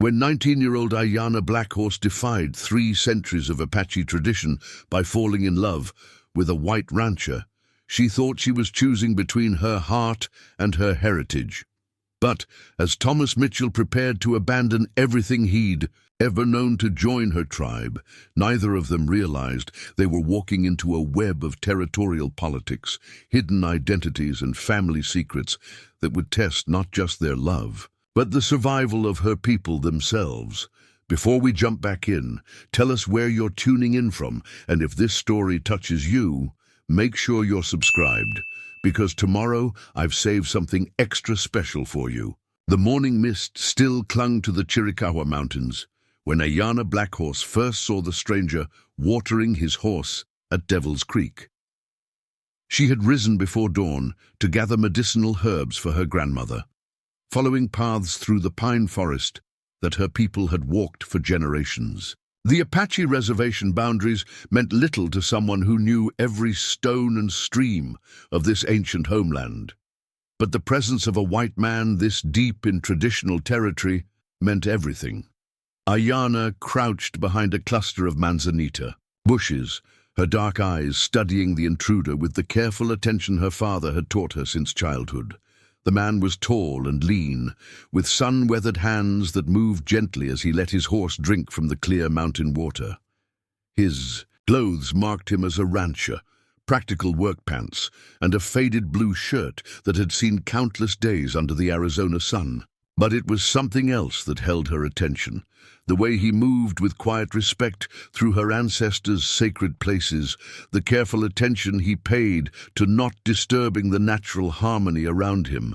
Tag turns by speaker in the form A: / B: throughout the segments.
A: When 19-year-old Ayanna Blackhorse defied 3 centuries of Apache tradition by falling in love with a white rancher, she thought she was choosing between her heart and her heritage. But as Thomas Mitchell prepared to abandon everything he'd ever known to join her tribe, neither of them realized they were walking into a web of territorial politics, hidden identities and family secrets that would test not just their love, but the survival of her people themselves. Before we jump back in, tell us where you're tuning in from, and if this story touches you, make sure you're subscribed, because tomorrow I've saved something extra special for you. The morning mist still clung to the Chiricahua Mountains when Ayanna Blackhorse first saw the stranger watering his horse at Devil's Creek. She had risen before dawn to gather medicinal herbs for her grandmother, following paths through the pine forest that her people had walked for generations. The Apache reservation boundaries meant little to someone who knew every stone and stream of this ancient homeland. But the presence of a white man this deep in traditional territory meant everything. Ayanna crouched behind a cluster of manzanita bushes, her dark eyes studying the intruder with the careful attention her father had taught her since childhood. The man was tall and lean, with sun-weathered hands that moved gently as he let his horse drink from the clear mountain water. His clothes marked him as a rancher, practical work pants, and a faded blue shirt that had seen countless days under the Arizona sun. But it was something else that held her attention, the way he moved with quiet respect through her ancestors' sacred places, the careful attention he paid to not disturbing the natural harmony around him.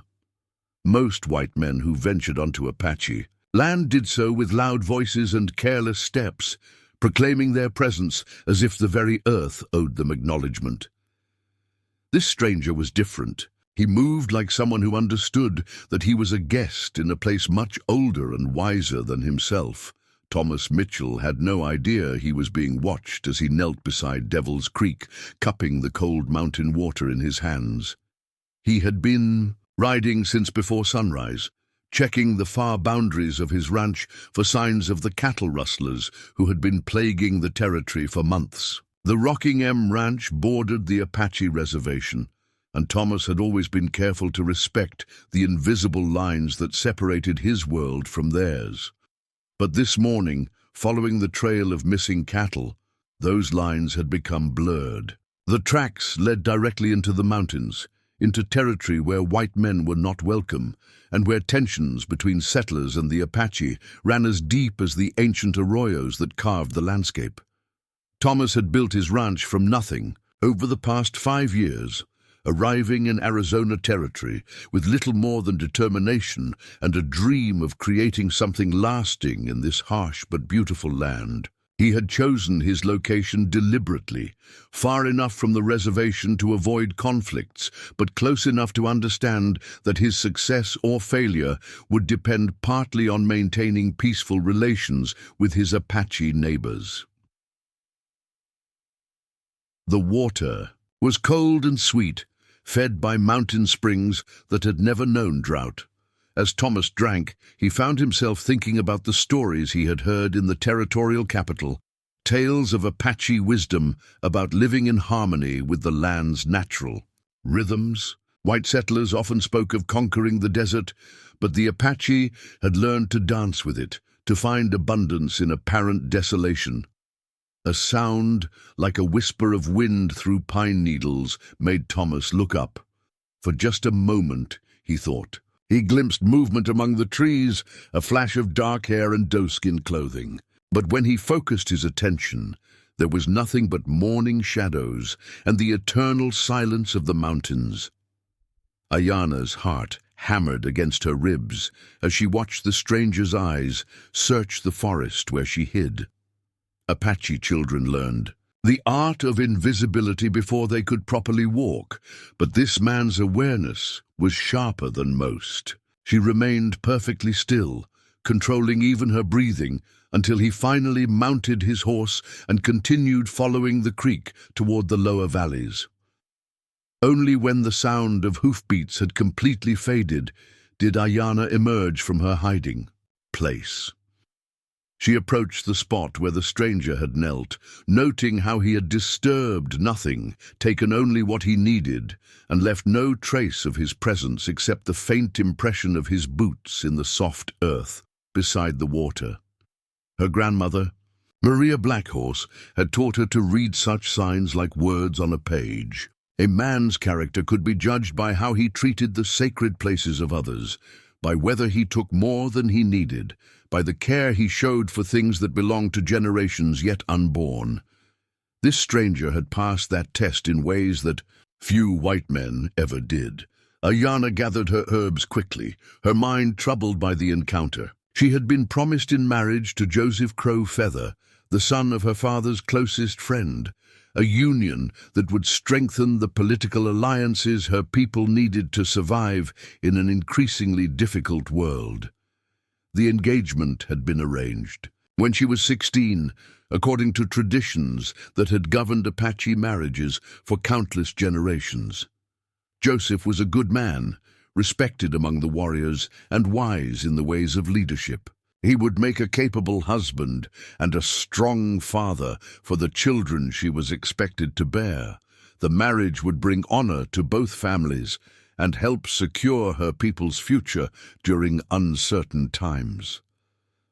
A: Most white men who ventured onto Apache land did so with loud voices and careless steps, proclaiming their presence as if the very earth owed them acknowledgement. This stranger was different. He moved like someone who understood that he was a guest in a place much older and wiser than himself. Thomas Mitchell had no idea he was being watched as he knelt beside Devil's Creek, cupping the cold mountain water in his hands. He had been riding since before sunrise, checking the far boundaries of his ranch for signs of the cattle rustlers who had been plaguing the territory for months. The Rockingham Ranch bordered the Apache reservation, and Thomas had always been careful to respect the invisible lines that separated his world from theirs. But this morning, following the trail of missing cattle, those lines had become blurred. The tracks led directly into the mountains, into territory where white men were not welcome, and where tensions between settlers and the Apache ran as deep as the ancient arroyos that carved the landscape. Thomas had built his ranch from nothing over the past 5 years, arriving in Arizona territory with little more than determination and a dream of creating something lasting in this harsh but beautiful land. He had chosen his location deliberately, far enough from the reservation to avoid conflicts, but close enough to understand that his success or failure would depend partly on maintaining peaceful relations with his Apache neighbors. The water was cold and sweet, fed by mountain springs that had never known drought. As Thomas drank, he found himself thinking about the stories he had heard in the territorial capital, tales of Apache wisdom about living in harmony with the land's natural rhythms. White settlers often spoke of conquering the desert, but the Apache had learned to dance with it, to find abundance in apparent desolation. A sound, like a whisper of wind through pine needles, made Thomas look up. For just a moment, he thought. He glimpsed movement among the trees, a flash of dark hair and doe-skin clothing. But when he focused his attention, there was nothing but morning shadows and the eternal silence of the mountains. Ayanna's heart hammered against her ribs as she watched the stranger's eyes search the forest where she hid. Apache children learned the art of invisibility before they could properly walk, but this man's awareness was sharper than most. She remained perfectly still, controlling even her breathing, until he finally mounted his horse and continued following the creek toward the lower valleys. Only when the sound of hoofbeats had completely faded did Ayanna emerge from her hiding place. She approached the spot where the stranger had knelt, noting how he had disturbed nothing, taken only what he needed, and left no trace of his presence except the faint impression of his boots in the soft earth beside the water. Her grandmother, Maria Blackhorse, had taught her to read such signs like words on a page. A man's character could be judged by how he treated the sacred places of others, by whether he took more than he needed, by the care he showed for things that belonged to generations yet unborn. This stranger had passed that test in ways that few white men ever did. Ayanna gathered her herbs quickly, her mind troubled by the encounter. She had been promised in marriage to Joseph Crow Feather, the son of her father's closest friend, a union that would strengthen the political alliances her people needed to survive in an increasingly difficult world. The engagement had been arranged when she was 16, according to traditions that had governed Apache marriages for countless generations. Joseph was a good man, respected among the warriors and wise in the ways of leadership. He would make a capable husband and a strong father for the children she was expected to bear. The marriage would bring honor to both families and help secure her people's future during uncertain times.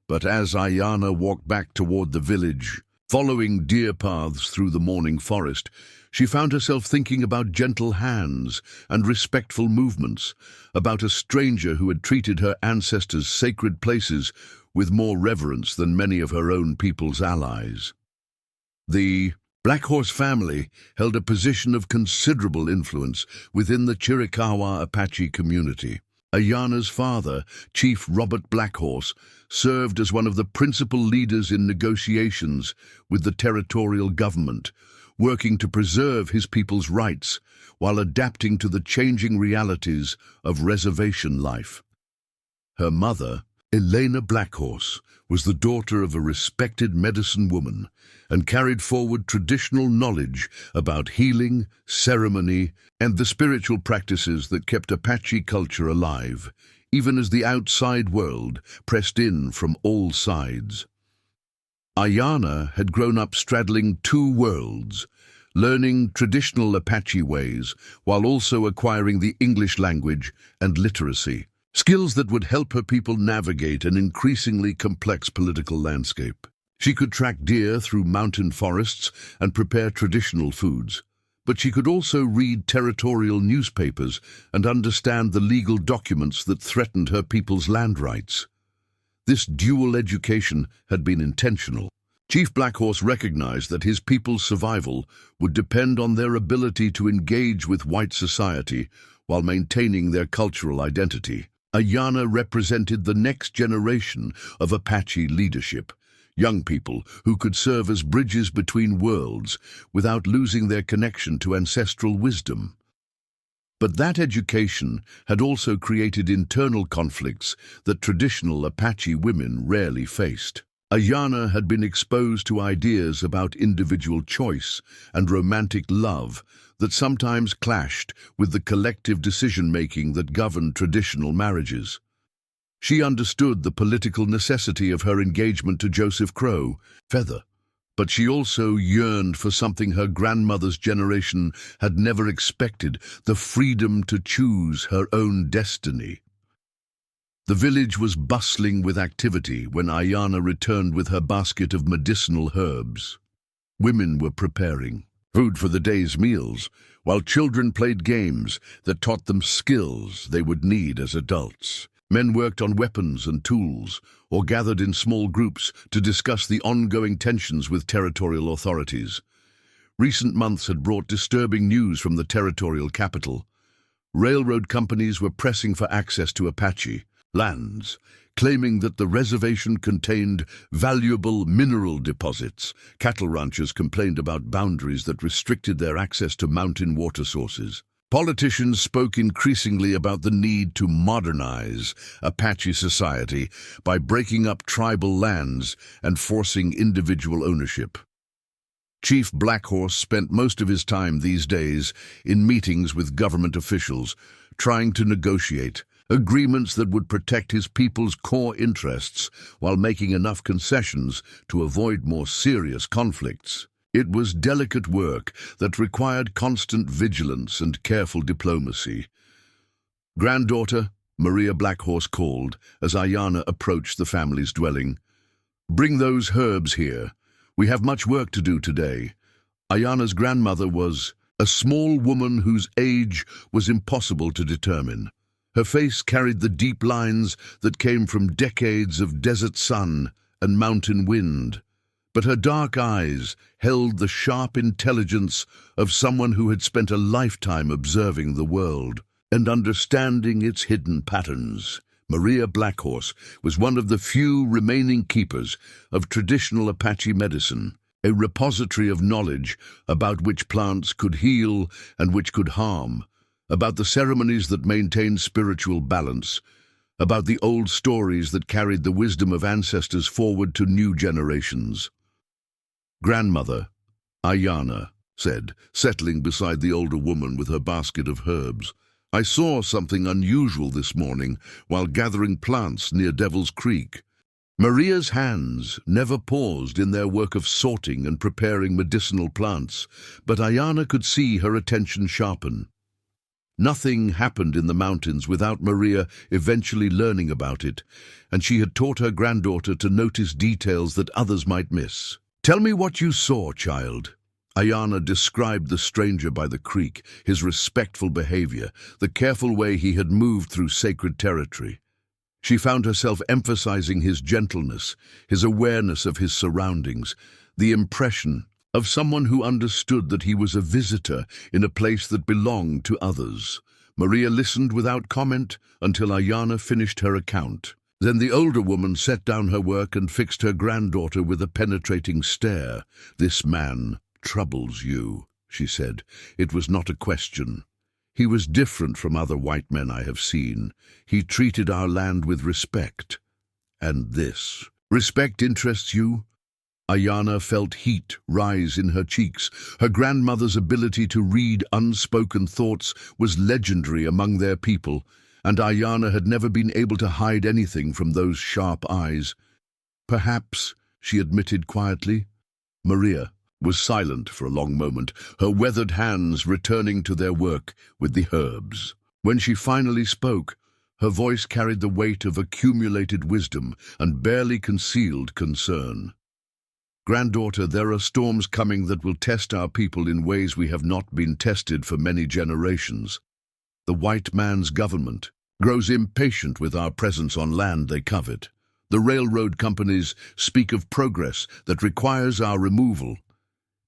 A: But as Ayanna walked back toward the village, following deer paths through the morning forest, she found herself thinking about gentle hands and respectful movements, about a stranger who had treated her ancestors' sacred places with more reverence than many of her own people's allies. The Blackhorse family held a position of considerable influence within the Chiricahua Apache community. Ayanna's father, Chief Robert Blackhorse, served as one of the principal leaders in negotiations with the territorial government, working to preserve his people's rights while adapting to the changing realities of reservation life. Her mother, Elena Blackhorse, was the daughter of a respected medicine woman and carried forward traditional knowledge about healing, ceremony, and the spiritual practices that kept Apache culture alive, even as the outside world pressed in from all sides. Ayanna had grown up straddling two worlds, learning traditional Apache ways while also acquiring the English language and literacy, skills that would help her people navigate an increasingly complex political landscape. She could track deer through mountain forests and prepare traditional foods, but she could also read territorial newspapers and understand the legal documents that threatened her people's land rights. This dual education had been intentional. Chief Blackhorse recognized that his people's survival would depend on their ability to engage with white society while maintaining their cultural identity. Ayanna represented the next generation of Apache leadership, young people who could serve as bridges between worlds without losing their connection to ancestral wisdom. But that education had also created internal conflicts that traditional Apache women rarely faced. Ayanna had been exposed to ideas about individual choice and romantic love that sometimes clashed with the collective decision-making that governed traditional marriages. She understood the political necessity of her engagement to Joseph Crow Feather, but she also yearned for something her grandmother's generation had never expected, the freedom to choose her own destiny. The village was bustling with activity when Ayanna returned with her basket of medicinal herbs. Women were preparing food for the day's meals, while children played games that taught them skills they would need as adults. Men worked on weapons and tools, or gathered in small groups to discuss the ongoing tensions with territorial authorities. Recent months had brought disturbing news from the territorial capital. Railroad companies were pressing for access to Apache lands, claiming that the reservation contained valuable mineral deposits. Cattle ranchers complained about boundaries that restricted their access to mountain water sources. Politicians spoke increasingly about the need to modernize Apache society by breaking up tribal lands and forcing individual ownership. Chief Blackhorse spent most of his time these days in meetings with government officials, trying to negotiate agreements that would protect his people's core interests while making enough concessions to avoid more serious conflicts. It was delicate work that required constant vigilance and careful diplomacy. "Granddaughter," Maria Blackhorse called as Ayana approached the family's dwelling. "Bring those herbs here. We have much work to do today." Ayana's grandmother was a small woman whose age was impossible to determine. Her face carried the deep lines that came from decades of desert sun and mountain wind, but her dark eyes held the sharp intelligence of someone who had spent a lifetime observing the world and understanding its hidden patterns. Maria Blackhorse was one of the few remaining keepers of traditional Apache medicine, a repository of knowledge about which plants could heal and which could harm, about the ceremonies that maintained spiritual balance, about the old stories that carried the wisdom of ancestors forward to new generations. "Grandmother," Ayana said, settling beside the older woman with her basket of herbs, "I saw something unusual this morning while gathering plants near Devil's Creek." Maria's hands never paused in their work of sorting and preparing medicinal plants, but Ayana could see her attention sharpen. Nothing happened in the mountains without Maria eventually learning about it, and she had taught her granddaughter to notice details that others might miss. "Tell me what you saw, child." Ayana described the stranger by the creek, his respectful behavior, the careful way he had moved through sacred territory. She found herself emphasizing his gentleness, his awareness of his surroundings, the impression of someone who understood that he was a visitor in a place that belonged to others. Maria listened without comment until Ayana finished her account. Then the older woman set down her work and fixed her granddaughter with a penetrating stare. "This man troubles you," she said. "It was not a question. He was different from other white men I have seen. He treated our land with respect. And this respect interests you?" Ayana felt heat rise in her cheeks. Her grandmother's ability to read unspoken thoughts was legendary among their people, and Ayana had never been able to hide anything from those sharp eyes. "Perhaps," she admitted quietly. Maria was silent for a long moment, her weathered hands returning to their work with the herbs. When she finally spoke, her voice carried the weight of accumulated wisdom and barely concealed concern. "Granddaughter, there are storms coming that will test our people in ways we have not been tested for many generations. The white man's government grows impatient with our presence on land they covet. The railroad companies speak of progress that requires our removal.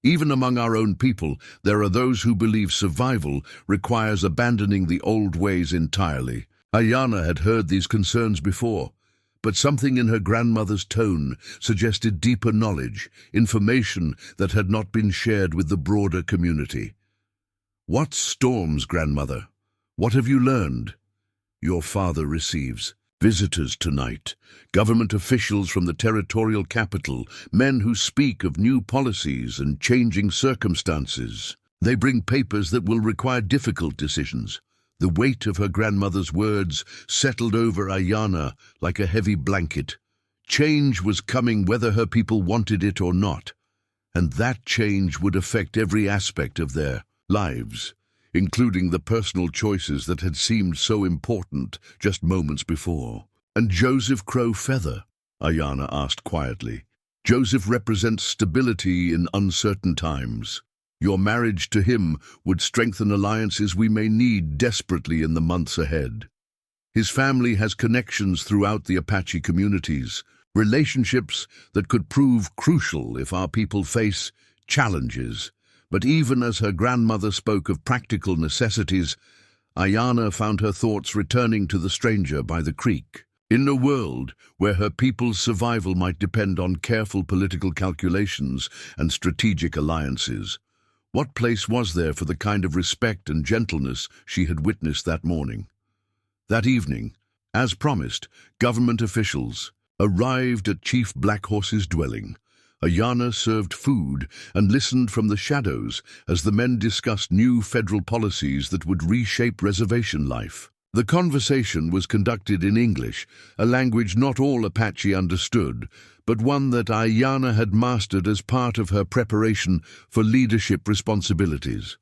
A: Even among our own people, there are those who believe survival requires abandoning the old ways entirely." Ayana had heard these concerns before, but something in her grandmother's tone suggested deeper knowledge, information that had not been shared with the broader community. "What storms, grandmother? What have you learned?" "Your father receives visitors tonight, government officials from the territorial capital, men who speak of new policies and changing circumstances. They bring papers that will require difficult decisions." The weight of her grandmother's words settled over Ayana like a heavy blanket. Change was coming whether her people wanted it or not, and that change would affect every aspect of their lives, including the personal choices that had seemed so important just moments before. "And Joseph Crow Feather?" Ayana asked quietly. "Joseph represents stability in uncertain times. Your marriage to him would strengthen alliances we may need desperately in the months ahead. His family has connections throughout the Apache communities, relationships that could prove crucial if our people face challenges." But even as her grandmother spoke of practical necessities, Ayana found her thoughts returning to the stranger by the creek. In a world where her people's survival might depend on careful political calculations and strategic alliances, what place was there for the kind of respect and gentleness she had witnessed that morning? That evening, as promised, government officials arrived at Chief Blackhorse's dwelling. Ayana served food and listened from the shadows as the men discussed new federal policies that would reshape reservation life. The conversation was conducted in English, a language not all Apache understood, but one that Ayanna had mastered as part of her preparation for leadership responsibilities.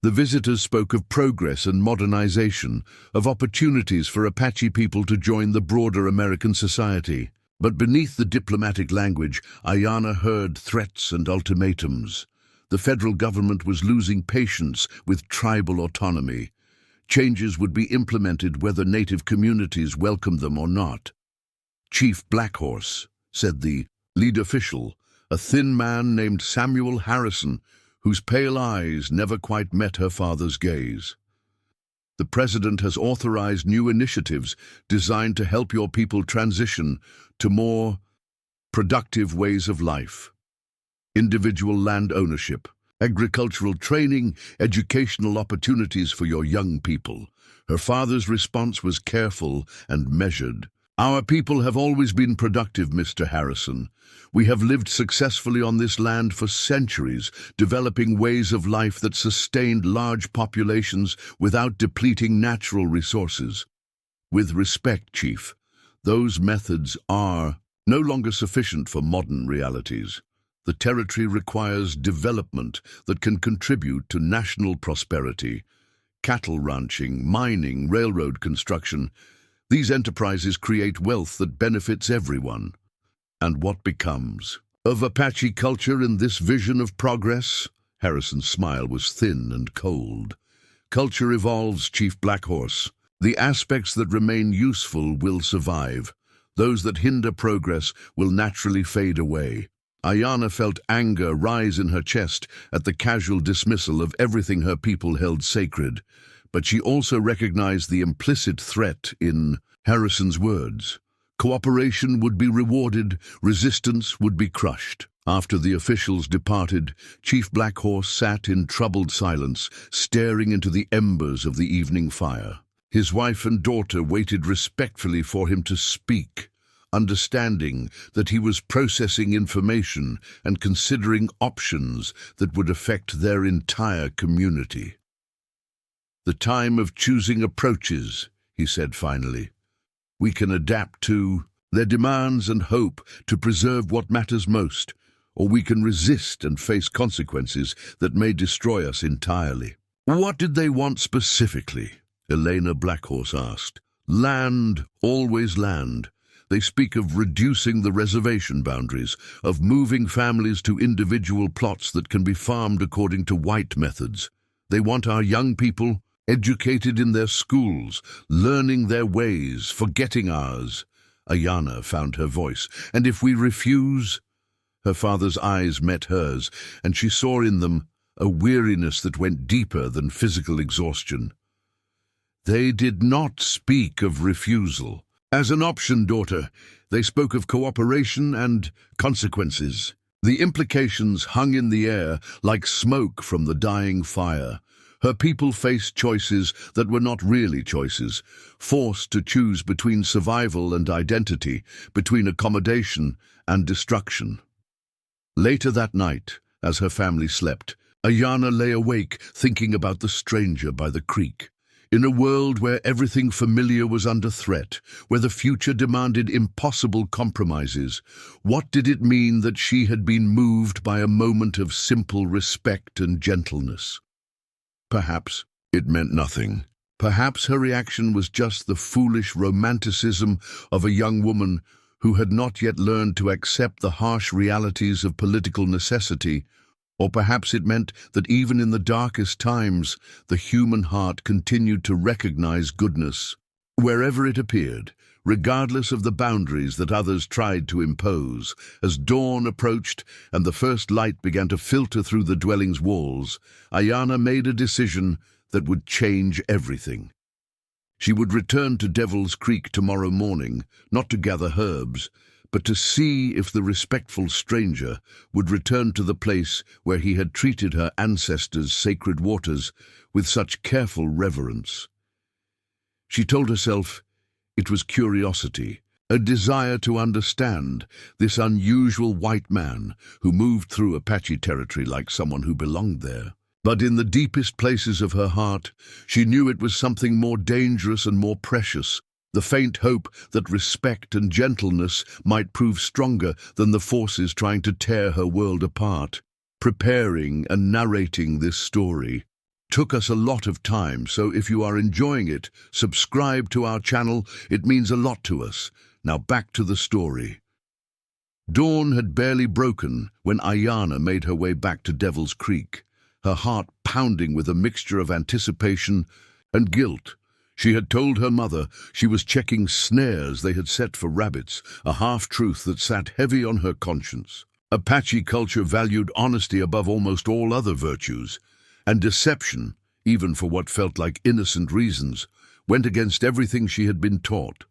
A: The visitors spoke of progress and modernization, of opportunities for Apache people to join the broader American society. But beneath the diplomatic language, Ayanna heard threats and ultimatums. The federal government was losing patience with tribal autonomy. Changes would be implemented whether native communities welcomed them or not. "Chief Blackhorse," said the lead official, a thin man named Samuel Harrison, whose pale eyes never quite met her father's gaze. "The president has authorized new initiatives designed to help your people transition to more productive ways of life. Individual land ownership, agricultural training, educational opportunities for your young people." Her father's response was careful and measured. "Our people have always been productive, Mr. Harrison. We have lived successfully on this land for centuries, developing ways of life that sustained large populations without depleting natural resources. With respect, Chief, those methods are no longer sufficient for modern realities. The territory requires development that can contribute to national prosperity. Cattle ranching, mining, railroad construction. These enterprises create wealth that benefits everyone. And what becomes of Apache culture in this vision of progress?" Harrison's smile was thin and cold. "Culture evolves, Chief Blackhorse. The aspects that remain useful will survive. Those that hinder progress will naturally fade away." Ayanna felt anger rise in her chest at the casual dismissal of everything her people held sacred, but she also recognized the implicit threat in Harrison's words. Cooperation would be rewarded, resistance would be crushed. After the officials departed, Chief Blackhorse sat in troubled silence, staring into the embers of the evening fire. His wife and daughter waited respectfully for him to speak, understanding that he was processing information and considering options that would affect their entire community. "The time of choosing approaches," he said finally. "We can adapt to their demands and hope to preserve what matters most, or we can resist and face consequences that may destroy us entirely." "What did they want specifically?" Elena Blackhorse asked. "Land, always land. They speak of reducing the reservation boundaries, of moving families to individual plots that can be farmed according to white methods. They want our young people educated in their schools, learning their ways, forgetting ours." Ayanna found her voice. "And if we refuse?" Her father's eyes met hers, and she saw in them a weariness that went deeper than physical exhaustion. "They did not speak of refusal. As an option, daughter, they spoke of cooperation and consequences. The implications hung in the air like smoke from the dying fire. Her people faced choices that were not really choices, forced to choose between survival and identity, between accommodation and destruction." Later that night, as her family slept, Ayanna lay awake thinking about the stranger by the creek. In a world where everything familiar was under threat, where the future demanded impossible compromises, what did it mean that she had been moved by a moment of simple respect and gentleness? Perhaps it meant nothing. Perhaps her reaction was just the foolish romanticism of a young woman who had not yet learned to accept the harsh realities of political necessity. Or perhaps it meant that even in the darkest times, the human heart continued to recognize goodness wherever it appeared, regardless of the boundaries that others tried to impose. As dawn approached and the first light began to filter through the dwelling's walls, Ayanna made a decision that would change everything. She would return to Devil's Creek tomorrow morning, not to gather herbs, but to see if the respectful stranger would return to the place where he had treated her ancestors' sacred waters with such careful reverence. She told herself it was curiosity, a desire to understand this unusual white man who moved through Apache territory like someone who belonged there. But in the deepest places of her heart, she knew it was something more dangerous and more precious, the faint hope that respect and gentleness might prove stronger than the forces trying to tear her world apart. Preparing and narrating this story took us a lot of time, so if you are enjoying it, subscribe to our channel. It means a lot to us. Now back to the story. Dawn had barely broken when Ayana made her way back to Devil's Creek, her heart pounding with a mixture of anticipation and guilt. She had told her mother she was checking snares they had set for rabbits, a half-truth that sat heavy on her conscience. Apache culture valued honesty above almost all other virtues, and deception, even for what felt like innocent reasons, went against everything she had been taught.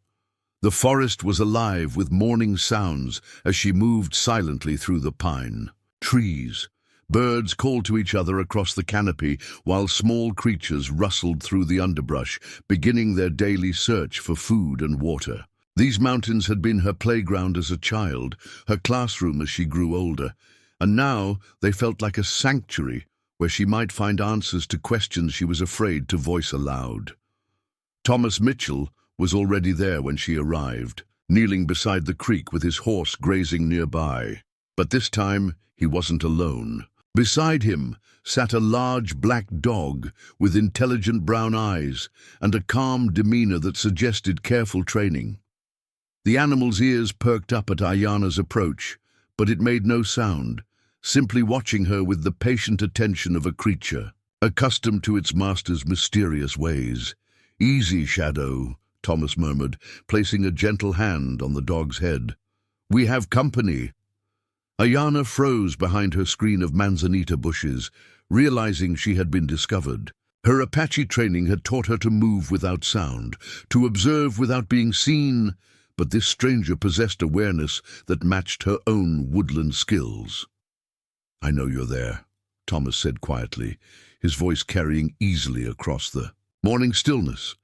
A: The forest was alive with morning sounds as she moved silently through the pine trees. Birds called to each other across the canopy, while small creatures rustled through the underbrush, beginning their daily search for food and water. These mountains had been her playground as a child, her classroom as she grew older, and now they felt like a sanctuary where she might find answers to questions she was afraid to voice aloud. Thomas Mitchell was already there when she arrived, kneeling beside the creek with his horse grazing nearby. But this time he wasn't alone. Beside him sat a large black dog with intelligent brown eyes and a calm demeanor that suggested careful training. The animal's ears perked up at Ayana's approach, but it made no sound, simply watching her with the patient attention of a creature, accustomed to its master's mysterious ways. "Easy, Shadow," Thomas murmured, placing a gentle hand on the dog's head. "We have company." Ayana froze behind her screen of manzanita bushes, realizing she had been discovered. Her Apache training had taught her to move without sound, to observe without being seen, but this stranger possessed awareness that matched her own woodland skills. "I know you're there," Thomas said quietly, his voice carrying easily across the morning stillness.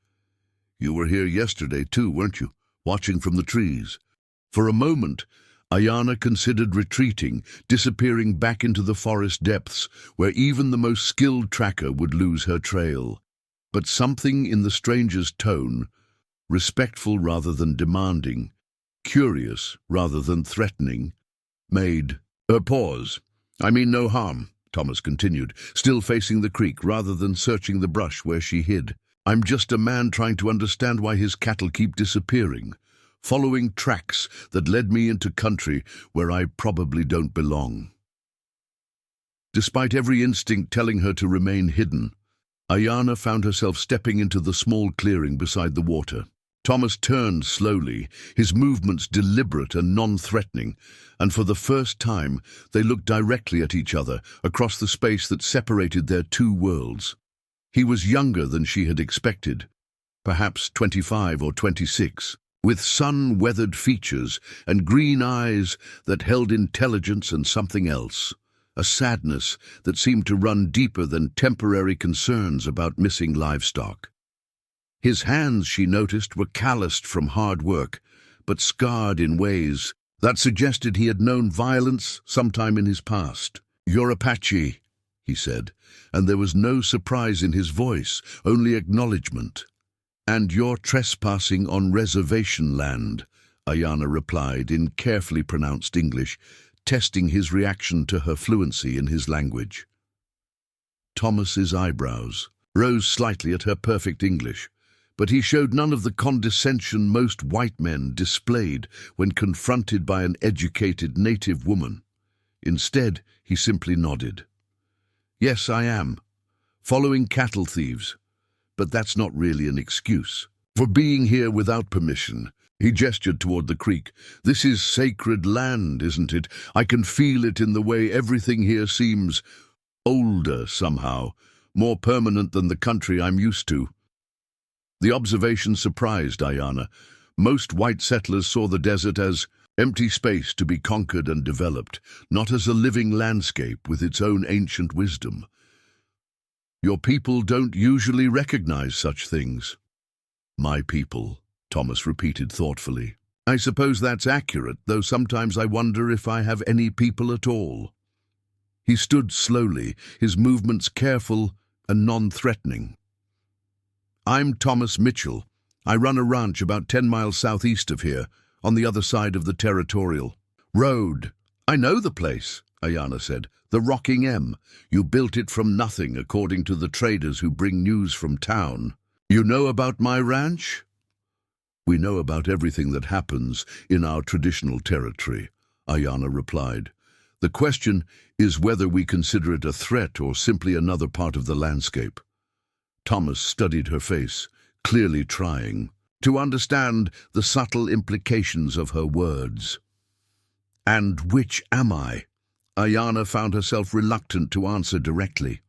A: "You were here yesterday too, weren't you, watching from the trees?" For a moment, Ayana considered retreating, disappearing back into the forest depths, where even the most skilled tracker would lose her trail. But something in the stranger's tone, respectful rather than demanding, curious rather than threatening, made her pause. "I mean no harm," Thomas continued, still facing the creek rather than searching the brush where she hid. "I'm just a man trying to understand why his cattle keep disappearing, following tracks that led me into country where I probably don't belong." Despite every instinct telling her to remain hidden, Ayana found herself stepping into the small clearing beside the water. Thomas turned slowly, his movements deliberate and non-threatening, and for the first time they looked directly at each other across the space that separated their two worlds. He was younger than she had expected, perhaps 25 or 26, with sun-weathered features and green eyes that held intelligence and something else, a sadness that seemed to run deeper than temporary concerns about missing livestock. His hands, she noticed, were calloused from hard work, but scarred in ways that suggested he had known violence sometime in his past. "You're Apache," he said, and there was no surprise in his voice, only acknowledgement. "And you're trespassing on reservation land," Ayana replied in carefully pronounced English, testing his reaction to her fluency in his language. Thomas's eyebrows rose slightly at her perfect English, but he showed none of the condescension most white men displayed when confronted by an educated native woman. Instead, he simply nodded. "Yes, I am. Following cattle thieves. But that's not really an excuse for being here without permission." He gestured toward the creek. "This is sacred land, isn't it? I can feel it in the way everything here seems older somehow, more permanent than the country I'm used to." The observation surprised Ayana. Most white settlers saw the desert as empty space to be conquered and developed, not as a living landscape with its own ancient wisdom. "Your people don't usually recognize such things." "My people," Thomas repeated thoughtfully. "I suppose that's accurate, though sometimes I wonder if I have any people at all." He stood slowly, his movements careful and non-threatening. "I'm Thomas Mitchell. I run a ranch about 10 miles southeast of here, on the other side of the territorial road." "I know the place," Ayana said. "The Rocking M. You built it from nothing, according to the traders who bring news from town." "You know about my ranch?" "We know about everything that happens in our traditional territory," Ayana replied. "The question is whether we consider it a threat or simply another part of the landscape." Thomas studied her face, clearly trying to understand the subtle implications of her words. "And which am I?" Ayana found herself reluctant to answer directly.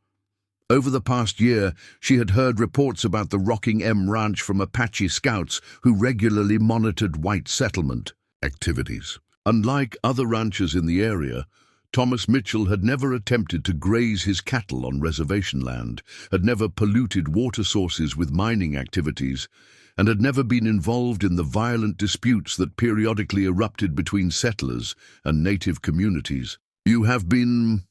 A: Over the past year, she had heard reports about the Rocking M Ranch from Apache scouts who regularly monitored white settlement activities. Unlike other ranchers in the area, Thomas Mitchell had never attempted to graze his cattle on reservation land, had never polluted water sources with mining activities, and had never been involved in the violent disputes that periodically erupted between settlers and native communities. "You have been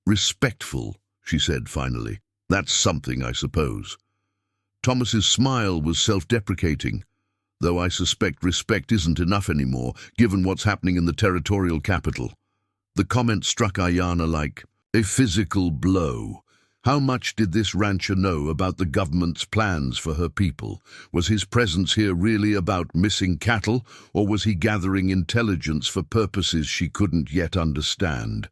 A: respectful," she said finally. "That's something, I suppose." Thomas's smile was self-deprecating, though I suspect respect isn't enough anymore, given what's happening in the territorial capital. The comment struck Ayana like a physical blow. How much did this rancher know about the government's plans for her people? Was his presence here really about missing cattle, or was he gathering intelligence for purposes she couldn't yet understand?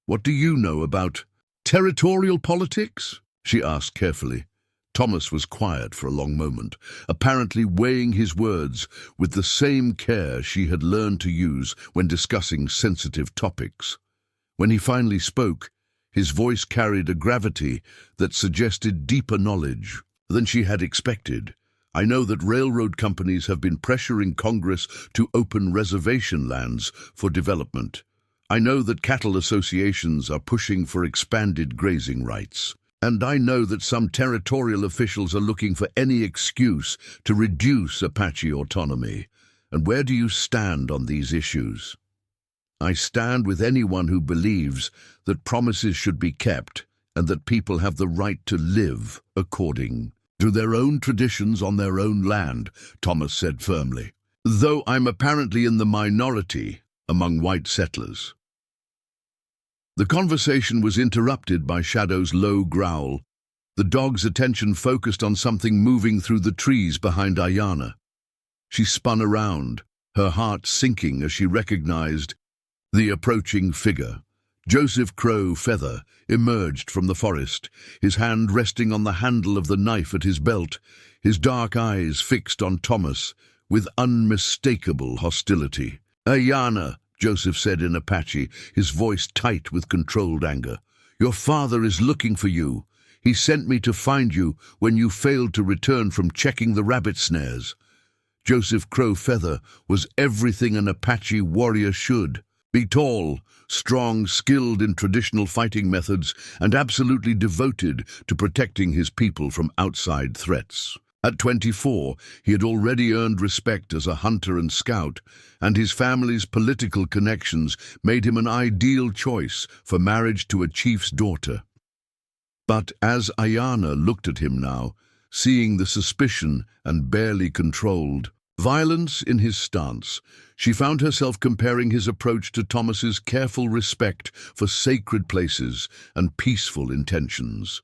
A: "What do you know about territorial politics?" she asked carefully. Thomas was quiet for a long moment, apparently weighing his words with the same care she had learned to use when discussing sensitive topics. When he finally spoke, his voice carried a gravity that suggested deeper knowledge than she had expected. "I know that railroad companies have been pressuring Congress to open reservation lands for development. I know that cattle associations are pushing for expanded grazing rights. And I know that some territorial officials are looking for any excuse to reduce Apache autonomy. And where do you stand on these issues?" "I stand with anyone who believes that promises should be kept and that people have the right to live according to their own traditions on their own land," Thomas said firmly. "Though I'm apparently in the minority among white settlers." The conversation was interrupted by Shadow's low growl. The dog's attention focused on something moving through the trees behind Ayana. She spun around, her heart sinking as she recognized the approaching figure. Joseph Crow Feather emerged from the forest, his hand resting on the handle of the knife at his belt, his dark eyes fixed on Thomas with unmistakable hostility. "Ayana," Joseph said in Apache, his voice tight with controlled anger. "Your father is looking for you. He sent me to find you when you failed to return from checking the rabbit snares." Joseph Crow Feather was everything an Apache warrior should. Be tall, strong, skilled in traditional fighting methods, and absolutely devoted to protecting his people from outside threats. At 24, he had already earned respect as a hunter and scout, and his family's political connections made him an ideal choice for marriage to a chief's daughter. But as Ayana looked at him now, seeing the suspicion and barely controlled violence in his stance, she found herself comparing his approach to Thomas's careful respect for sacred places and peaceful intentions.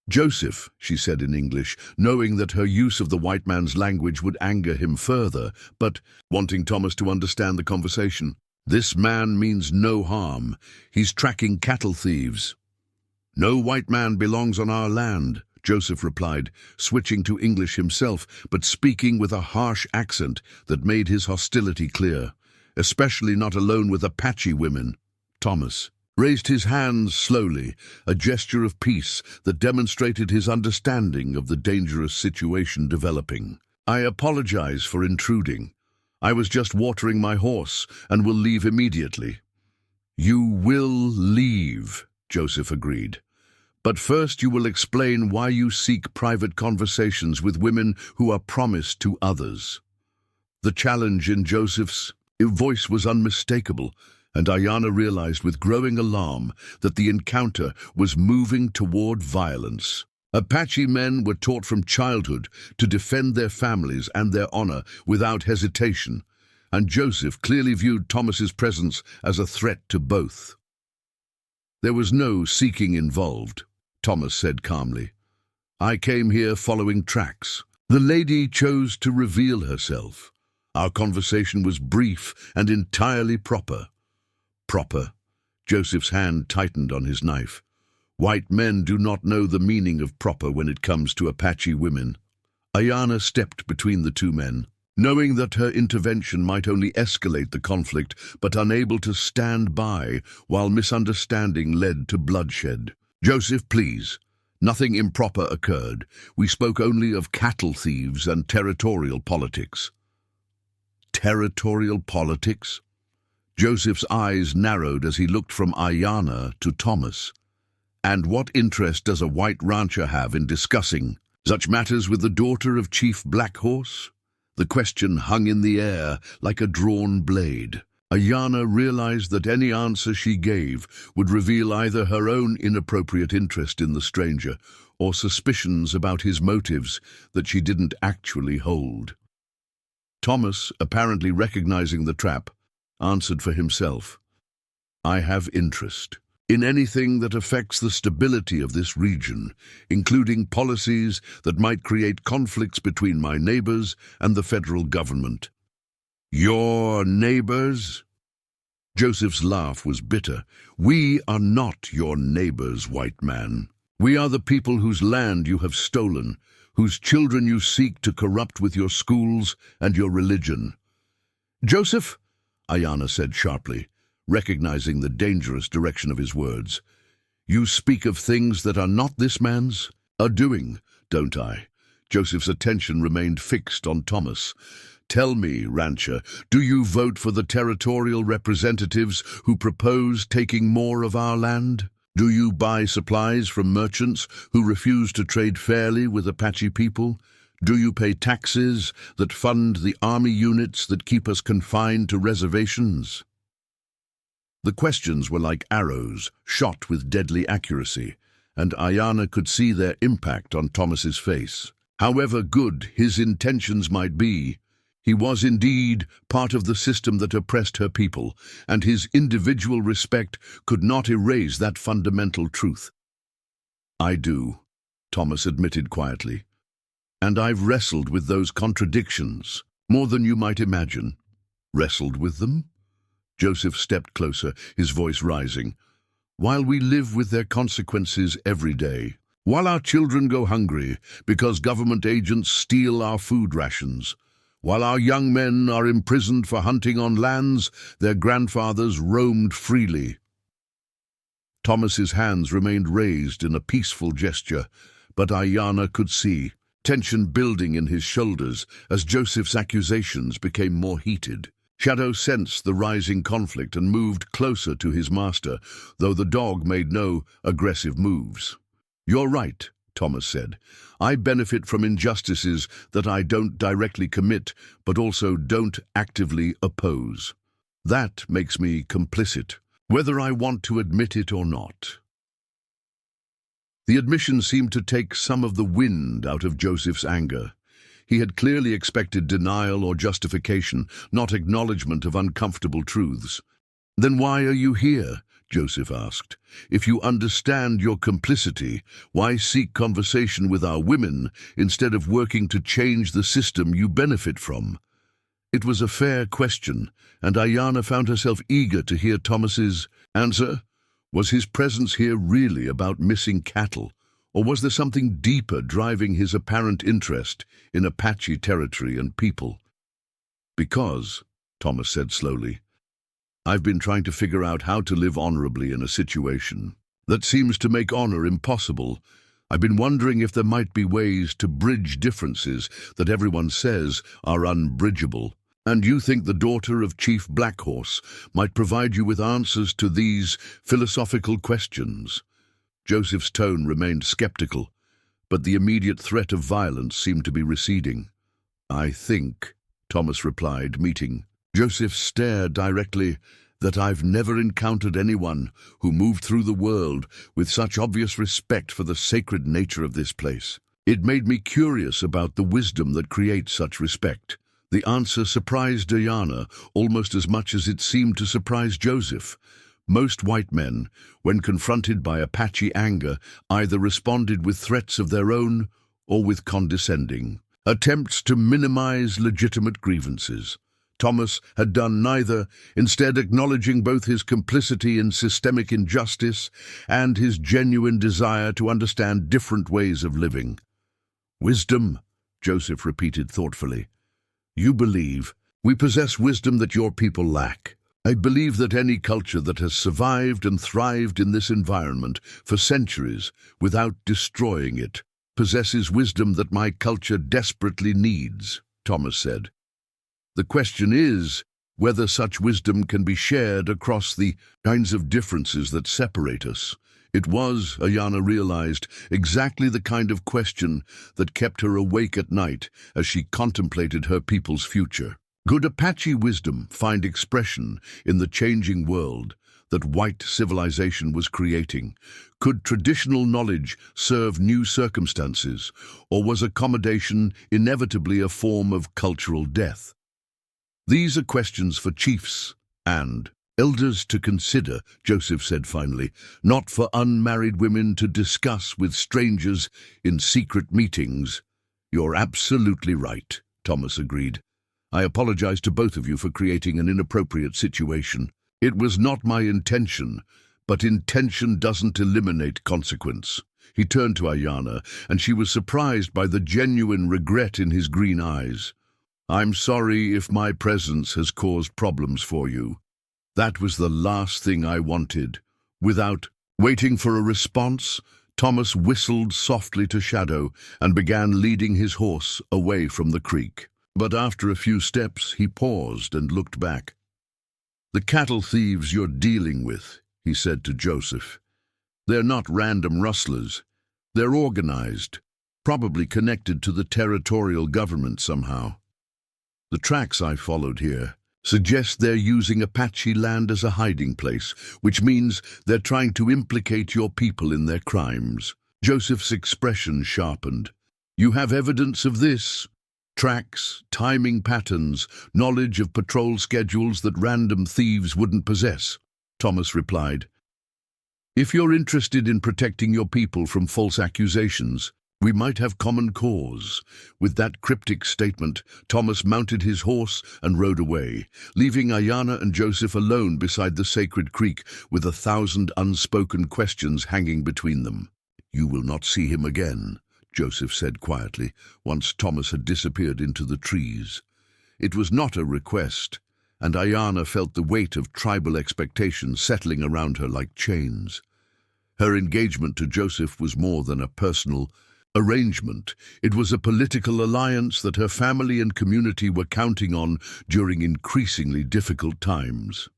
A: "Joseph," she said in English, knowing that her use of the white man's language would anger him further, but wanting Thomas to understand the conversation. "This man means no harm. He's tracking cattle thieves." "No white man belongs on our land," Joseph replied, switching to English himself, but speaking with a harsh accent that made his hostility clear. "Especially not alone with Apache women." Thomas raised his hands slowly, a gesture of peace that demonstrated his understanding of the dangerous situation developing. "I apologize for intruding. I was just watering my horse and will leave immediately." "You will leave," Joseph agreed. "But first you will explain why you seek private conversations with women who are promised to others." The challenge in Joseph's voice was unmistakable, and Ayana realized with growing alarm that the encounter was moving toward violence. Apache men were taught from childhood to defend their families and their honor without hesitation, and Joseph clearly viewed Thomas's presence as a threat to both. "There was no seeking involved," Thomas said calmly. "I came here following tracks." The lady chose to reveal herself. Our conversation was brief and entirely proper. Proper? Joseph's hand tightened on his knife. White men do not know the meaning of proper when it comes to Apache women. Ayana stepped between the two men, knowing that her intervention might only escalate the conflict, but unable to stand by while misunderstanding led to bloodshed. "Joseph, please. Nothing improper occurred. We spoke only of cattle thieves and territorial politics." Territorial politics? Joseph's eyes narrowed as he looked from Ayana to Thomas. "And what interest does a white rancher have in discussing such matters with the daughter of Chief Black Horse?" The question hung in the air like a drawn blade. Ayana realized that any answer she gave would reveal either her own inappropriate interest in the stranger or suspicions about his motives that she didn't actually hold. Thomas, apparently recognizing the trap, answered for himself. "I have interest in anything that affects the stability of this region, including policies that might create conflicts between my neighbors and the federal government." "Your neighbors?" Joseph's laugh was bitter. "We are not your neighbors, white man. We are the people whose land you have stolen, whose children you seek to corrupt with your schools and your religion." "Joseph," Ayana said sharply, recognizing the dangerous direction of his words, "you speak of things that are not this man's doing, don't I?" Joseph's attention remained fixed on Thomas. "Tell me, rancher, do you vote for the territorial representatives who propose taking more of our land? Do you buy supplies from merchants who refuse to trade fairly with Apache people? Do you pay taxes that fund the army units that keep us confined to reservations?" The questions were like arrows, shot with deadly accuracy, and Ayana could see their impact on Thomas's face. However good his intentions might be, he was indeed part of the system that oppressed her people, and his individual respect could not erase that fundamental truth. "I do," Thomas admitted quietly, "and I've wrestled with those contradictions, more than you might imagine." "Wrestled with them?" Joseph stepped closer, his voice rising. "While we live with their consequences every day, while our children go hungry because government agents steal our food rations, while our young men are imprisoned for hunting on lands their grandfathers roamed freely." Thomas's hands remained raised in a peaceful gesture, but Ayana could see tension building in his shoulders as Joseph's accusations became more heated. Shadow sensed the rising conflict and moved closer to his master, though the dog made no aggressive moves. "You're right," Thomas said. "I benefit from injustices that I don't directly commit, but also don't actively oppose. That makes me complicit, whether I want to admit it or not." The admission seemed to take some of the wind out of Joseph's anger. He had clearly expected denial or justification, not acknowledgement of uncomfortable truths. "Then why are you here?" Joseph asked. "If you understand your complicity, why seek conversation with our women instead of working to change the system you benefit from?" It was a fair question, and Ayana found herself eager to hear Thomas's answer. Was his presence here really about missing cattle, or was there something deeper driving his apparent interest in Apache territory and people? "Because," Thomas said slowly, "I've been trying to figure out how to live honorably in a situation that seems to make honor impossible. I've been wondering if there might be ways to bridge differences that everyone says are unbridgeable. And you think the daughter of Chief Black Horse might provide you with answers to these philosophical questions?" Joseph's tone remained skeptical, but the immediate threat of violence seemed to be receding. "I think," Thomas replied, meeting Joseph's stare directly, that I've never encountered anyone who moved through the world with such obvious respect for the sacred nature of this place. It made me curious about the wisdom that creates such respect. The answer surprised Diana almost as much as it seemed to surprise Joseph. Most white men, when confronted by Apache anger, either responded with threats of their own or with condescending attempts to minimize legitimate grievances. Thomas had done neither, instead acknowledging both his complicity in systemic injustice and his genuine desire to understand different ways of living. "Wisdom," Joseph repeated thoughtfully. "You believe we possess wisdom that your people lack. I believe that any culture that has survived and thrived in this environment for centuries without destroying it possesses wisdom that my culture desperately needs," Thomas said. "The question is whether such wisdom can be shared across the kinds of differences that separate us." It was, Ayana realized, exactly the kind of question that kept her awake at night as she contemplated her people's future. Could Apache wisdom find expression in the changing world that white civilization was creating? Could traditional knowledge serve new circumstances, or was accommodation inevitably a form of cultural death? "These are questions for chiefs and elders to consider," Joseph said finally, "not for unmarried women to discuss with strangers in secret meetings." "You're absolutely right," Thomas agreed. "I apologize to both of you for creating an inappropriate situation. It was not my intention, but intention doesn't eliminate consequence." He turned to Ayana, and she was surprised by the genuine regret in his green eyes. "I'm sorry if my presence has caused problems for you. That was the last thing I wanted." Without waiting for a response, Thomas whistled softly to Shadow and began leading his horse away from the creek. But after a few steps, he paused and looked back. "The cattle thieves you're dealing with," he said to Joseph. "They're not random rustlers. They're organized, probably connected to the territorial government somehow. The tracks I followed here suggest they're using Apache land as a hiding place, which means they're trying to implicate your people in their crimes." Joseph's expression sharpened. "You have evidence of this? Tracks, timing patterns, knowledge of patrol schedules that random thieves wouldn't possess," Thomas replied. "If you're interested in protecting your people from false accusations, we might have common cause." With that cryptic statement, Thomas mounted his horse and rode away, leaving Ayana and Joseph alone beside the sacred creek with 1,000 unspoken questions hanging between them. "You will not see him again," Joseph said quietly, once Thomas had disappeared into the trees. It was not a request, and Ayana felt the weight of tribal expectations settling around her like chains. Her engagement to Joseph was more than a personal arrangement. It was a political alliance that her family and community were counting on during increasingly difficult times.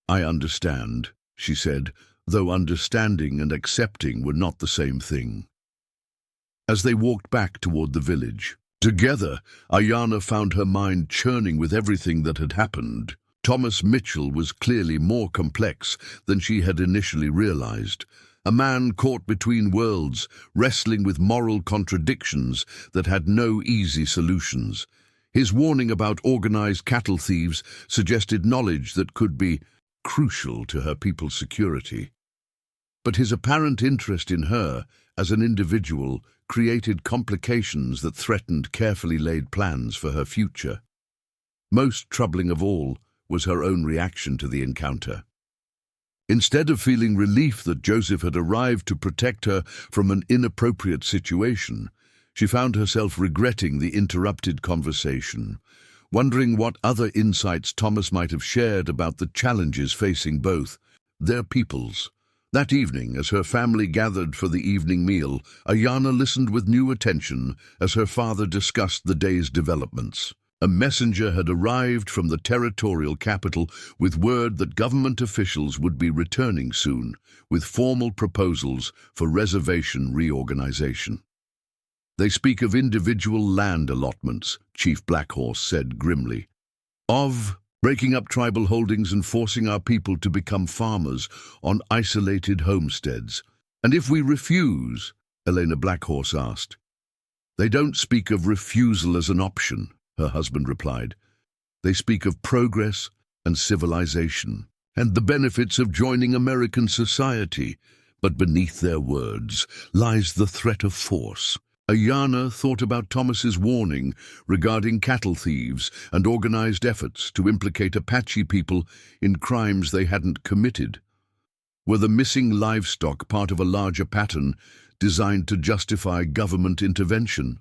A: "I understand," she said, though understanding and accepting were not the same thing. As they walked back toward the village together, Ayana found her mind churning with everything that had happened. Thomas Mitchell was clearly more complex than she had initially realized. A man caught between worlds, wrestling with moral contradictions that had no easy solutions. His warning about organized cattle thieves suggested knowledge that could be crucial to her people's security. But his apparent interest in her as an individual created complications that threatened carefully laid plans for her future. Most troubling of all was her own reaction to the encounter. Instead of feeling relief that Joseph had arrived to protect her from an inappropriate situation, she found herself regretting the interrupted conversation, wondering what other insights Thomas might have shared about the challenges facing both their peoples. That evening, as her family gathered for the evening meal, Ayana listened with new attention as her father discussed the day's developments. A messenger had arrived from the territorial capital with word that government officials would be returning soon with formal proposals for reservation reorganization. "They speak of individual land allotments," Chief Blackhorse said grimly. "Of breaking up tribal holdings and forcing our people to become farmers on isolated homesteads. And if we refuse, Elena Blackhorse asked. They don't speak of refusal as an option, her husband replied. They speak of progress and civilization, and the benefits of joining American society. But beneath their words lies the threat of force. Ayanna thought about Thomas's warning regarding cattle thieves and organized efforts to implicate Apache people in crimes they hadn't committed. Were the missing livestock part of a larger pattern designed to justify government intervention?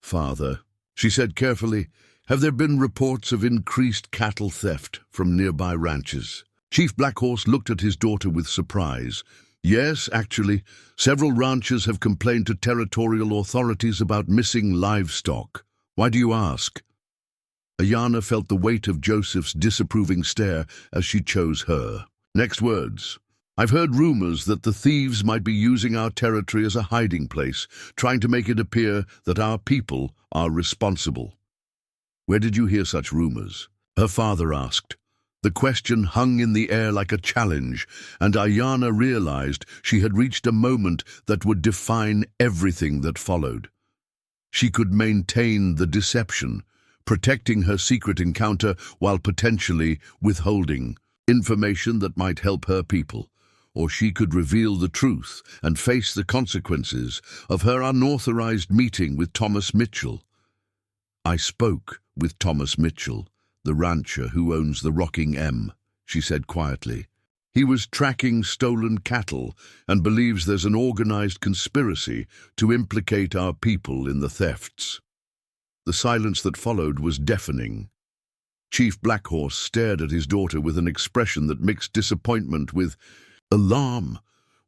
A: Father, she said carefully, have there been reports of increased cattle theft from nearby ranches? Chief Blackhorse looked at his daughter with surprise. Yes, actually, several ranchers have complained to territorial authorities about missing livestock. Why do you ask? Ayanna felt the weight of Joseph's disapproving stare as she chose her. Next words. I've heard rumors that the thieves might be using our territory as a hiding place, trying to make it appear that our people are responsible. Where did you hear such rumors? Her father asked. The question hung in the air like a challenge, and Ayanna realized she had reached a moment that would define everything that followed. She could maintain the deception, protecting her secret encounter while potentially withholding information that might help her people, or she could reveal the truth and face the consequences of her unauthorized meeting with Thomas Mitchell. I spoke with Thomas Mitchell, the rancher who owns the Rocking M, she said quietly. He was tracking stolen cattle and believes there's an organized conspiracy to implicate our people in the thefts. The silence that followed was deafening. Chief Blackhorse stared at his daughter with an expression that mixed disappointment with alarm,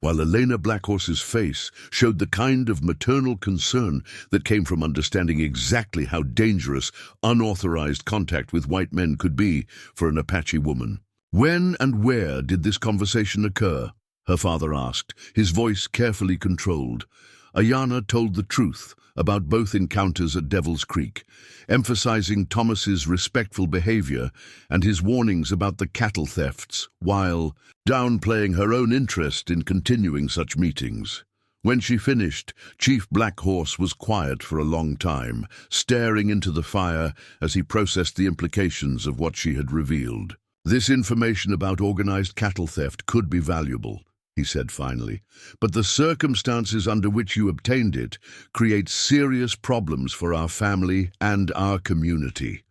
A: while Elena Blackhorse's face showed the kind of maternal concern that came from understanding exactly how dangerous unauthorized contact with white men could be for an Apache woman. When and where did this conversation occur? Her father asked, his voice carefully controlled. Ayanna told the truth about both encounters at Devil's Creek, emphasizing Thomas's respectful behavior and his warnings about the cattle thefts, while downplaying her own interest in continuing such meetings. When she finished, Chief Blackhorse was quiet for a long time, staring into the fire as he processed the implications of what she had revealed. This information about organized cattle theft could be valuable, he said finally, but the circumstances under which you obtained it create serious problems for our family and our community.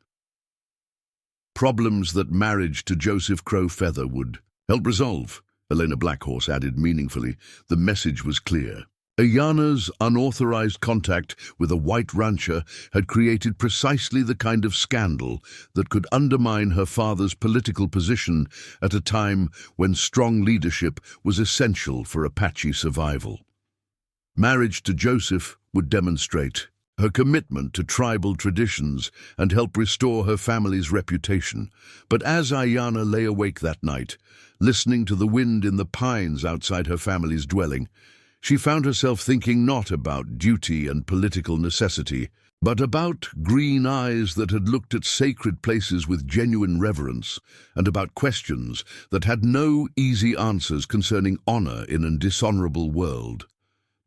A: Problems that marriage to Joseph Crow Feather would help resolve, Elena Blackhorse added meaningfully. The message was clear. Ayanna's unauthorized contact with a white rancher had created precisely the kind of scandal that could undermine her father's political position at a time when strong leadership was essential for Apache survival. Marriage to Joseph would demonstrate her commitment to tribal traditions and help restore her family's reputation. But as Ayanna lay awake that night, listening to the wind in the pines outside her family's dwelling, she found herself thinking not about duty and political necessity, but about green eyes that had looked at sacred places with genuine reverence, and about questions that had no easy answers concerning honor in a dishonorable world.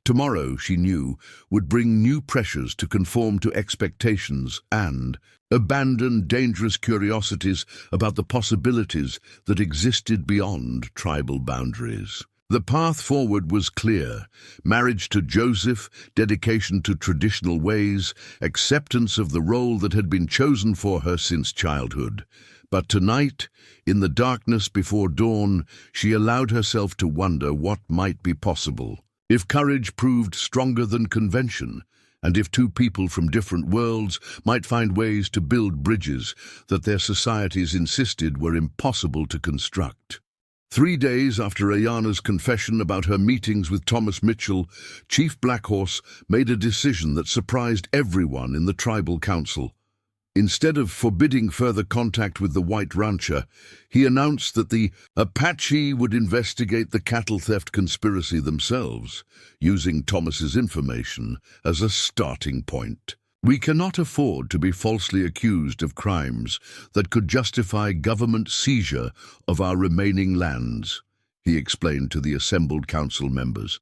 A: Tomorrow, she knew, would bring new pressures to conform to expectations and abandon dangerous curiosities about the possibilities that existed beyond tribal boundaries. The path forward was clear: marriage to Joseph, dedication to traditional ways, acceptance of the role that had been chosen for her since childhood. But tonight, in the darkness before dawn, she allowed herself to wonder what might be possible. If courage proved stronger than convention, and if two people from different worlds might find ways to build bridges that their societies insisted were impossible to construct. 3 days after Ayanna's confession about her meetings with Thomas Mitchell, Chief Blackhorse made a decision that surprised everyone in the tribal council. Instead of forbidding further contact with the white rancher, he announced that the Apache would investigate the cattle theft conspiracy themselves, using Thomas's information as a starting point. We cannot afford to be falsely accused of crimes that could justify government seizure of our remaining lands, he explained to the assembled council members.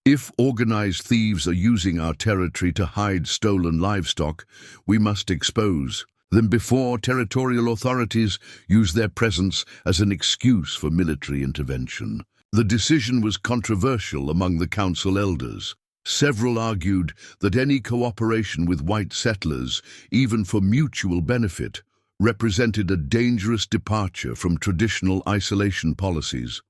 A: If organized thieves are using our territory to hide stolen livestock, we must expose them before territorial authorities use their presence as an excuse for military intervention. The decision was controversial among the council elders. Several argued that any cooperation with white settlers, even for mutual benefit, represented a dangerous departure from traditional isolation policies.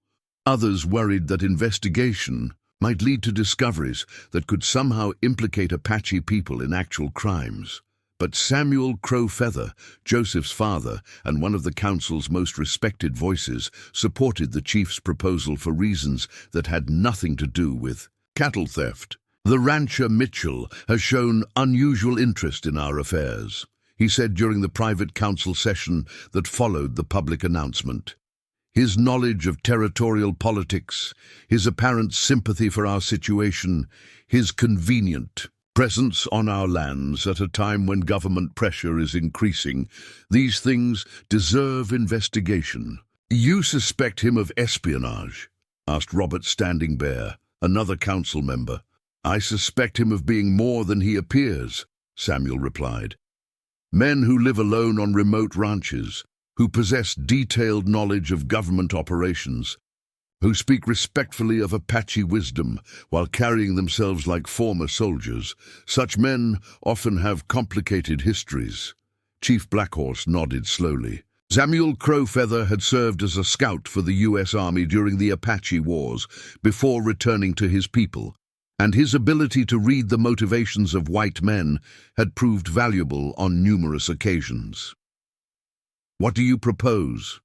A: Others worried that investigation might lead to discoveries that could somehow implicate Apache people in actual crimes. But Samuel Crowfeather, Joseph's father and one of the council's most respected voices, supported the chief's proposal for reasons that had nothing to do with cattle theft. The rancher Mitchell has shown unusual interest in our affairs, he said during the private council session that followed the public announcement. His knowledge of territorial politics, his apparent sympathy for our situation, his convenient presence on our lands at a time when government pressure is increasing, these things deserve investigation. You suspect him of espionage? Asked Robert Standing Bear, another council member. I suspect him of being more than he appears, Samuel replied. Men who live alone on remote ranches, who possess detailed knowledge of government operations, who speak respectfully of Apache wisdom while carrying themselves like former soldiers, such men often have complicated histories. Chief Blackhorse nodded slowly. Samuel Crowfeather had served as a scout for the U.S. Army during the Apache Wars before returning to his people, and his ability to read the motivations of white men had proved valuable on numerous occasions. What do you propose?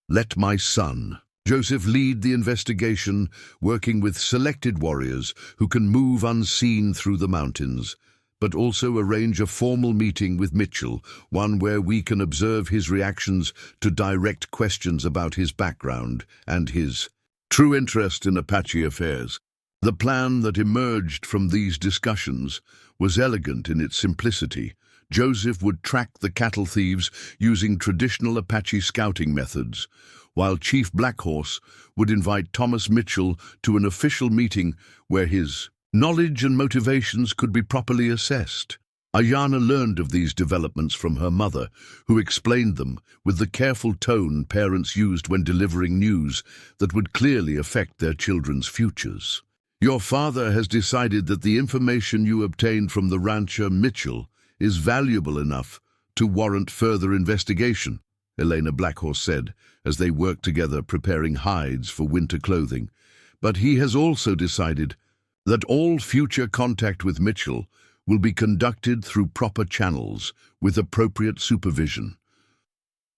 A: Let my son, Joseph, lead the investigation, working with selected warriors who can move unseen through the mountains, but also arrange a formal meeting with Mitchell, one where we can observe his reactions to direct questions about his background and his true interest in Apache affairs. The plan that emerged from these discussions was elegant in its simplicity. Joseph would track the cattle thieves using traditional Apache scouting methods, while Chief Blackhorse would invite Thomas Mitchell to an official meeting where his knowledge and motivations could be properly assessed. Ayanna learned of these developments from her mother, who explained them with the careful tone parents used when delivering news that would clearly affect their children's futures. Your father has decided that the information you obtained from the rancher Mitchell is valuable enough to warrant further investigation, Elena Blackhorse said, as they worked together preparing hides for winter clothing. But he has also decided that all future contact with Mitchell will be conducted through proper channels with appropriate supervision.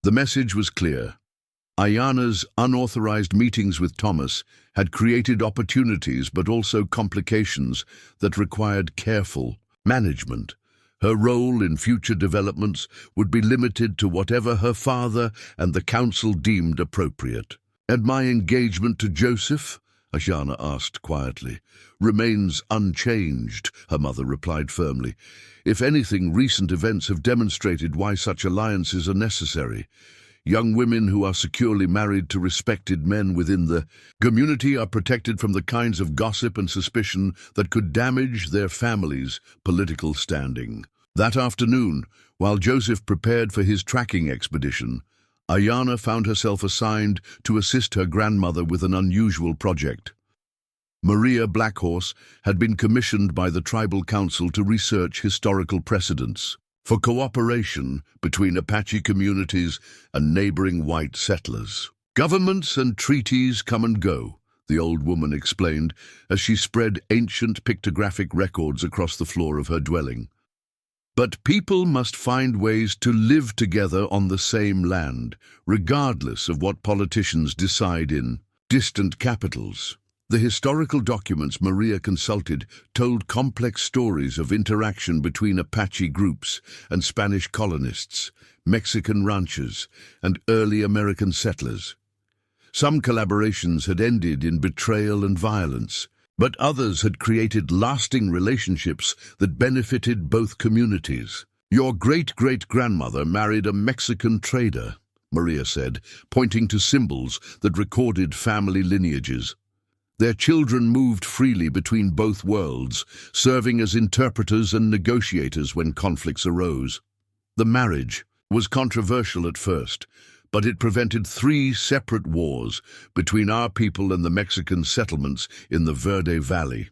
A: The message was clear. Ayanna's unauthorized meetings with Thomas had created opportunities but also complications that required careful management. Her role in future developments would be limited to whatever her father and the council deemed appropriate. And my engagement to Joseph, Ayanna asked quietly, remains unchanged, her mother replied firmly. If anything, recent events have demonstrated why such alliances are necessary. Young women who are securely married to respected men within the community are protected from the kinds of gossip and suspicion that could damage their family's political standing. That afternoon, while Joseph prepared for his tracking expedition, Ayanna found herself assigned to assist her grandmother with an unusual project. Maria Blackhorse had been commissioned by the tribal council to research historical precedents for cooperation between Apache communities and neighboring white settlers. Governments and treaties come and go, the old woman explained as she spread ancient pictographic records across the floor of her dwelling. But people must find ways to live together on the same land, regardless of what politicians decide in distant capitals. The historical documents Maria consulted told complex stories of interaction between Apache groups and Spanish colonists, Mexican ranchers, and early American settlers. Some collaborations had ended in betrayal and violence, But others had created lasting relationships that benefited both communities. "Your great-great-grandmother married a Mexican trader," Maria said, pointing to symbols that recorded family lineages. Their children moved freely between both worlds, serving as interpreters and negotiators when conflicts arose. The marriage was controversial at first, but it prevented 3 separate wars between our people and the Mexican settlements in the Verde Valley.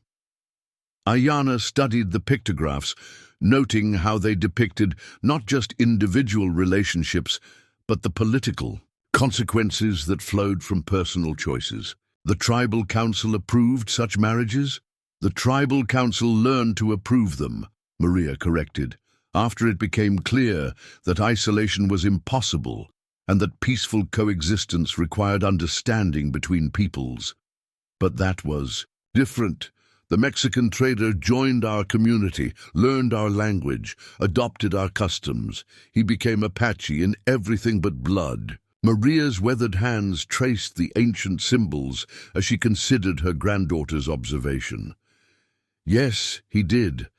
A: Ayana studied the pictographs, noting how they depicted not just individual relationships, but the political consequences that flowed from personal choices. The tribal council approved such marriages? The tribal council learned to approve them, Maria corrected, after it became clear that isolation was impossible and that peaceful coexistence required understanding between peoples. But that was different. The Mexican trader joined our community, learned our language, adopted our customs. He became Apache in everything but blood. Maria's weathered hands traced the ancient symbols as she considered her granddaughter's observation. Yes, he did.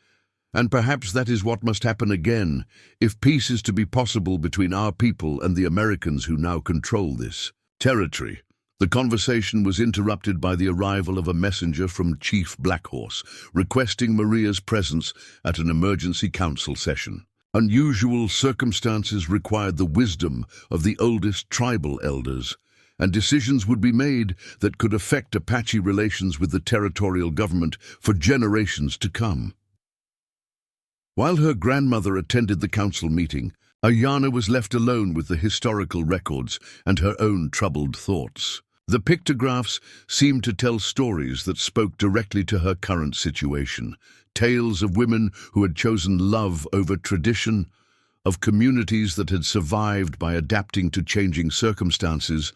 A: And perhaps that is what must happen again, if peace is to be possible between our people and the Americans who now control this territory. The conversation was interrupted by the arrival of a messenger from Chief Blackhorse, requesting Maria's presence at an emergency council session. Unusual circumstances required the wisdom of the oldest tribal elders, and decisions would be made that could affect Apache relations with the territorial government for generations to come. While her grandmother attended the council meeting, Ayana was left alone with the historical records and her own troubled thoughts. The pictographs seemed to tell stories that spoke directly to her current situation. Tales of women who had chosen love over tradition, of communities that had survived by adapting to changing circumstances,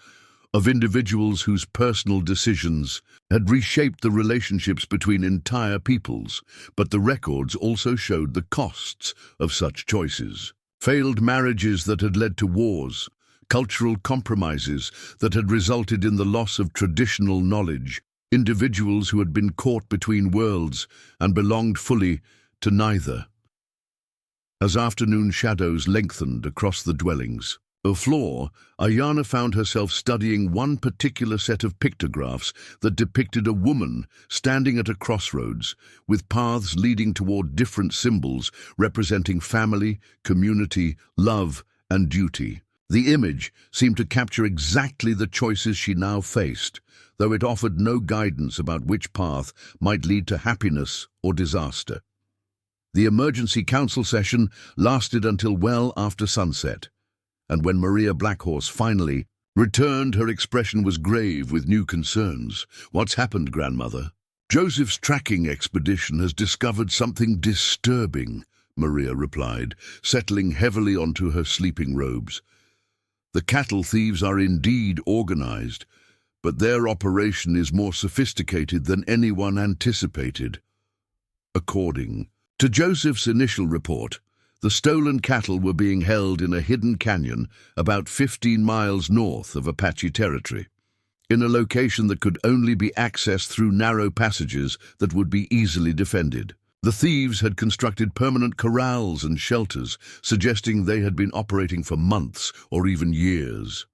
A: of individuals whose personal decisions had reshaped the relationships between entire peoples. But the records also showed the costs of such choices. Failed marriages that had led to wars, cultural compromises that had resulted in the loss of traditional knowledge, individuals who had been caught between worlds and belonged fully to neither. As afternoon shadows lengthened across the dwellings, on the floor, Ayana found herself studying one particular set of pictographs that depicted a woman standing at a crossroads, with paths leading toward different symbols representing family, community, love, and duty. The image seemed to capture exactly the choices she now faced, though it offered no guidance about which path might lead to happiness or disaster. The emergency council session lasted until well after sunset, and when Maria Blackhorse finally returned, her expression was grave with new concerns. "What's happened, grandmother?" "Joseph's tracking expedition has discovered something disturbing," Maria replied, settling heavily onto her sleeping robes. "The cattle thieves are indeed organized, but their operation is more sophisticated than anyone anticipated." According to Joseph's initial report, the stolen cattle were being held in a hidden canyon about 15 miles north of Apache territory, in a location that could only be accessed through narrow passages that would be easily defended. The thieves had constructed permanent corrals and shelters, suggesting they had been operating for months or even years.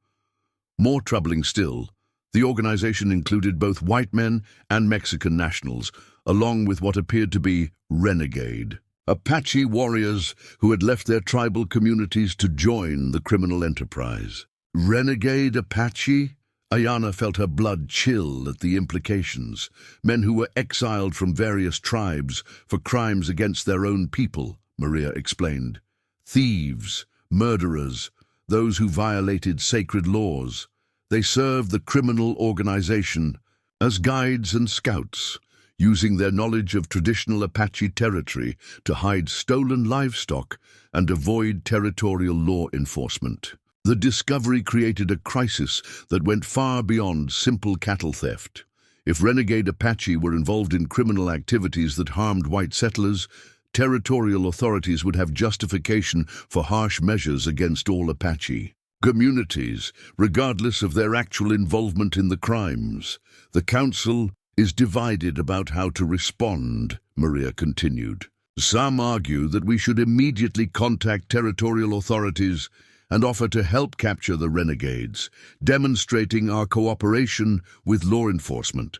A: More troubling still, the organization included both white men and Mexican nationals, along with what appeared to be renegade Apache warriors who had left their tribal communities to join the criminal enterprise. Renegade Apache? Ayana felt her blood chill at the implications. Men who were exiled from various tribes for crimes against their own people, Maria explained. Thieves, murderers, those who violated sacred laws. They served the criminal organization as guides and scouts, using their knowledge of traditional Apache territory to hide stolen livestock and avoid territorial law enforcement. The discovery created a crisis that went far beyond simple cattle theft. If renegade Apache were involved in criminal activities that harmed white settlers, territorial authorities would have justification for harsh measures against all Apache communities, regardless of their actual involvement in the crimes. The council, is divided about how to respond, Maria continued. Some argue that we should immediately contact territorial authorities and offer to help capture the renegades, demonstrating our cooperation with law enforcement.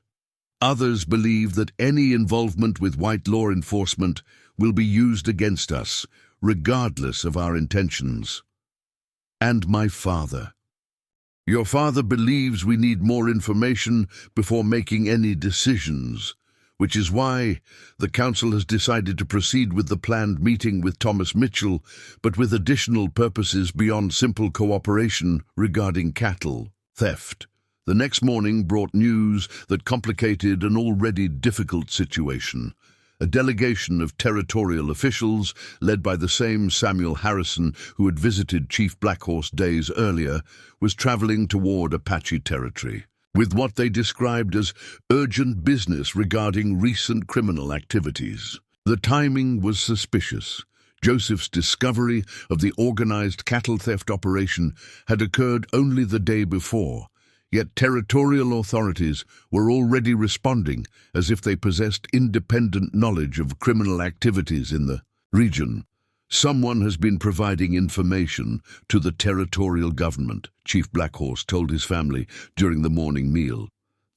A: Others believe that any involvement with white law enforcement will be used against us, regardless of our intentions. And my father. Your father believes we need more information before making any decisions, which is why the council has decided to proceed with the planned meeting with Thomas Mitchell, but with additional purposes beyond simple cooperation regarding cattle theft. The next morning brought news that complicated an already difficult situation. A delegation of territorial officials, led by the same Samuel Harrison who had visited Chief Blackhorse days earlier, was traveling toward Apache territory, with what they described as urgent business regarding recent criminal activities. The timing was suspicious. Joseph's discovery of the organized cattle theft operation had occurred only the day before, yet territorial authorities were already responding as if they possessed independent knowledge of criminal activities in the region. Someone has been providing information to the territorial government, Chief Blackhorse told his family during the morning meal.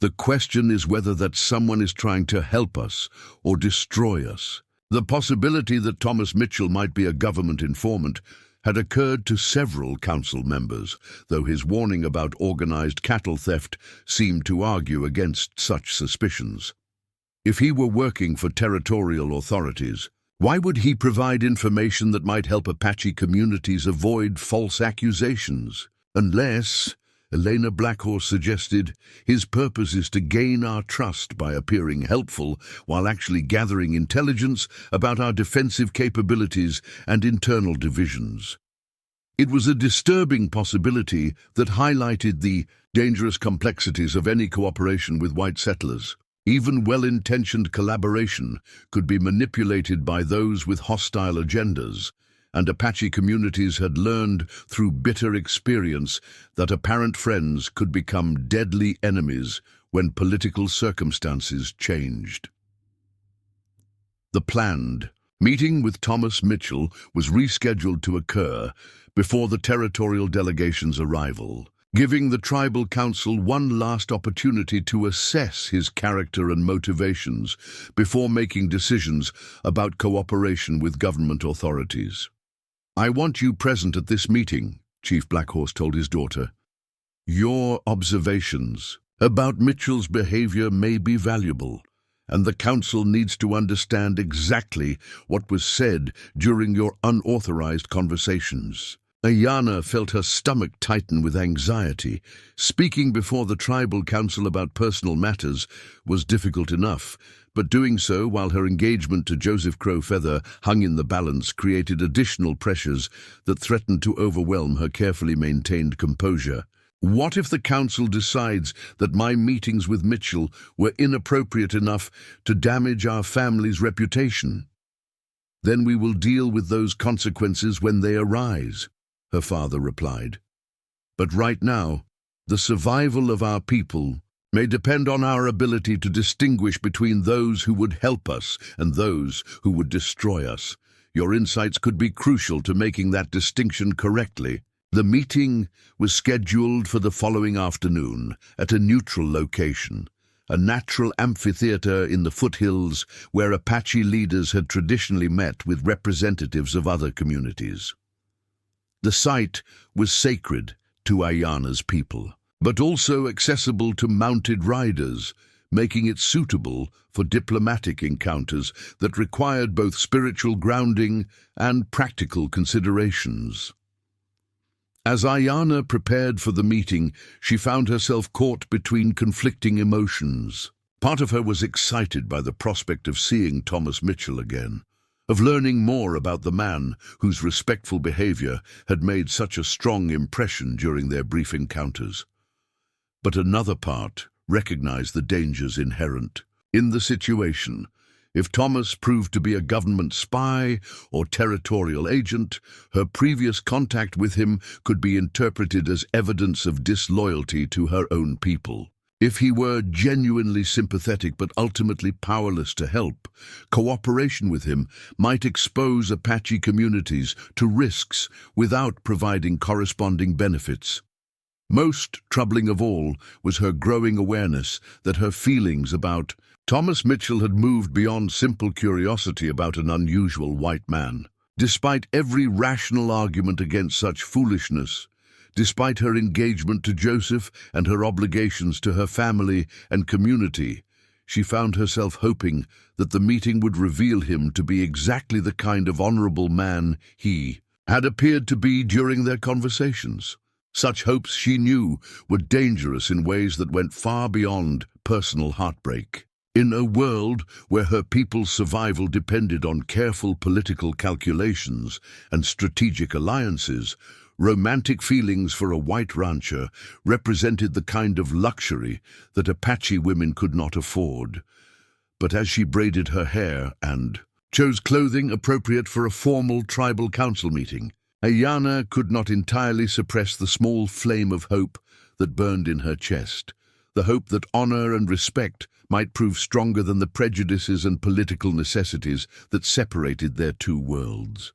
A: The question is whether that someone is trying to help us or destroy us. The possibility that Thomas Mitchell might be a government informant had occurred to several council members, though his warning about organized cattle theft seemed to argue against such suspicions. If he were working for territorial authorities, why would he provide information that might help Apache communities avoid false accusations? Unless, Elena Blackhorse suggested, his purpose is to gain our trust by appearing helpful while actually gathering intelligence about our defensive capabilities and internal divisions. It was a disturbing possibility that highlighted the dangerous complexities of any cooperation with white settlers. Even well-intentioned collaboration could be manipulated by those with hostile agendas, and Apache communities had learned through bitter experience that apparent friends could become deadly enemies when political circumstances changed. The planned meeting with Thomas Mitchell was rescheduled to occur before the territorial delegation's arrival, giving the tribal council one last opportunity to assess his character and motivations before making decisions about cooperation with government authorities. I want you present at this meeting, Chief Blackhorse told his daughter. Your observations about Mitchell's behavior may be valuable, and the council needs to understand exactly what was said during your unauthorized conversations. Ayana felt her stomach tighten with anxiety. Speaking before the tribal council about personal matters was difficult enough, but doing so while her engagement to Joseph Crowfeather hung in the balance created additional pressures that threatened to overwhelm her carefully maintained composure. What if the council decides that my meetings with Mitchell were inappropriate enough to damage our family's reputation? Then we will deal with those consequences when they arise, her father replied. But right now, the survival of our people may depend on our ability to distinguish between those who would help us and those who would destroy us. Your insights could be crucial to making that distinction correctly. The meeting was scheduled for the following afternoon at a neutral location, a natural amphitheater in the foothills where Apache leaders had traditionally met with representatives of other communities. The site was sacred to Ayana's people, but also accessible to mounted riders, making it suitable for diplomatic encounters that required both spiritual grounding and practical considerations. As Ayana prepared for the meeting, she found herself caught between conflicting emotions. Part of her was excited by the prospect of seeing Thomas Mitchell again, of learning more about the man whose respectful behavior had made such a strong impression during their brief encounters. But another part recognized the dangers inherent in the situation. If Thomas proved to be a government spy or territorial agent, her previous contact with him could be interpreted as evidence of disloyalty to her own people. If he were genuinely sympathetic but ultimately powerless to help, cooperation with him might expose Apache communities to risks without providing corresponding benefits. Most troubling of all was her growing awareness that her feelings about Thomas Mitchell had moved beyond simple curiosity about an unusual white man. Despite every rational argument against such foolishness, despite her engagement to Joseph and her obligations to her family and community, she found herself hoping that the meeting would reveal him to be exactly the kind of honorable man he had appeared to be during their conversations. Such hopes, she knew, were dangerous in ways that went far beyond personal heartbreak. In a world where her people's survival depended on careful political calculations and strategic alliances, romantic feelings for a white rancher represented the kind of luxury that Apache women could not afford. But as she braided her hair and chose clothing appropriate for a formal tribal council meeting, Ayanna could not entirely suppress the small flame of hope that burned in her chest, the hope that honor and respect might prove stronger than the prejudices and political necessities that separated their two worlds.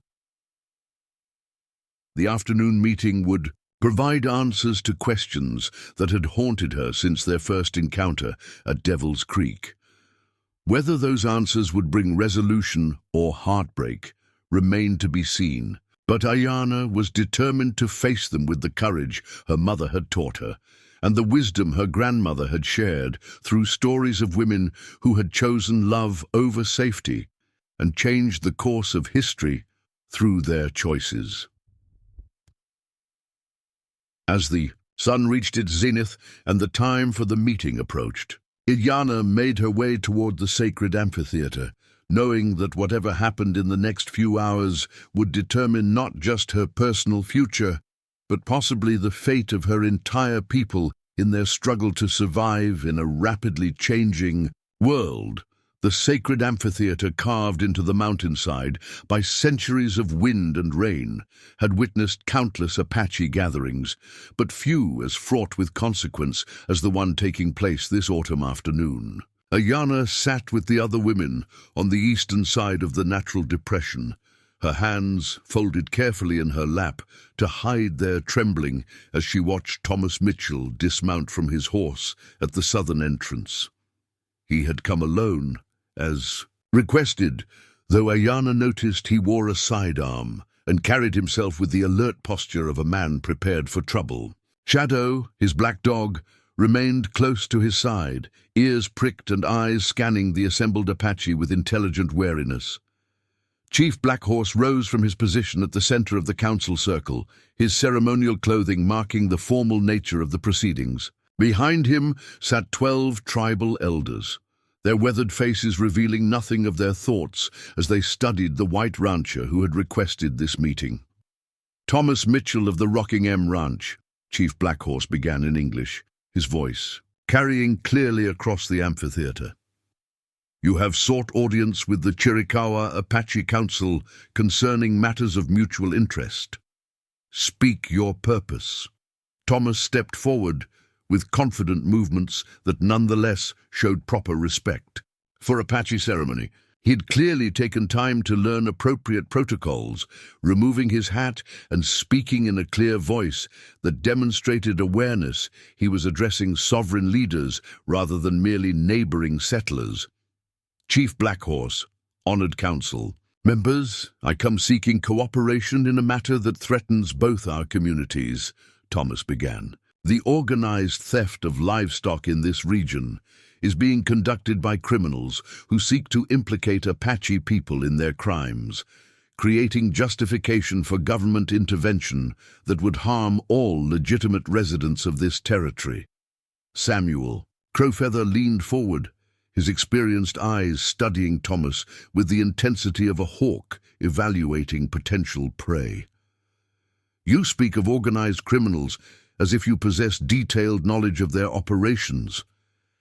A: The afternoon meeting would provide answers to questions that had haunted her since their first encounter at Devil's Creek. Whether those answers would bring resolution or heartbreak remained to be seen, but Ayanna was determined to face them with the courage her mother had taught her, and the wisdom her grandmother had shared through stories of women who had chosen love over safety and changed the course of history through their choices. As the sun reached its zenith and the time for the meeting approached, Ayanna made her way toward the sacred amphitheater, knowing that whatever happened in the next few hours would determine not just her personal future, but possibly the fate of her entire people in their struggle to survive in a rapidly changing world. The sacred amphitheater, carved into the mountainside by centuries of wind and rain, had witnessed countless Apache gatherings, but few as fraught with consequence as the one taking place this autumn afternoon. Ayanna sat with the other women on the eastern side of the natural depression, her hands folded carefully in her lap to hide their trembling as she watched Thomas Mitchell dismount from his horse at the southern entrance. He had come alone, as requested, though Ayanna noticed he wore a sidearm and carried himself with the alert posture of a man prepared for trouble. Shadow, his black dog, remained close to his side, ears pricked and eyes scanning the assembled Apache with intelligent wariness. Chief Blackhorse rose from his position at the center of the council circle, his ceremonial clothing marking the formal nature of the proceedings. Behind him sat 12 tribal elders, their weathered faces revealing nothing of their thoughts as they studied the white rancher who had requested this meeting. Thomas Mitchell of the Rockingham Ranch, Chief Blackhorse began in English, his voice carrying clearly across the amphitheater. You have sought audience with the Chiricahua Apache Council concerning matters of mutual interest. Speak your purpose. Thomas stepped forward with confident movements that nonetheless showed proper respect. For Apache ceremony, he'd clearly taken time to learn appropriate protocols, removing his hat and speaking in a clear voice that demonstrated awareness he was addressing sovereign leaders rather than merely neighboring settlers. Chief Blackhorse, Honored Council. Members, I come seeking cooperation in a matter that threatens both our communities, Thomas began. The organized theft of livestock in this region is being conducted by criminals who seek to implicate Apache people in their crimes, creating justification for government intervention that would harm all legitimate residents of this territory. Samuel Crowfeather leaned forward, his experienced eyes studying Thomas with the intensity of a hawk evaluating potential prey. You speak of organized criminals as if you possess detailed knowledge of their operations.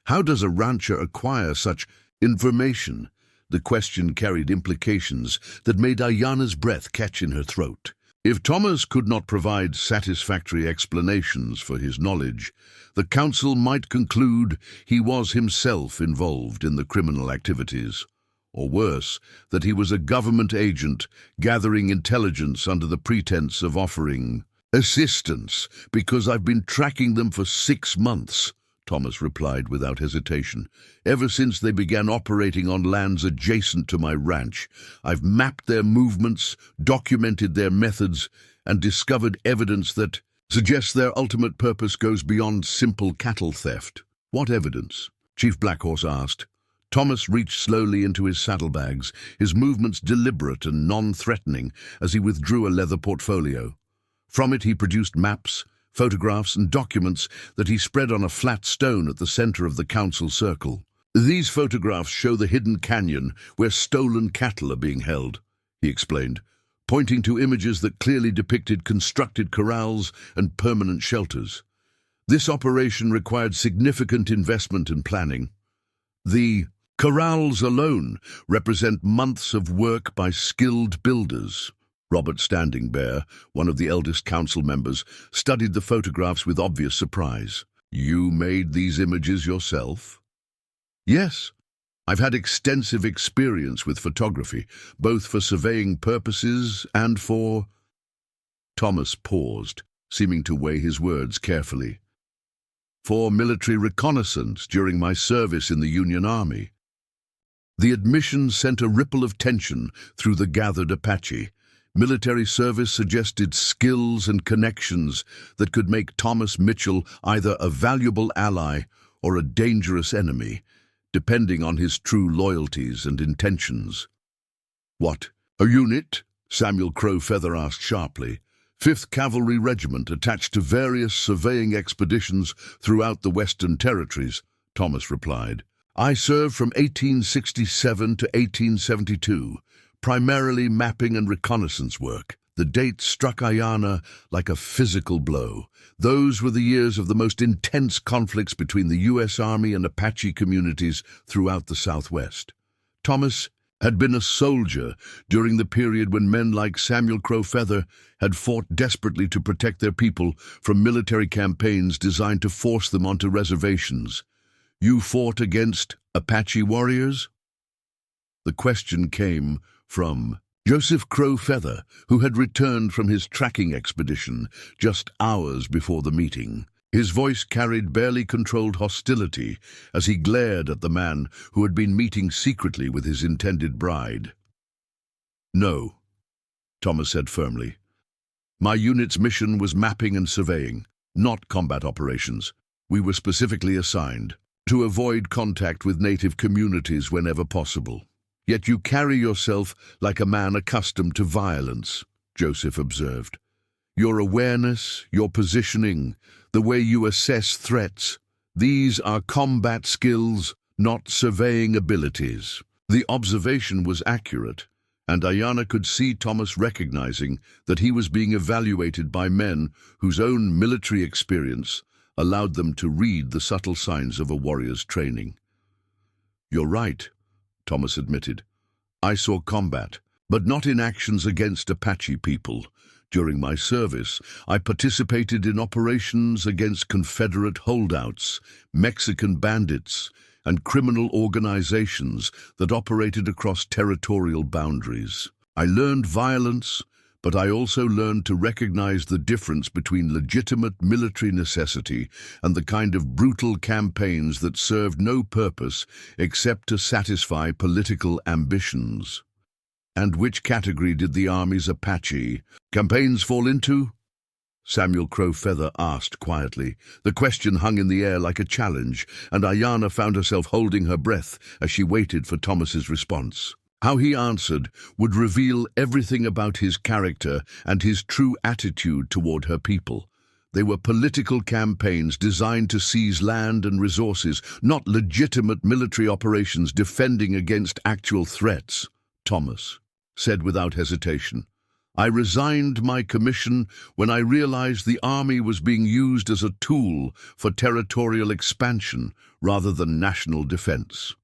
A: How does a rancher acquire such information? The question carried implications that made Ayanna's breath catch in her throat. If Thomas could not provide satisfactory explanations for his knowledge, the council might conclude he was himself involved in the criminal activities, or worse, that he was a government agent gathering intelligence under the pretense of offering assistance. "Because I've been tracking them for 6 months," Thomas replied without hesitation. "Ever since they began operating on lands adjacent to my ranch, I've mapped their movements, documented their methods, and discovered evidence that suggests their ultimate purpose goes beyond simple cattle theft." "What evidence?" Chief Blackhorse asked. Thomas reached slowly into his saddlebags, his movements deliberate and non-threatening as he withdrew a leather portfolio. From it he produced maps, photographs and documents that he spread on a flat stone at the center of the council circle. "These photographs show the hidden canyon where stolen cattle are being held," he explained, pointing to images that clearly depicted constructed corrals and permanent shelters. This operation required significant investment and planning. The corrals alone represent months of work by skilled builders. Robert Standing Bear, one of the eldest council members, studied the photographs with obvious surprise. "You made these images yourself?" "Yes. I've had extensive experience with photography, both for surveying purposes and for—" Thomas paused, seeming to weigh his words carefully. "For military reconnaissance during my service in the Union Army." The admission sent a ripple of tension through the gathered Apache. Military service suggested skills and connections that could make Thomas Mitchell either a valuable ally or a dangerous enemy, depending on his true loyalties and intentions. "What, a unit?" Samuel Crowfeather asked sharply. "5th Cavalry Regiment attached to various surveying expeditions throughout the Western Territories," Thomas replied. "I served from 1867 to 1872. Primarily mapping and reconnaissance work." The date struck Ayanna like a physical blow. Those were the years of the most intense conflicts between the U.S. Army and Apache communities throughout the Southwest. Thomas had been a soldier during the period when men like Samuel Crowfeather had fought desperately to protect their people from military campaigns designed to force them onto reservations. "You fought against Apache warriors?" The question came from Joseph Crowfeather, who had returned from his tracking expedition just hours before the meeting. His voice carried barely controlled hostility as he glared at the man who had been meeting secretly with his intended bride. "No," Thomas said firmly. "My unit's mission was mapping and surveying, not combat operations. We were specifically assigned to avoid contact with native communities whenever possible." "Yet you carry yourself like a man accustomed to violence," Joseph observed. "Your awareness, your positioning, the way you assess threats, these are combat skills, not surveying abilities." The observation was accurate, and Ayanna could see Thomas recognizing that he was being evaluated by men whose own military experience allowed them to read the subtle signs of a warrior's training. "You're right," Thomas admitted. "I saw combat, but not in actions against Apache people. During my service, I participated in operations against Confederate holdouts, Mexican bandits, and criminal organizations that operated across territorial boundaries. I learned violence, but I also learned to recognize the difference between legitimate military necessity and the kind of brutal campaigns that served no purpose except to satisfy political ambitions." "And which category did the Army's Apache campaigns fall into?" Samuel Crowfeather asked quietly. The question hung in the air like a challenge, and Ayanna found herself holding her breath as she waited for Thomas's response. How he answered would reveal everything about his character and his true attitude toward her people. They were political campaigns designed to seize land and resources, not legitimate military operations defending against actual threats. Thomas said without hesitation, "I resigned my commission when I realized the Army was being used as a tool for territorial expansion rather than national defense."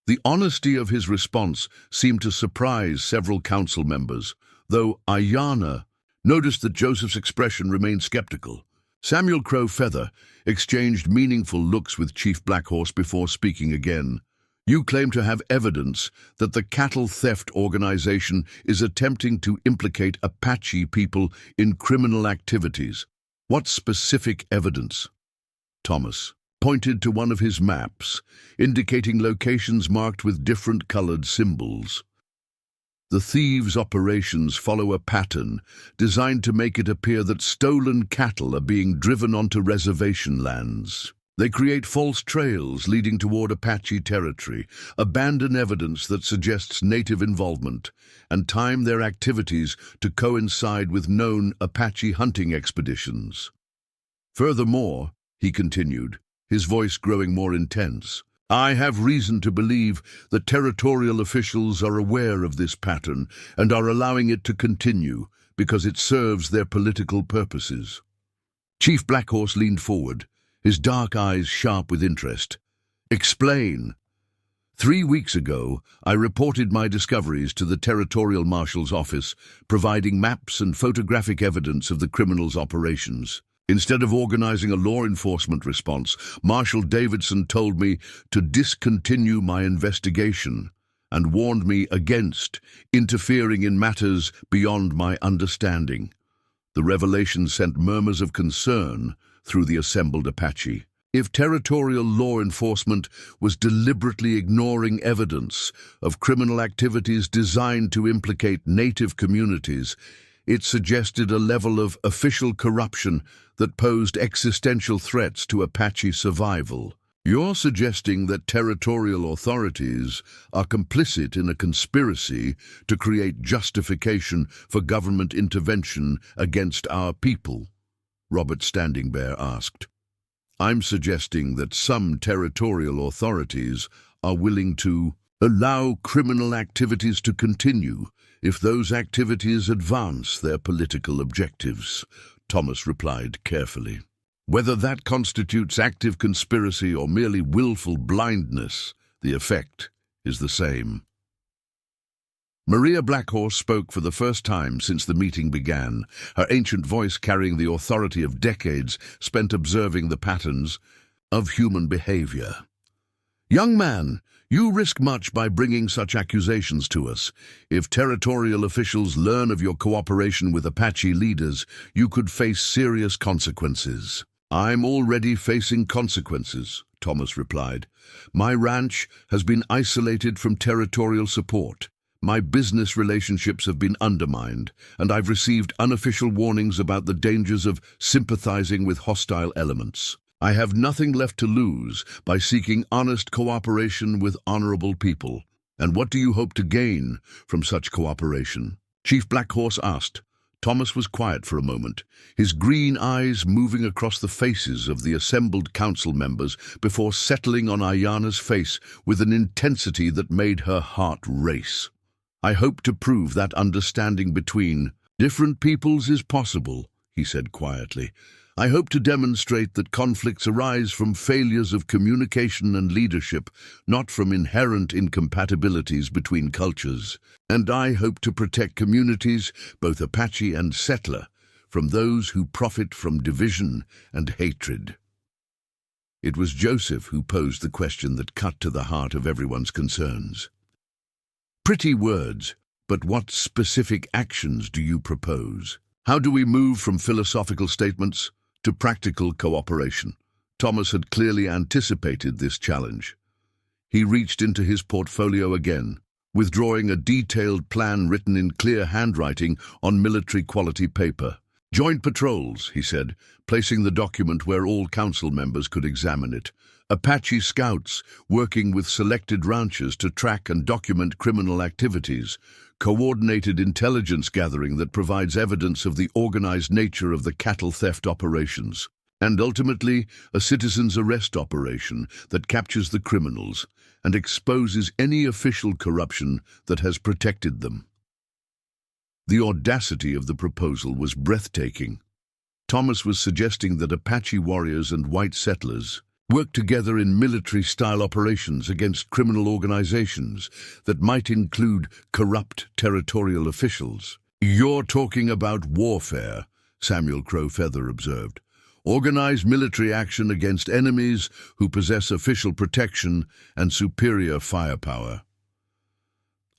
A: The honesty of his response seemed to surprise several council members, though Ayanna noticed that Joseph's expression remained skeptical. Samuel Crow Feather exchanged meaningful looks with Chief Blackhorse before speaking again. You claim to have evidence that the cattle theft organization is attempting to implicate Apache people in criminal activities. What specific evidence? Thomas pointed to one of his maps, indicating locations marked with different colored symbols. The thieves' operations follow a pattern designed to make it appear that stolen cattle are being driven onto reservation lands. They create false trails leading toward Apache territory, abandon evidence that suggests native involvement, and time their activities to coincide with known Apache hunting expeditions. Furthermore, he continued, his voice growing more intense, I have reason to believe that territorial officials are aware of this pattern and are allowing it to continue because it serves their political purposes. Chief Blackhorse leaned forward, his dark eyes sharp with interest. Explain. 3 weeks ago, I reported my discoveries to the Territorial Marshal's office, providing maps and photographic evidence of the criminals' operations. Instead of organizing a law enforcement response, Marshal Davidson told me to discontinue my investigation and warned me against interfering in matters beyond my understanding. The revelation sent murmurs of concern through the assembled Apache. If territorial law enforcement was deliberately ignoring evidence of criminal activities designed to implicate native communities, it suggested a level of official corruption that posed existential threats to Apache survival. You're suggesting that territorial authorities are complicit in a conspiracy to create justification for government intervention against our people? Robert Standing Bear asked. I'm suggesting that some territorial authorities are willing to allow criminal activities to continue if those activities advance their political objectives, Thomas replied carefully. Whether that constitutes active conspiracy or merely willful blindness, the effect is the same. Maria Blackhorse spoke for the first time since the meeting began, her ancient voice carrying the authority of decades spent observing the patterns of human behavior. Young man, you risk much by bringing such accusations to us. If territorial officials learn of your cooperation with Apache leaders, you could face serious consequences. I'm already facing consequences, Thomas replied. My ranch has been isolated from territorial support. My business relationships have been undermined, and I've received unofficial warnings about the dangers of sympathizing with hostile elements. I have nothing left to lose by seeking honest cooperation with honorable people. And what do you hope to gain from such cooperation? Chief Blackhorse asked. Thomas was quiet for a moment, his green eyes moving across the faces of the assembled council members before settling on Ayana's face with an intensity that made her heart race. I hope to prove that understanding between different peoples is possible, he said quietly. I hope to demonstrate that conflicts arise from failures of communication and leadership, not from inherent incompatibilities between cultures. And I hope to protect communities, both Apache and settler, from those who profit from division and hatred. It was Joseph who posed the question that cut to the heart of everyone's concerns. Pretty words, but what specific actions do you propose? How do we move from philosophical statements to practical cooperation? Thomas had clearly anticipated this challenge. He reached into his portfolio again, withdrawing a detailed plan written in clear handwriting on military-quality paper. Joint patrols, he said, placing the document where all council members could examine it. Apache scouts working with selected ranchers to track and document criminal activities. Coordinated intelligence gathering that provides evidence of the organized nature of the cattle theft operations. And ultimately, a citizen's arrest operation that captures the criminals and exposes any official corruption that has protected them. The audacity of the proposal was breathtaking. Thomas was suggesting that Apache warriors and white settlers work together in military-style operations against criminal organizations that might include corrupt territorial officials. "You're talking about warfare," Samuel Crowfeather observed. "Organized military action against enemies who possess official protection and superior firepower."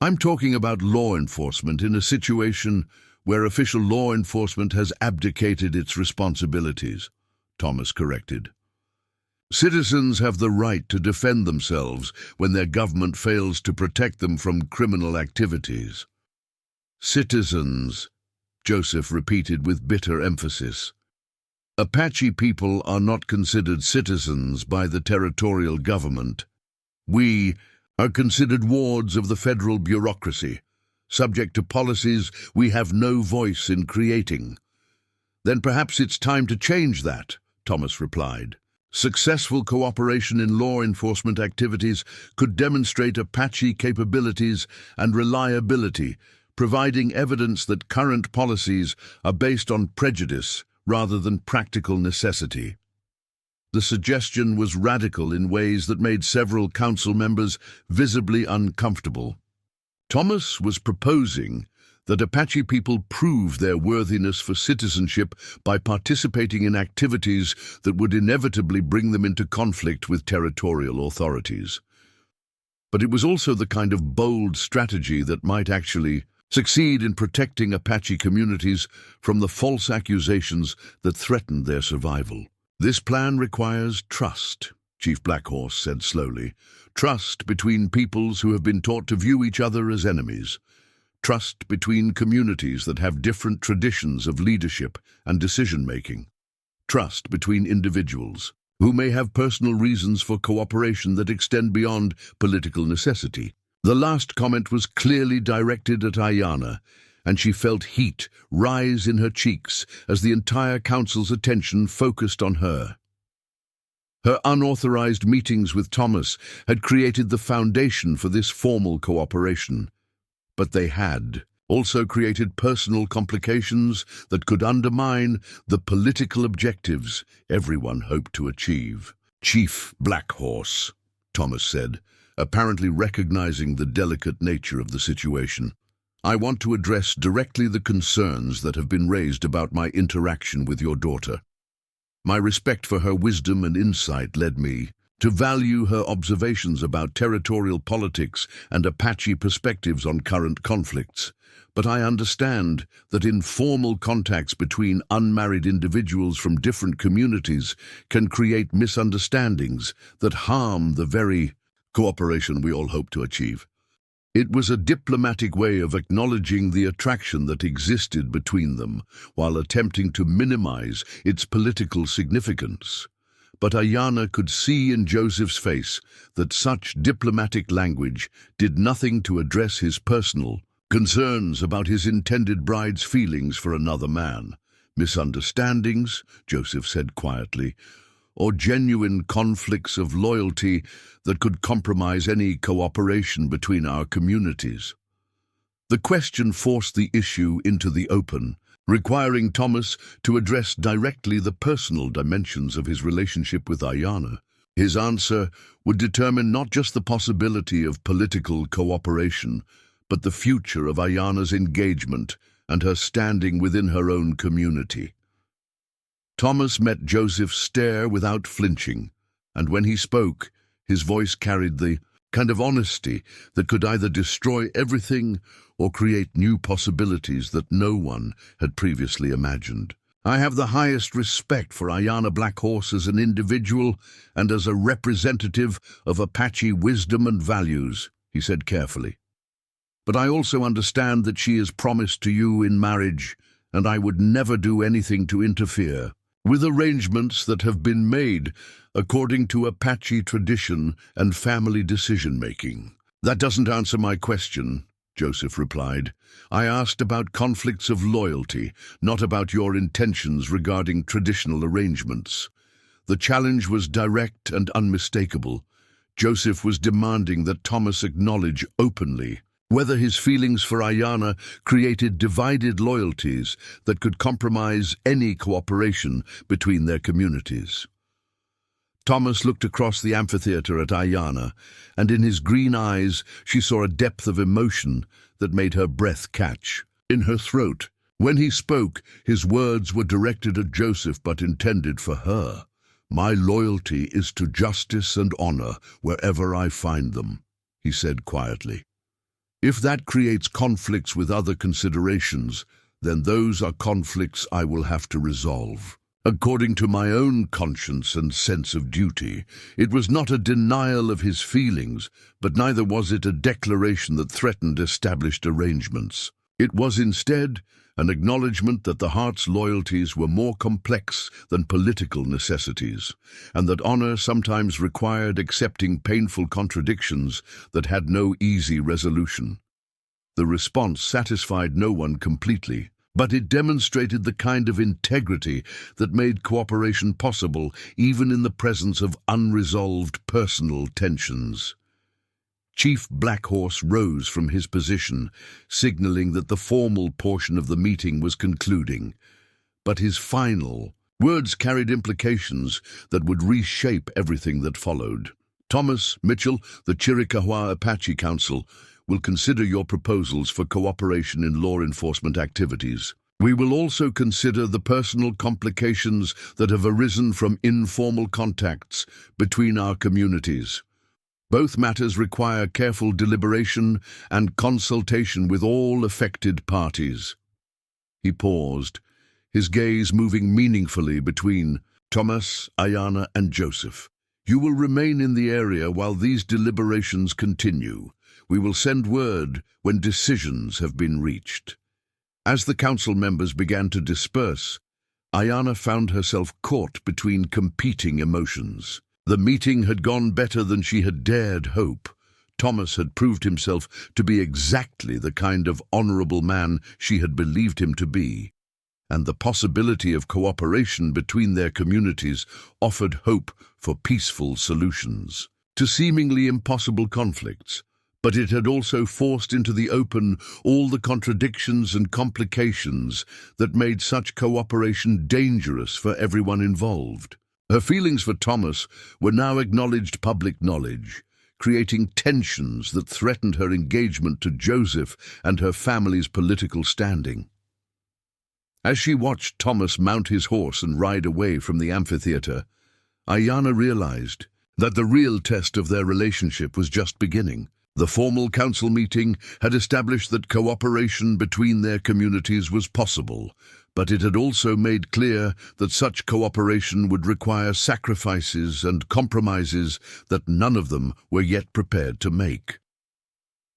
A: "I'm talking about law enforcement in a situation where official law enforcement has abdicated its responsibilities," Thomas corrected. "Citizens have the right to defend themselves when their government fails to protect them from criminal activities." "Citizens," Joseph repeated with bitter emphasis. "Apache people are not considered citizens by the territorial government. We are considered wards of the federal bureaucracy, subject to policies we have no voice in creating." "Then perhaps it's time to change that," Thomas replied. "Successful cooperation in law enforcement activities could demonstrate Apache capabilities and reliability, providing evidence that current policies are based on prejudice rather than practical necessity." The suggestion was radical in ways that made several council members visibly uncomfortable. Thomas was proposing that Apache people prove their worthiness for citizenship by participating in activities that would inevitably bring them into conflict with territorial authorities. But it was also the kind of bold strategy that might actually succeed in protecting Apache communities from the false accusations that threatened their survival. "This plan requires trust," Chief Blackhorse said slowly. "Trust between peoples who have been taught to view each other as enemies. Trust between communities that have different traditions of leadership and decision-making. Trust between individuals who may have personal reasons for cooperation that extend beyond political necessity." The last comment was clearly directed at Ayanna, and she felt heat rise in her cheeks as the entire council's attention focused on her. Her unauthorized meetings with Thomas had created the foundation for this formal cooperation, but they had also created personal complications that could undermine the political objectives everyone hoped to achieve. "Chief Blackhorse," Thomas said, apparently recognizing the delicate nature of the situation, "I want to address directly the concerns that have been raised about my interaction with your daughter. My respect for her wisdom and insight led me to value her observations about territorial politics and Apache perspectives on current conflicts. But I understand that informal contacts between unmarried individuals from different communities can create misunderstandings that harm the very cooperation we all hope to achieve." It was a diplomatic way of acknowledging the attraction that existed between them, while attempting to minimize its political significance. But Ayanna could see in Joseph's face that such diplomatic language did nothing to address his personal concerns about his intended bride's feelings for another man. "Misunderstandings," Joseph said quietly, "or genuine conflicts of loyalty that could compromise any cooperation between our communities." The question forced the issue into the open, requiring Thomas to address directly the personal dimensions of his relationship with Ayanna. His answer would determine not just the possibility of political cooperation, but the future of Ayanna's engagement and her standing within her own community. Thomas met Joseph's stare without flinching, and when he spoke, his voice carried the kind of honesty that could either destroy everything or create new possibilities that no one had previously imagined. "I have the highest respect for Ayanna Blackhorse as an individual and as a representative of Apache wisdom and values," he said carefully. "But I also understand that she is promised to you in marriage, and I would never do anything to interfere with arrangements that have been made according to Apache tradition and family decision-making." "That doesn't answer my question," Joseph replied. "I asked about conflicts of loyalty, not about your intentions regarding traditional arrangements." The challenge was direct and unmistakable. Joseph was demanding that Thomas acknowledge openly whether his feelings for Ayanna created divided loyalties that could compromise any cooperation between their communities. Thomas looked across the amphitheater at Ayanna, and in his green eyes she saw a depth of emotion that made her breath catch. in her throat. When he spoke, his words were directed at Joseph but intended for her. "My loyalty is to justice and honor wherever I find them," he said quietly. "If that creates conflicts with other considerations, then those are conflicts I will have to resolve. According to my own conscience and sense of duty, it was not a denial of his feelings, but neither was it a declaration that threatened established arrangements. It was instead an acknowledgement that the heart's loyalties were more complex than political necessities, and that honor sometimes required accepting painful contradictions that had no easy resolution. The response satisfied no one completely, but it demonstrated the kind of integrity that made cooperation possible even in the presence of unresolved personal tensions. Chief Blackhorse rose from his position, signaling that the formal portion of the meeting was concluding. But his final words carried implications that would reshape everything that followed. "Thomas Mitchell, the Chiricahua Apache Council, will consider your proposals for cooperation in law enforcement activities. We will also consider the personal complications that have arisen from informal contacts between our communities. Both matters require careful deliberation and consultation with all affected parties." He paused, his gaze moving meaningfully between Thomas, Ayanna, and Joseph. "You will remain in the area while these deliberations continue. We will send word when decisions have been reached." As the council members began to disperse, Ayanna found herself caught between competing emotions. The meeting had gone better than she had dared hope. Thomas had proved himself to be exactly the kind of honorable man she had believed him to be, and the possibility of cooperation between their communities offered hope for peaceful solutions to seemingly impossible conflicts. But it had also forced into the open all the contradictions and complications that made such cooperation dangerous for everyone involved. Her feelings for Thomas were now acknowledged public knowledge, creating tensions that threatened her engagement to Joseph and her family's political standing. As she watched Thomas mount his horse and ride away from the amphitheater, Ayanna realized that the real test of their relationship was just beginning. The formal council meeting had established that cooperation between their communities was possible, but it had also made clear that such cooperation would require sacrifices and compromises that none of them were yet prepared to make.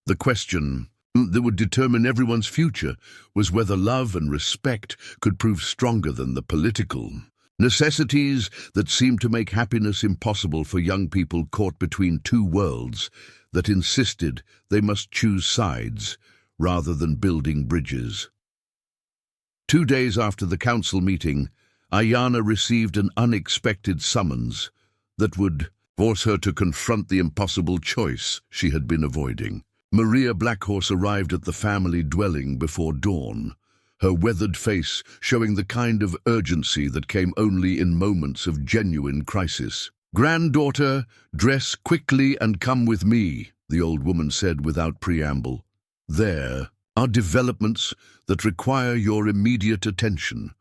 A: The question that would determine everyone's future was whether love and respect could prove stronger than the political necessities that seemed to make happiness impossible for young people caught between two worlds that insisted they must choose sides rather than building bridges. 2 days after the council meeting, Ayanna received an unexpected summons that would force her to confront the impossible choice she had been avoiding. Maria Blackhorse arrived at the family dwelling before dawn, her weathered face showing the kind of urgency that came only in moments of genuine crisis. "Granddaughter, dress quickly and come with me," the old woman said without preamble. "There are developments that require your immediate attention."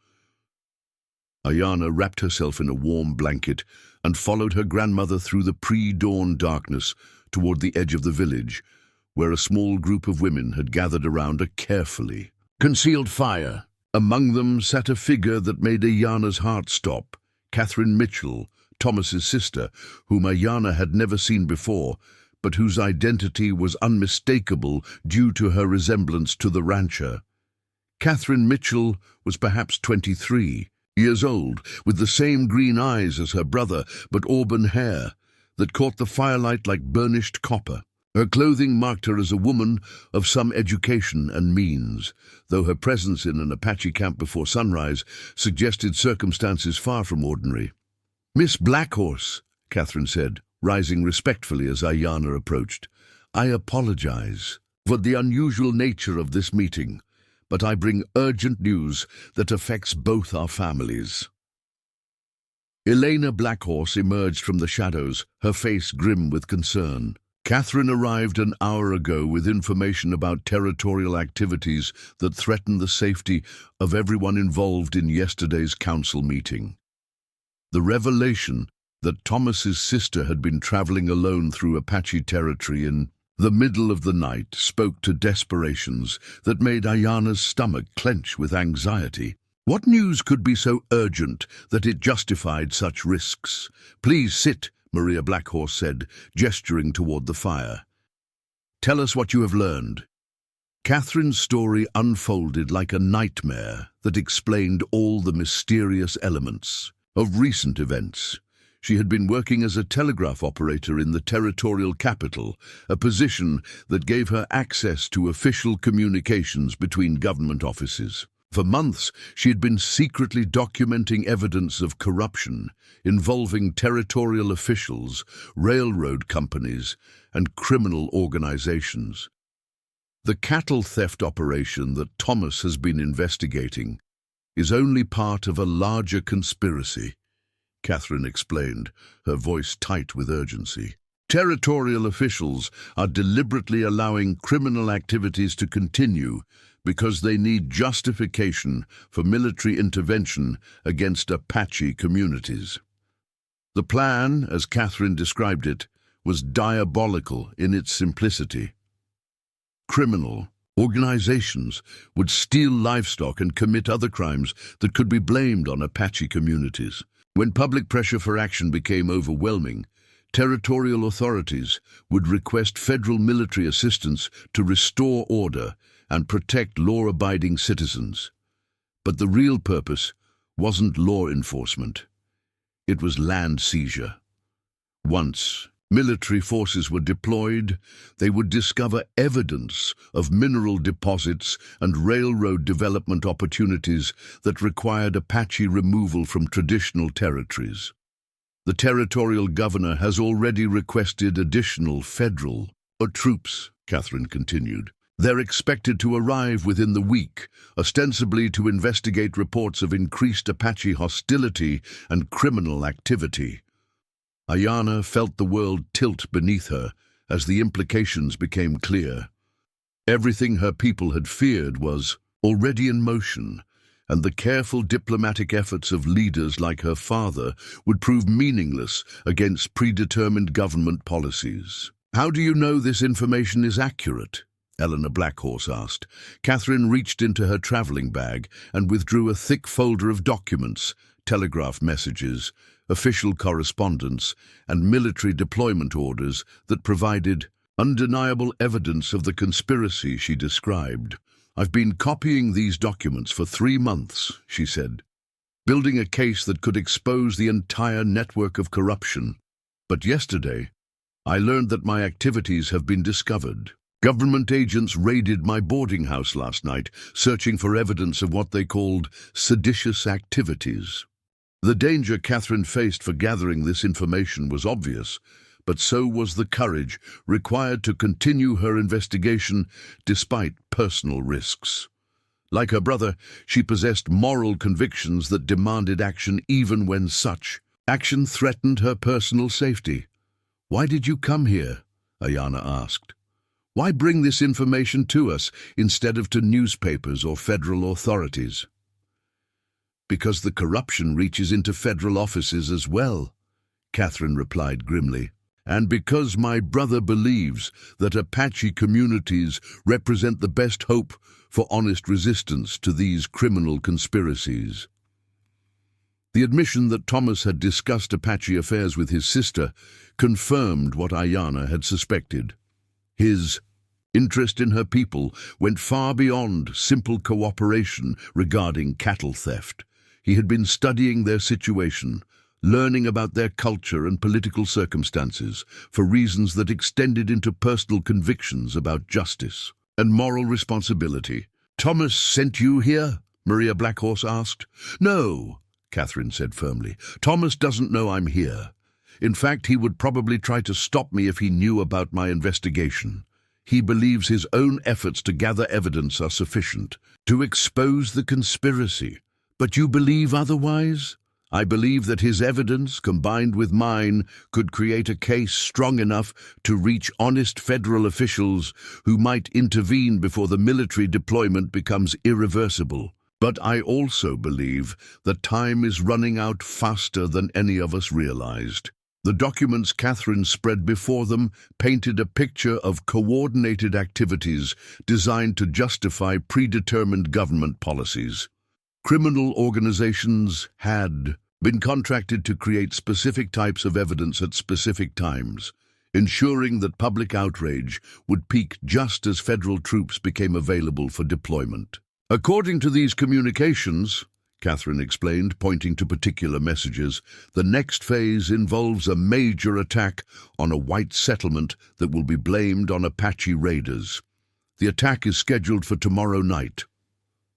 A: Ayanna wrapped herself in a warm blanket and followed her grandmother through the pre-dawn darkness toward the edge of the village, where a small group of women had gathered around a carefully concealed fire. Among them sat a figure that made Ayanna's heart stop, Catherine Mitchell, Thomas's sister, whom Ayanna had never seen before, but whose identity was unmistakable due to her resemblance to the rancher. Catherine Mitchell was perhaps 23 years old, with the same green eyes as her brother, but auburn hair that caught the firelight like burnished copper. Her clothing marked her as a woman of some education and means, though her presence in an Apache camp before sunrise suggested circumstances far from ordinary. "Miss Blackhorse," Catherine said, rising respectfully as Ayanna approached, "I apologize for the unusual nature of this meeting, but I bring urgent news that affects both our families." Elena Blackhorse emerged from the shadows, her face grim with concern. Catherine arrived an hour ago with information about territorial activities that threaten the safety of everyone involved in yesterday's council meeting. The revelation that Thomas's sister had been traveling alone through Apache territory in the middle of the night spoke to desperations that made Ayana's stomach clench with anxiety. What news could be so urgent that it justified such risks? "Please sit," Maria Blackhorse said, gesturing toward the fire. "Tell us what you have learned." Catherine's story unfolded like a nightmare that explained all the mysterious elements of recent events. She had been working as a telegraph operator in the territorial capital, a position that gave her access to official communications between government offices. For months, she had been secretly documenting evidence of corruption involving territorial officials, railroad companies, and criminal organizations. The cattle theft operation that Thomas has been investigating is only part of a larger conspiracy, Catherine explained, her voice tight with urgency. Territorial officials are deliberately allowing criminal activities to continue because they need justification for military intervention against Apache communities. The plan, as Catherine described it, was diabolical in its simplicity. Criminal organizations would steal livestock and commit other crimes that could be blamed on Apache communities. When public pressure for action became overwhelming, territorial authorities would request federal military assistance to restore order and protect law-abiding citizens. But the real purpose wasn't law enforcement. It was land seizure. Once military forces were deployed, they would discover evidence of mineral deposits and railroad development opportunities that required Apache removal from traditional territories. The territorial governor has already requested additional federal troops, Catherine continued. They're expected to arrive within the week, ostensibly to investigate reports of increased Apache hostility and criminal activity. Ayana felt the world tilt beneath her as the implications became clear. Everything her people had feared was already in motion, and the careful diplomatic efforts of leaders like her father would prove meaningless against predetermined government policies. "How do you know this information is accurate?" Eleanor Blackhorse asked. Catherine reached into her traveling bag and withdrew a thick folder of documents, telegraph messages, official correspondence, and military deployment orders that provided undeniable evidence of the conspiracy she described. "I've been copying these documents for 3 months," she said, "building a case that could expose the entire network of corruption. But yesterday, I learned that my activities have been discovered. Government agents raided my boarding house last night, searching for evidence of what they called seditious activities." The danger Catherine faced for gathering this information was obvious, but so was the courage required to continue her investigation despite personal risks. Like her brother, she possessed moral convictions that demanded action even when such action threatened her personal safety. "Why did you come here?" Ayana asked. "Why bring this information to us instead of to newspapers or federal authorities?" "Because the corruption reaches into federal offices as well," Catherine replied grimly. "And because my brother believes that Apache communities represent the best hope for honest resistance to these criminal conspiracies." The admission that Thomas had discussed Apache affairs with his sister confirmed what Ayana had suspected. His interest in her people went far beyond simple cooperation regarding cattle theft. He had been studying their situation, learning about their culture and political circumstances for reasons that extended into personal convictions about justice and moral responsibility. "Thomas sent you here?" Maria Blackhorse asked. "No," Catherine said firmly. "Thomas doesn't know I'm here. In fact, he would probably try to stop me if he knew about my investigation. He believes his own efforts to gather evidence are sufficient to expose the conspiracy. But you believe otherwise?" I believe that his evidence, combined with mine, could create a case strong enough to reach honest federal officials who might intervene before the military deployment becomes irreversible. But I also believe that time is running out faster than any of us realized. The documents Catherine spread before them painted a picture of coordinated activities designed to justify predetermined government policies. Criminal organizations had been contracted to create specific types of evidence at specific times, ensuring that public outrage would peak just as federal troops became available for deployment. According to these communications, Catherine explained, pointing to particular messages, the next phase involves a major attack on a white settlement that will be blamed on Apache raiders. The attack is scheduled for tomorrow night.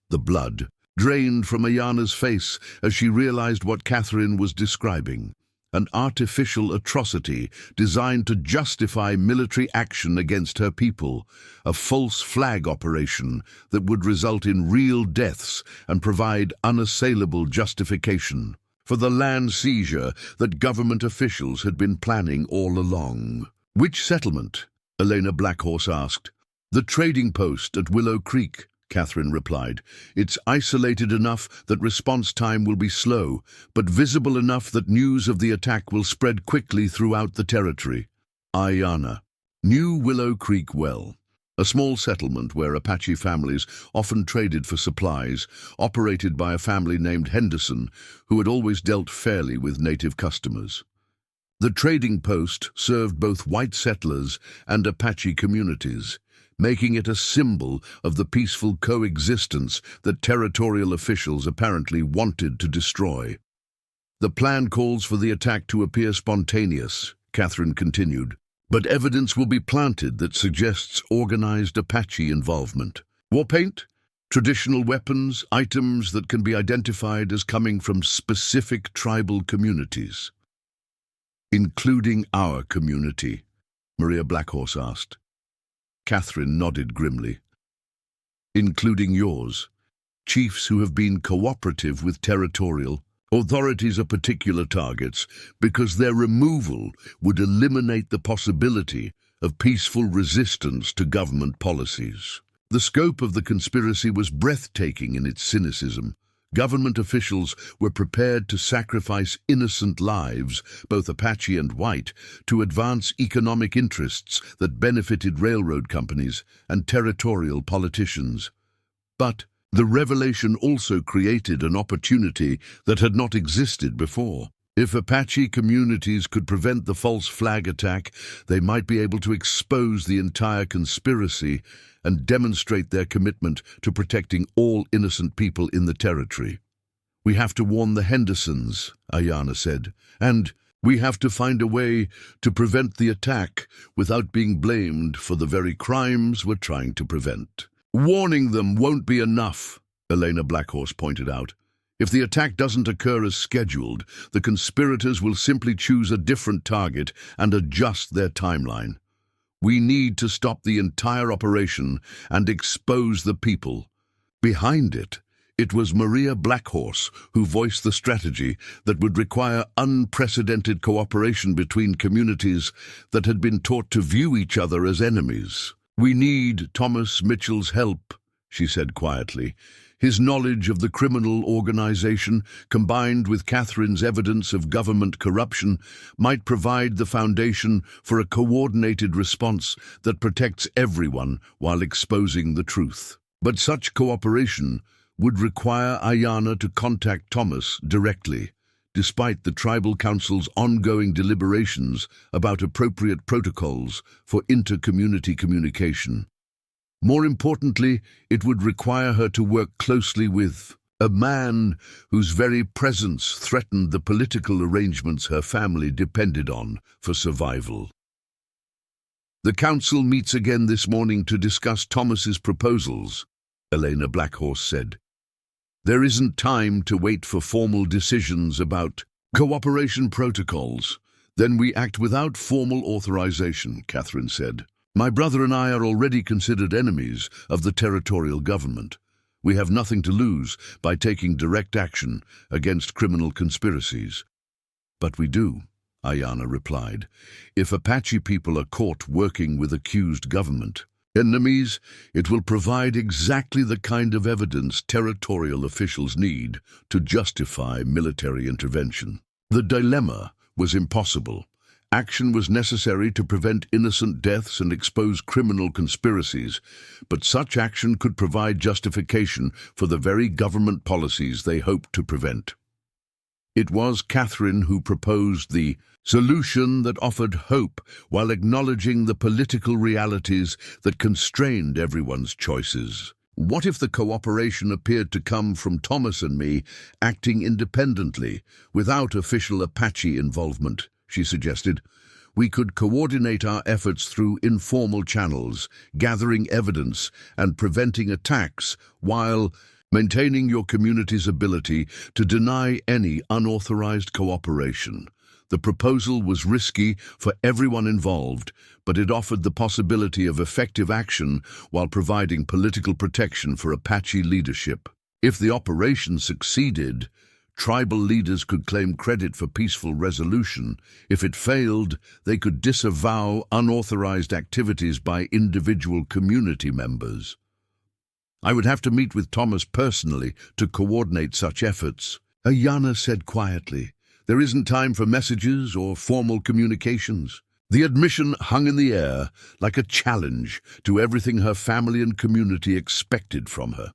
A: The blood drained from Ayana's face as she realized what Catherine was describing. An artificial atrocity designed to justify military action against her people, a false flag operation that would result in real deaths and provide unassailable justification for the land seizure that government officials had been planning all along. Which settlement? Elena Blackhorse asked. The trading post at Willow Creek, Catherine replied. It's isolated enough that response time will be slow, but visible enough that news of the attack will spread quickly throughout the territory. Ayana. New Willow Creek Well, a small settlement where Apache families often traded for supplies, operated by a family named Henderson, who had always dealt fairly with native customers. The trading post served both white settlers and Apache communities, making it a symbol of the peaceful coexistence that territorial officials apparently wanted to destroy. The plan calls for the attack to appear spontaneous, Catherine continued, but evidence will be planted that suggests organized Apache involvement. War paint? Traditional weapons, items that can be identified as coming from specific tribal communities. Including our community, Maria Blackhorse asked. Catherine nodded grimly. Including yours. Chiefs who have been cooperative with territorial authorities are particular targets because their removal would eliminate the possibility of peaceful resistance to government policies. The scope of the conspiracy was breathtaking in its cynicism. Government officials were prepared to sacrifice innocent lives, both Apache and white, to advance economic interests that benefited railroad companies and territorial politicians. But the revelation also created an opportunity that had not existed before. If Apache communities could prevent the false flag attack, they might be able to expose the entire conspiracy and demonstrate their commitment to protecting all innocent people in the territory. We have to warn the Hendersons, Ayana said, and we have to find a way to prevent the attack without being blamed for the very crimes we're trying to prevent. Warning them won't be enough, Elena Blackhorse pointed out. If the attack doesn't occur as scheduled, the conspirators will simply choose a different target and adjust their timeline. We need to stop the entire operation and expose the people. Behind it, it was Maria Blackhorse who voiced the strategy that would require unprecedented cooperation between communities that had been taught to view each other as enemies. We need Thomas Mitchell's help, she said quietly. His knowledge of the criminal organization, combined with Catherine's evidence of government corruption, might provide the foundation for a coordinated response that protects everyone while exposing the truth. But such cooperation would require Ayana to contact Thomas directly, despite the Tribal Council's ongoing deliberations about appropriate protocols for inter-community communication. More importantly, it would require her to work closely with a man whose very presence threatened the political arrangements her family depended on for survival. The council meets again this morning to discuss Thomas's proposals, Elena Blackhorse said. There isn't time to wait for formal decisions about cooperation protocols. Then we act without formal authorization, Catherine said. My brother and I are already considered enemies of the territorial government. We have nothing to lose by taking direct action against criminal conspiracies. But we do, Ayana replied. If Apache people are caught working with accused government enemies, it will provide exactly the kind of evidence territorial officials need to justify military intervention. The dilemma was impossible. Action was necessary to prevent innocent deaths and expose criminal conspiracies, but such action could provide justification for the very government policies they hoped to prevent. It was Catherine who proposed the solution that offered hope while acknowledging the political realities that constrained everyone's choices. What if the cooperation appeared to come from Thomas and me, acting independently, without official Apache involvement? She suggested. We could coordinate our efforts through informal channels, gathering evidence and preventing attacks, while maintaining your community's ability to deny any unauthorized cooperation. The proposal was risky for everyone involved, but it offered the possibility of effective action while providing political protection for Apache leadership. If the operation succeeded, tribal leaders could claim credit for peaceful resolution. If it failed, they could disavow unauthorized activities by individual community members. I would have to meet with Thomas personally to coordinate such efforts, Ayana said quietly. There isn't time for messages or formal communications. The admission hung in the air like a challenge to everything her family and community expected from her.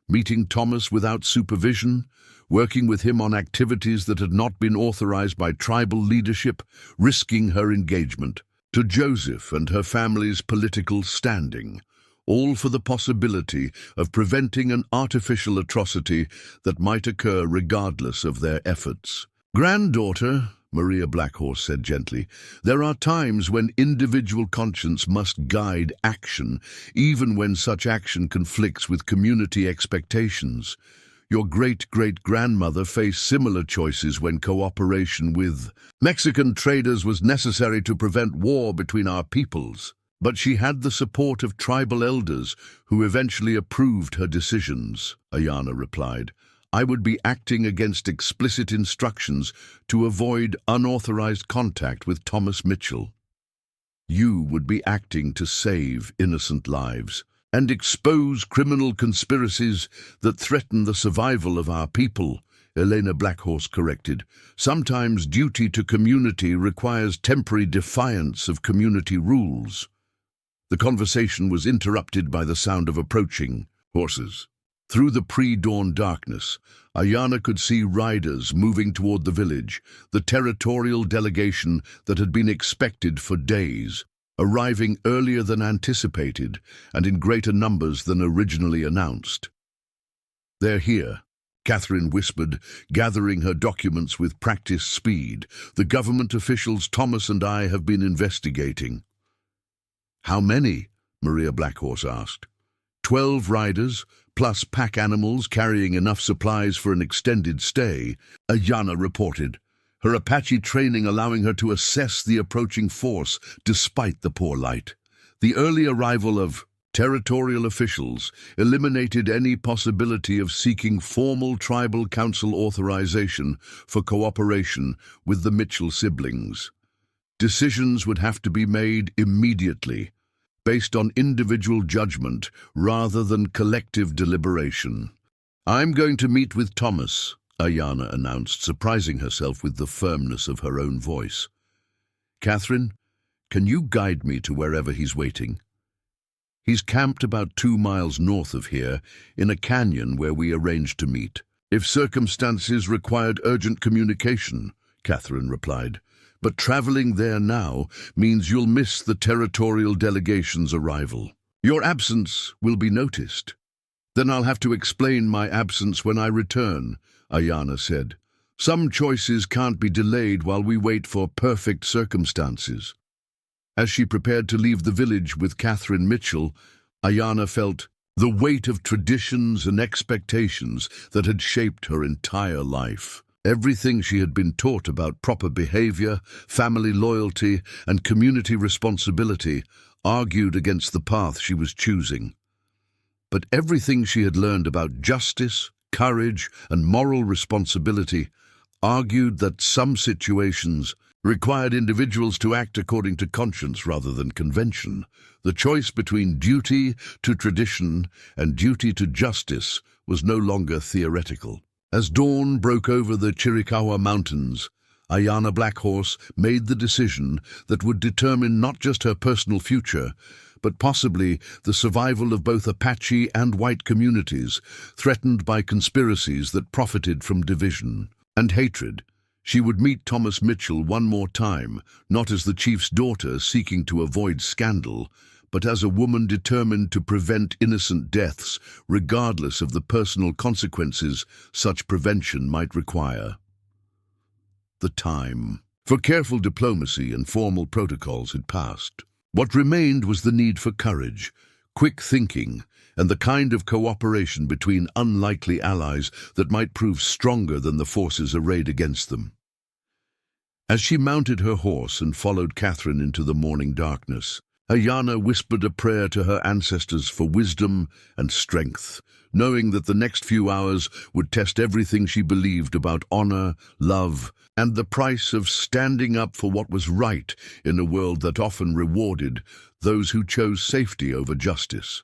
A: Meeting Thomas without supervision, working with him on activities that had not been authorized by tribal leadership, risking her engagement to Joseph and her family's political standing, all for the possibility of preventing an artificial atrocity that might occur regardless of their efforts. Granddaughter, Maria Blackhorse said gently, there are times when individual conscience must guide action, even when such action conflicts with community expectations. Your great-great-grandmother faced similar choices when cooperation with Mexican traders was necessary to prevent war between our peoples. But she had the support of tribal elders who eventually approved her decisions, Ayana replied. I would be acting against explicit instructions to avoid unauthorized contact with Thomas Mitchell. You would be acting to save innocent lives and expose criminal conspiracies that threaten the survival of our people, Elena Blackhorse corrected. Sometimes duty to community requires temporary defiance of community rules. The conversation was interrupted by the sound of approaching horses. Through the pre-dawn darkness, Ayana could see riders moving toward the village, the territorial delegation that had been expected for days, arriving earlier than anticipated and in greater numbers than originally announced. They're here, Catherine whispered, gathering her documents with practiced speed. The government officials Thomas and I have been investigating. How many? Maria Blackhorse asked. 12 riders, plus pack animals carrying enough supplies for an extended stay, Ayana reported, her Apache training allowing her to assess the approaching force despite the poor light. The early arrival of territorial officials eliminated any possibility of seeking formal tribal council authorization for cooperation with the Mitchell siblings. Decisions would have to be made immediately, based on individual judgment rather than collective deliberation. I'm going to meet with Thomas, Ayana announced, surprising herself with the firmness of her own voice. Catherine, can you guide me to wherever he's waiting? He's camped about 2 miles north of here, in a canyon where we arranged to meet. If circumstances required urgent communication, Catherine replied. But traveling there now means you'll miss the territorial delegation's arrival. Your absence will be noticed. Then I'll have to explain my absence when I return, Ayana said. Some choices can't be delayed while we wait for perfect circumstances. As she prepared to leave the village with Catherine Mitchell, Ayana felt the weight of traditions and expectations that had shaped her entire life. Everything she had been taught about proper behavior, family loyalty, and community responsibility argued against the path she was choosing. But everything she had learned about justice, courage, and moral responsibility argued that some situations required individuals to act according to conscience rather than convention. The choice between duty to tradition and duty to justice was no longer theoretical. As dawn broke over the Chiricahua Mountains, Ayanna Blackhorse made the decision that would determine not just her personal future, but possibly the survival of both Apache and white communities threatened by conspiracies that profited from division and hatred. She would meet Thomas Mitchell one more time, not as the chief's daughter seeking to avoid scandal, but as a woman determined to prevent innocent deaths, regardless of the personal consequences such prevention might require. The time for careful diplomacy and formal protocols had passed. What remained was the need for courage, quick thinking, and the kind of cooperation between unlikely allies that might prove stronger than the forces arrayed against them. As she mounted her horse and followed Catherine into the morning darkness, Ayanna whispered a prayer to her ancestors for wisdom and strength, knowing that the next few hours would test everything she believed about honor, love, and the price of standing up for what was right in a world that often rewarded those who chose safety over justice.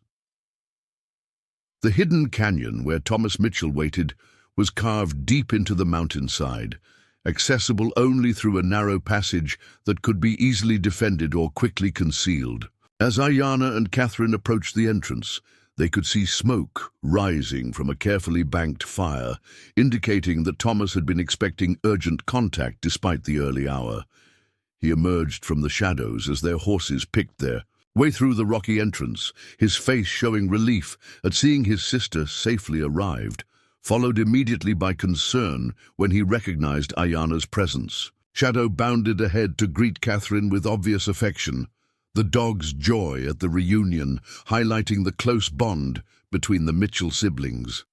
A: The hidden canyon where Thomas Mitchell waited was carved deep into the mountainside, accessible only through a narrow passage that could be easily defended or quickly concealed. As Ayanna and Catherine approached the entrance, they could see smoke rising from a carefully banked fire, indicating that Thomas had been expecting urgent contact despite the early hour. He emerged from the shadows as their horses picked their way through the rocky entrance, his face showing relief at seeing his sister safely arrived, followed immediately by concern when he recognized Ayanna's presence. Shadow bounded ahead to greet Catherine with obvious affection, the dog's joy at the reunion highlighting the close bond between the Mitchell siblings.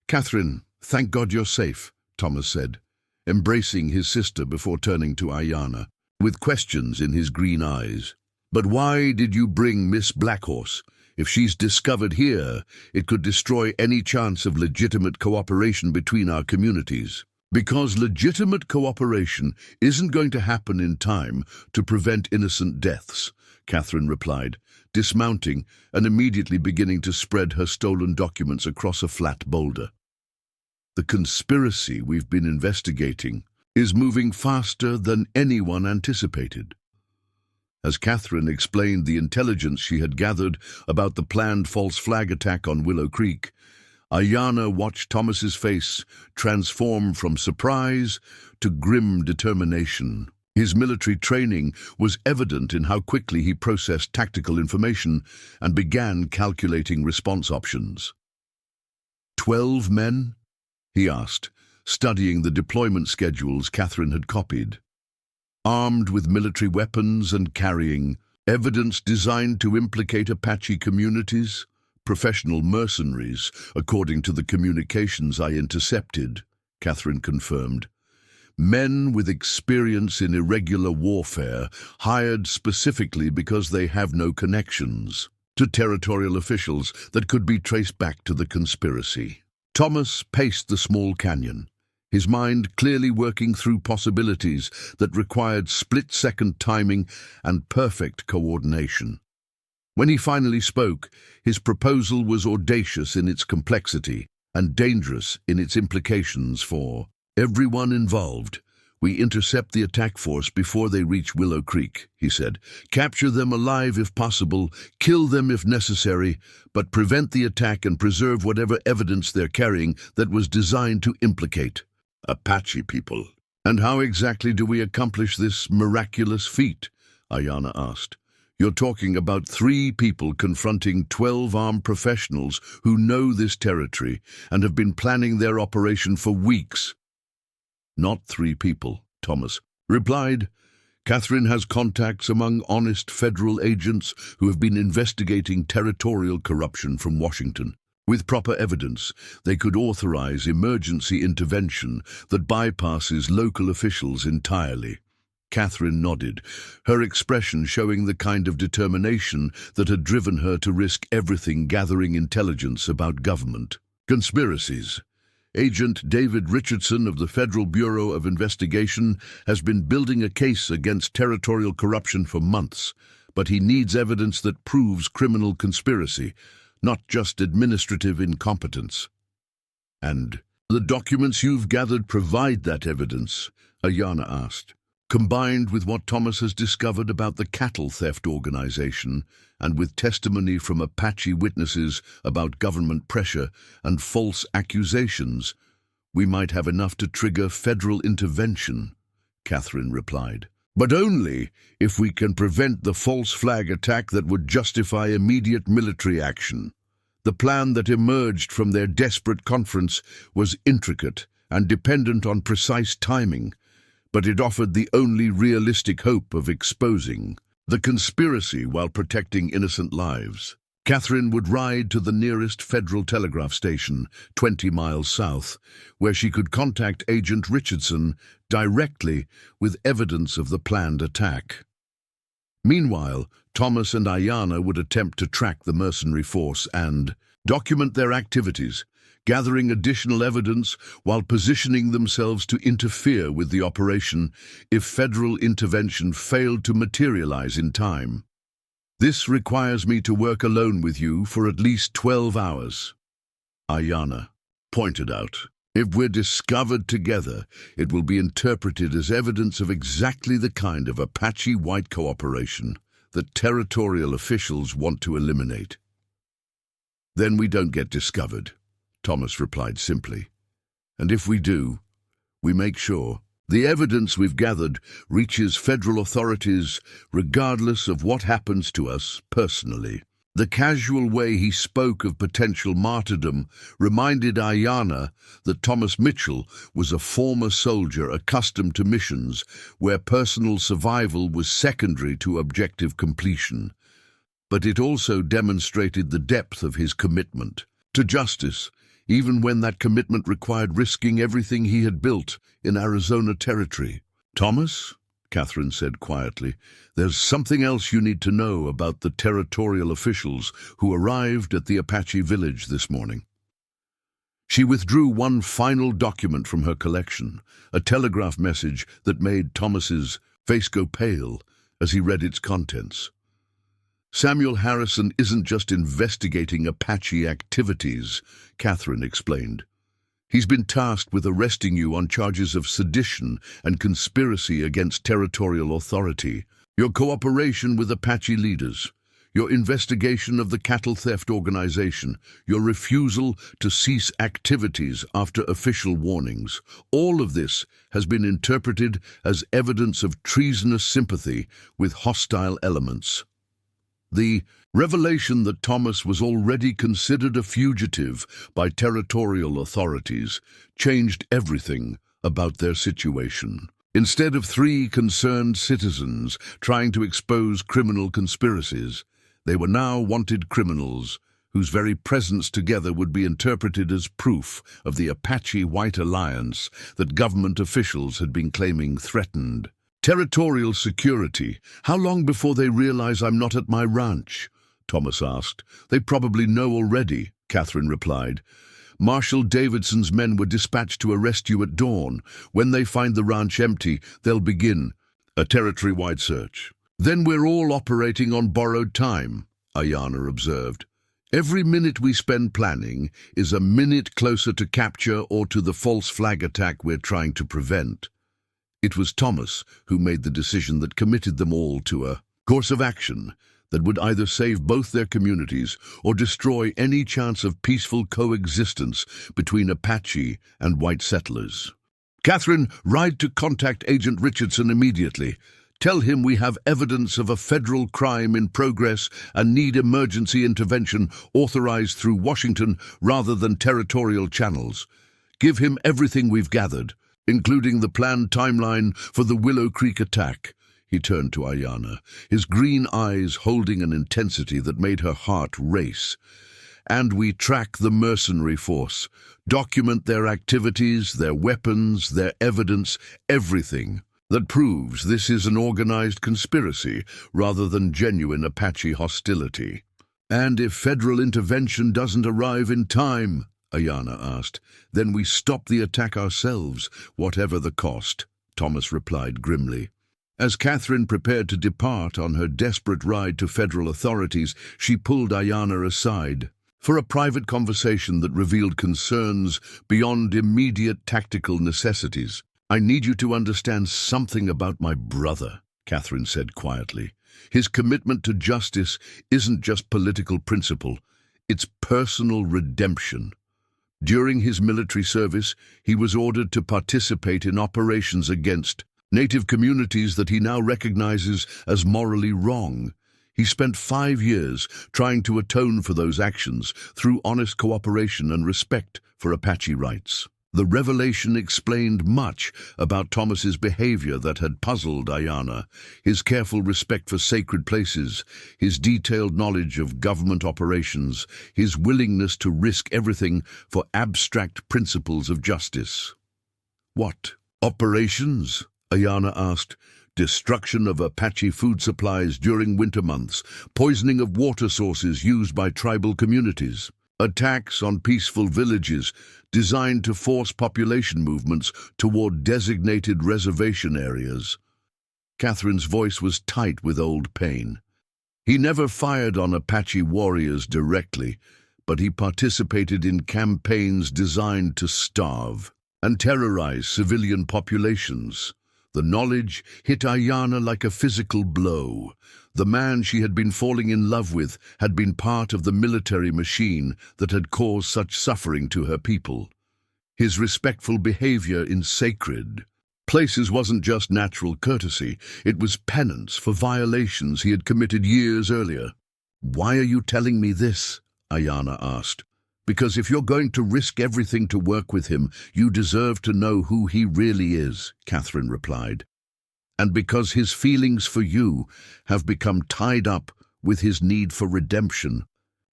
A: "Catherine, thank God you're safe," Thomas said, embracing his sister before turning to Ayanna, with questions in his green eyes. "But why did you bring Miss Blackhorse? If she's discovered here, it could destroy any chance of legitimate cooperation between our communities." "Because legitimate cooperation isn't going to happen in time to prevent innocent deaths," Catherine replied, dismounting and immediately beginning to spread her stolen documents across a flat boulder. "The conspiracy we've been investigating is moving faster than anyone anticipated." As Catherine explained the intelligence she had gathered about the planned false flag attack on Willow Creek, Ayanna watched Thomas's face transform from surprise to grim determination. His military training was evident in how quickly he processed tactical information and began calculating response options. 12 men? He asked, studying the deployment schedules Catherine had copied. Armed with military weapons and carrying evidence designed to implicate Apache communities, professional mercenaries, according to the communications I intercepted, Catherine confirmed. Men with experience in irregular warfare, hired specifically because they have no connections to territorial officials that could be traced back to the conspiracy. Thomas paced the small canyon, his mind clearly working through possibilities that required split-second timing and perfect coordination. When he finally spoke, his proposal was audacious in its complexity and dangerous in its implications for everyone involved. "We intercept the attack force before they reach Willow Creek," he said. "Capture them alive if possible, kill them if necessary, but prevent the attack and preserve whatever evidence they're carrying that was designed to implicate Apache people." "And how exactly do we accomplish this miraculous feat?" Ayanna asked. "You're talking about 3 people confronting 12 armed professionals who know this territory and have been planning their operation for weeks." "Not 3 people," Thomas replied. "Catherine has contacts among honest federal agents who have been investigating territorial corruption from Washington. With proper evidence, they could authorize emergency intervention that bypasses local officials entirely." Catherine nodded, her expression showing the kind of determination that had driven her to risk everything gathering intelligence about government. Conspiracies. Agent David Richardson of the Federal Bureau of Investigation has been building a case against territorial corruption for months, but he needs evidence that proves criminal conspiracy, not just administrative incompetence. And the documents you've gathered provide that evidence, Ayanna asked. Combined with what Thomas has discovered about the cattle theft organization and with testimony from Apache witnesses about government pressure and false accusations, we might have enough to trigger federal intervention, Catherine replied. But only if we can prevent the false flag attack that would justify immediate military action. The plan that emerged from their desperate conference was intricate and dependent on precise timing, but it offered the only realistic hope of exposing the conspiracy while protecting innocent lives. Catherine would ride to the nearest federal telegraph station, 20 miles south, where she could contact Agent Richardson directly with evidence of the planned attack. Meanwhile, Thomas and Ayanna would attempt to track the mercenary force and document their activities, gathering additional evidence while positioning themselves to interfere with the operation if federal intervention failed to materialize in time. This requires me to work alone with you for at least 12 hours, Ayanna pointed out. If we're discovered together, it will be interpreted as evidence of exactly the kind of Apache-white cooperation that territorial officials want to eliminate. Then we don't get discovered, Thomas replied simply. And if we do, we make sure the evidence we've gathered reaches federal authorities regardless of what happens to us personally. The casual way he spoke of potential martyrdom reminded Ayanna that Thomas Mitchell was a former soldier accustomed to missions where personal survival was secondary to objective completion. But it also demonstrated the depth of his commitment to justice, even when that commitment required risking everything he had built in Arizona territory. Thomas, Catherine said quietly, there's something else you need to know about the territorial officials who arrived at the Apache village this morning. She withdrew one final document from her collection, a telegraph message that made Thomas's face go pale as he read its contents. Samuel Harrison isn't just investigating Apache activities, Catherine explained. He's been tasked with arresting you on charges of sedition and conspiracy against territorial authority, your cooperation with Apache leaders, your investigation of the cattle theft organization, your refusal to cease activities after official warnings. All of this has been interpreted as evidence of treasonous sympathy with hostile elements. The revelation that Thomas was already considered a fugitive by territorial authorities changed everything about their situation. Instead of three concerned citizens trying to expose criminal conspiracies, they were now wanted criminals whose very presence together would be interpreted as proof of the Apache-White alliance that government officials had been claiming threatened territorial security. How long before they realize I'm not at my ranch? Thomas asked. They probably know already, Catherine replied. Marshal Davidson's men were dispatched to arrest you at dawn. When they find the ranch empty, they'll begin a territory-wide search. Then we're all operating on borrowed time, Ayanna observed. Every minute we spend planning is a minute closer to capture or to the false flag attack we're trying to prevent. It was Thomas who made the decision that committed them all to a course of action that would either save both their communities or destroy any chance of peaceful coexistence between Apache and white settlers. Catherine, ride to contact Agent Richardson immediately. Tell him we have evidence of a federal crime in progress and need emergency intervention authorized through Washington rather than territorial channels. Give him everything we've gathered, including the planned timeline for the Willow Creek attack. He turned to Ayanna, his green eyes holding an intensity that made her heart race. And we track the mercenary force, document their activities, their weapons, their evidence, everything. That proves this is an organized conspiracy rather than genuine Apache hostility. And if federal intervention doesn't arrive in time, Ayanna asked, then we stop the attack ourselves, whatever the cost, Thomas replied grimly. As Catherine prepared to depart on her desperate ride to federal authorities, she pulled Ayanna aside for a private conversation that revealed concerns beyond immediate tactical necessities. I need you to understand something about my brother, Catherine said quietly. His commitment to justice isn't just political principle, it's personal redemption. During his military service, he was ordered to participate in operations against Native communities that he now recognizes as morally wrong. He spent 5 years trying to atone for those actions through honest cooperation and respect for Apache rights. The revelation explained much about Thomas's behavior that had puzzled Ayanna: his careful respect for sacred places, his detailed knowledge of government operations, his willingness to risk everything for abstract principles of justice. What operations? Ayanna asked. Destruction of Apache food supplies during winter months, poisoning of water sources used by tribal communities, attacks on peaceful villages designed to force population movements toward designated reservation areas. Catherine's voice was tight with old pain. He never fired on Apache warriors directly, but he participated in campaigns designed to starve and terrorize civilian populations. The knowledge hit Ayanna like a physical blow. The man she had been falling in love with had been part of the military machine that had caused such suffering to her people. His respectful behavior in sacred places wasn't just natural courtesy, it was penance for violations he had committed years earlier. "Why are you telling me this?" Ayanna asked. "Because if you're going to risk everything to work with him, you deserve to know who he really is," Catherine replied. "And because his feelings for you have become tied up with his need for redemption,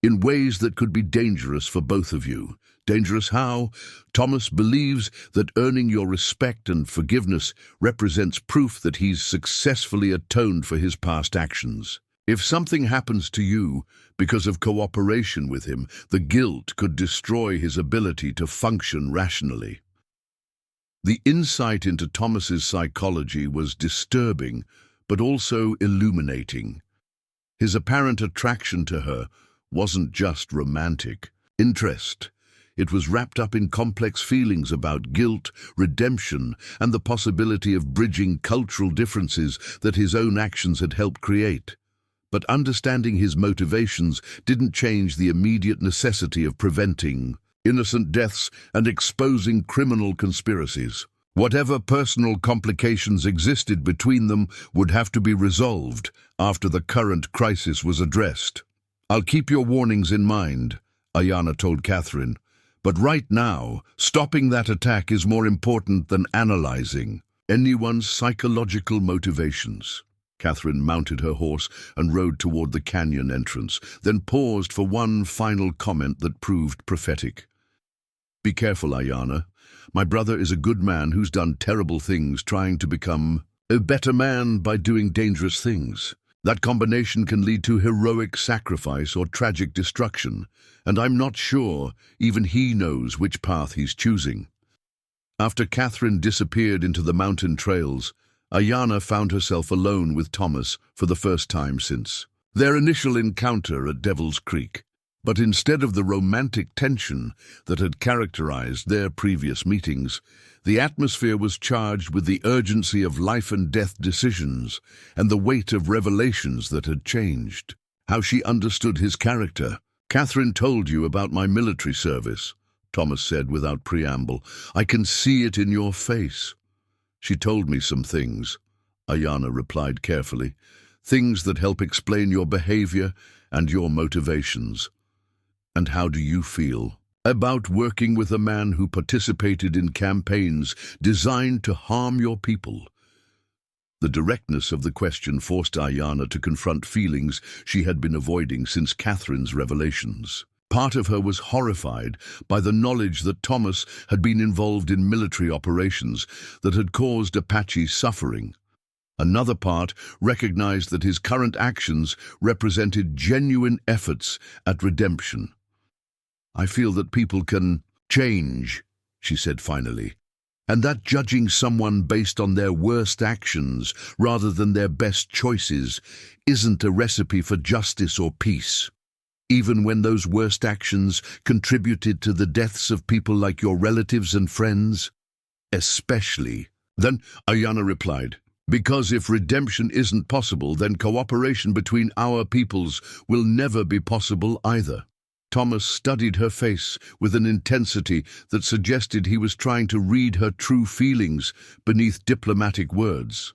A: in ways that could be dangerous for both of you." Dangerous how? Thomas believes that earning your respect and forgiveness represents proof that he's successfully atoned for his past actions. If something happens to you because of cooperation with him, the guilt could destroy his ability to function rationally. The insight into Thomas's psychology was disturbing, but also illuminating. His apparent attraction to her wasn't just romantic interest. It was wrapped up in complex feelings about guilt, redemption, and the possibility of bridging cultural differences that his own actions had helped create. But understanding his motivations didn't change the immediate necessity of preventing innocent deaths and exposing criminal conspiracies. Whatever personal complications existed between them would have to be resolved after the current crisis was addressed. "I'll keep your warnings in mind," Ayanna told Catherine. "But right now, stopping that attack is more important than analyzing anyone's psychological motivations." Catherine mounted her horse and rode toward the canyon entrance, then paused for one final comment that proved prophetic. "Be careful, Ayanna. My brother is a good man who's done terrible things trying to become a better man by doing dangerous things. That combination can lead to heroic sacrifice or tragic destruction, and I'm not sure even he knows which path he's choosing." After Catherine disappeared into the mountain trails, Ayanna found herself alone with Thomas for the first time since their initial encounter at Devil's Creek. But instead of the romantic tension that had characterized their previous meetings, the atmosphere was charged with the urgency of life-and-death decisions and the weight of revelations that had changed how she understood his character. "Catherine told you about my military service," Thomas said without preamble. "I can see it in your face." "She told me some things," Ayanna replied carefully. "Things that help explain your behavior and your motivations." "And how do you feel about working with a man who participated in campaigns designed to harm your people?" The directness of the question forced Ayanna to confront feelings she had been avoiding since Catherine's revelations. Part of her was horrified by the knowledge that Thomas had been involved in military operations that had caused Apache suffering. Another part recognized that his current actions represented genuine efforts at redemption. "I feel that people can change," she said finally, "and that judging someone based on their worst actions rather than their best choices isn't a recipe for justice or peace. Even when those worst actions contributed to the deaths of people like your relatives and friends? Especially." Then Ayana replied, "Because if redemption isn't possible, then cooperation between our peoples will never be possible either." Thomas studied her face with an intensity that suggested he was trying to read her true feelings beneath diplomatic words.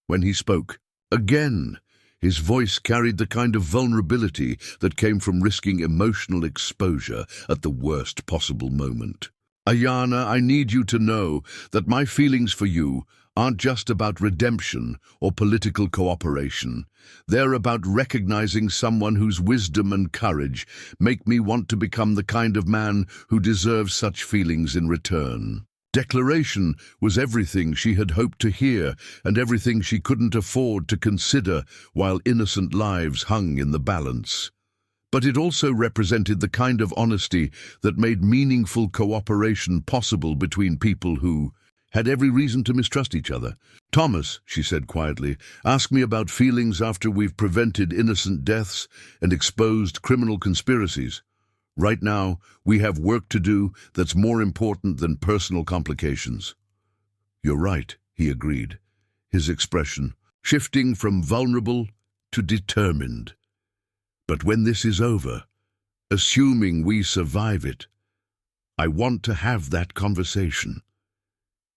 A: When he spoke, again, his voice carried the kind of vulnerability that came from risking emotional exposure at the worst possible moment. "Ayana, I need you to know that my feelings for you aren't just about redemption or political cooperation. They're about recognizing someone whose wisdom and courage make me want to become the kind of man who deserves such feelings in return." Declaration was everything she had hoped to hear and everything she couldn't afford to consider while innocent lives hung in the balance. But it also represented the kind of honesty that made meaningful cooperation possible between people who had every reason to mistrust each other. "Thomas," she said quietly, "ask me about feelings after we've prevented innocent deaths and exposed criminal conspiracies. Right now, we have work to do that's more important than personal complications." "You're right," he agreed, his expression shifting from vulnerable to determined. "But when this is over, assuming we survive it, I want to have that conversation."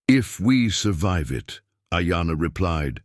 A: "If we survive it," Ayana replied,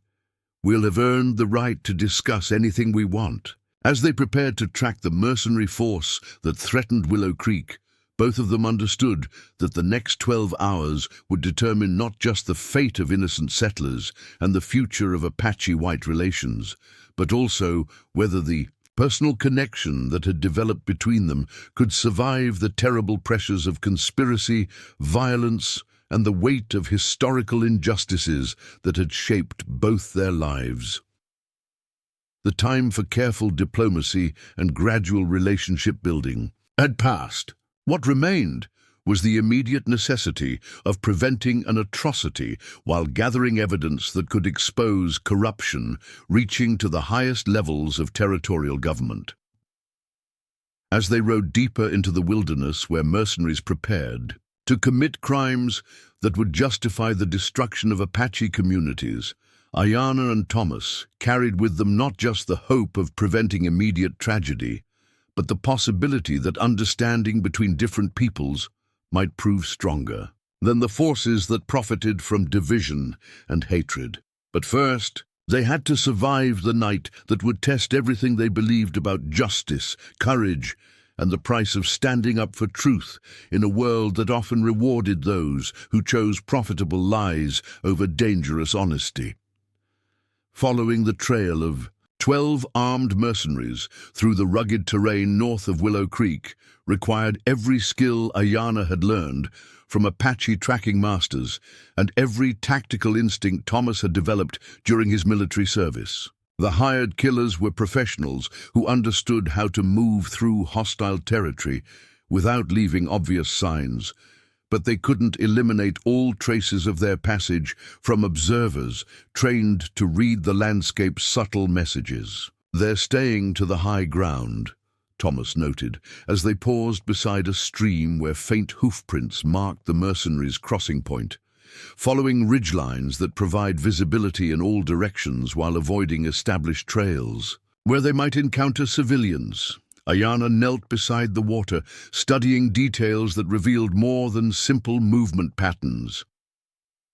A: "we'll have earned the right to discuss anything we want." As they prepared to track the mercenary force that threatened Willow Creek, both of them understood that the next 12 hours would determine not just the fate of innocent settlers and the future of Apache-white relations, but also whether the personal connection that had developed between them could survive the terrible pressures of conspiracy, violence, and the weight of historical injustices that had shaped both their lives. The time for careful diplomacy and gradual relationship building had passed. What remained was the immediate necessity of preventing an atrocity while gathering evidence that could expose corruption reaching to the highest levels of territorial government. As they rode deeper into the wilderness where mercenaries prepared to commit crimes that would justify the destruction of Apache communities, Ayana and Thomas carried with them not just the hope of preventing immediate tragedy, but the possibility that understanding between different peoples might prove stronger than the forces that profited from division and hatred. But first, they had to survive the night that would test everything they believed about justice, courage, and the price of standing up for truth in a world that often rewarded those who chose profitable lies over dangerous honesty. Following the trail of 12 armed mercenaries through the rugged terrain north of Willow Creek required every skill Ayana had learned from Apache tracking masters and every tactical instinct Thomas had developed during his military service. The hired killers were professionals who understood how to move through hostile territory without leaving obvious signs, but they couldn't eliminate all traces of their passage from observers trained to read the landscape's subtle messages. "They're staying to the high ground," Thomas noted, as they paused beside a stream where faint hoofprints marked the mercenaries' crossing point, following ridgelines that provide visibility in all directions while avoiding established trails, where they might encounter civilians. Ayana knelt beside the water, studying details that revealed more than simple movement patterns.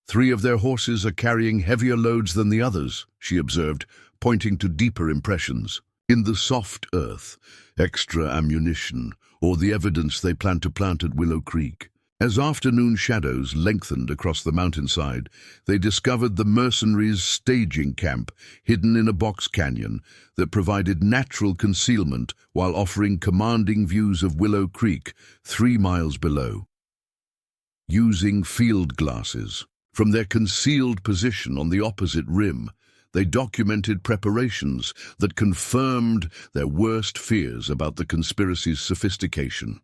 A: "3 of their horses are carrying heavier loads than the others," she observed, pointing to deeper impressions. "In the soft earth, extra ammunition, or the evidence they plan to plant at Willow Creek." As afternoon shadows lengthened across the mountainside, they discovered the mercenaries' staging camp hidden in a box canyon that provided natural concealment while offering commanding views of Willow Creek 3 miles below. Using field glasses, from their concealed position on the opposite rim, they documented preparations that confirmed their worst fears about the conspiracy's sophistication.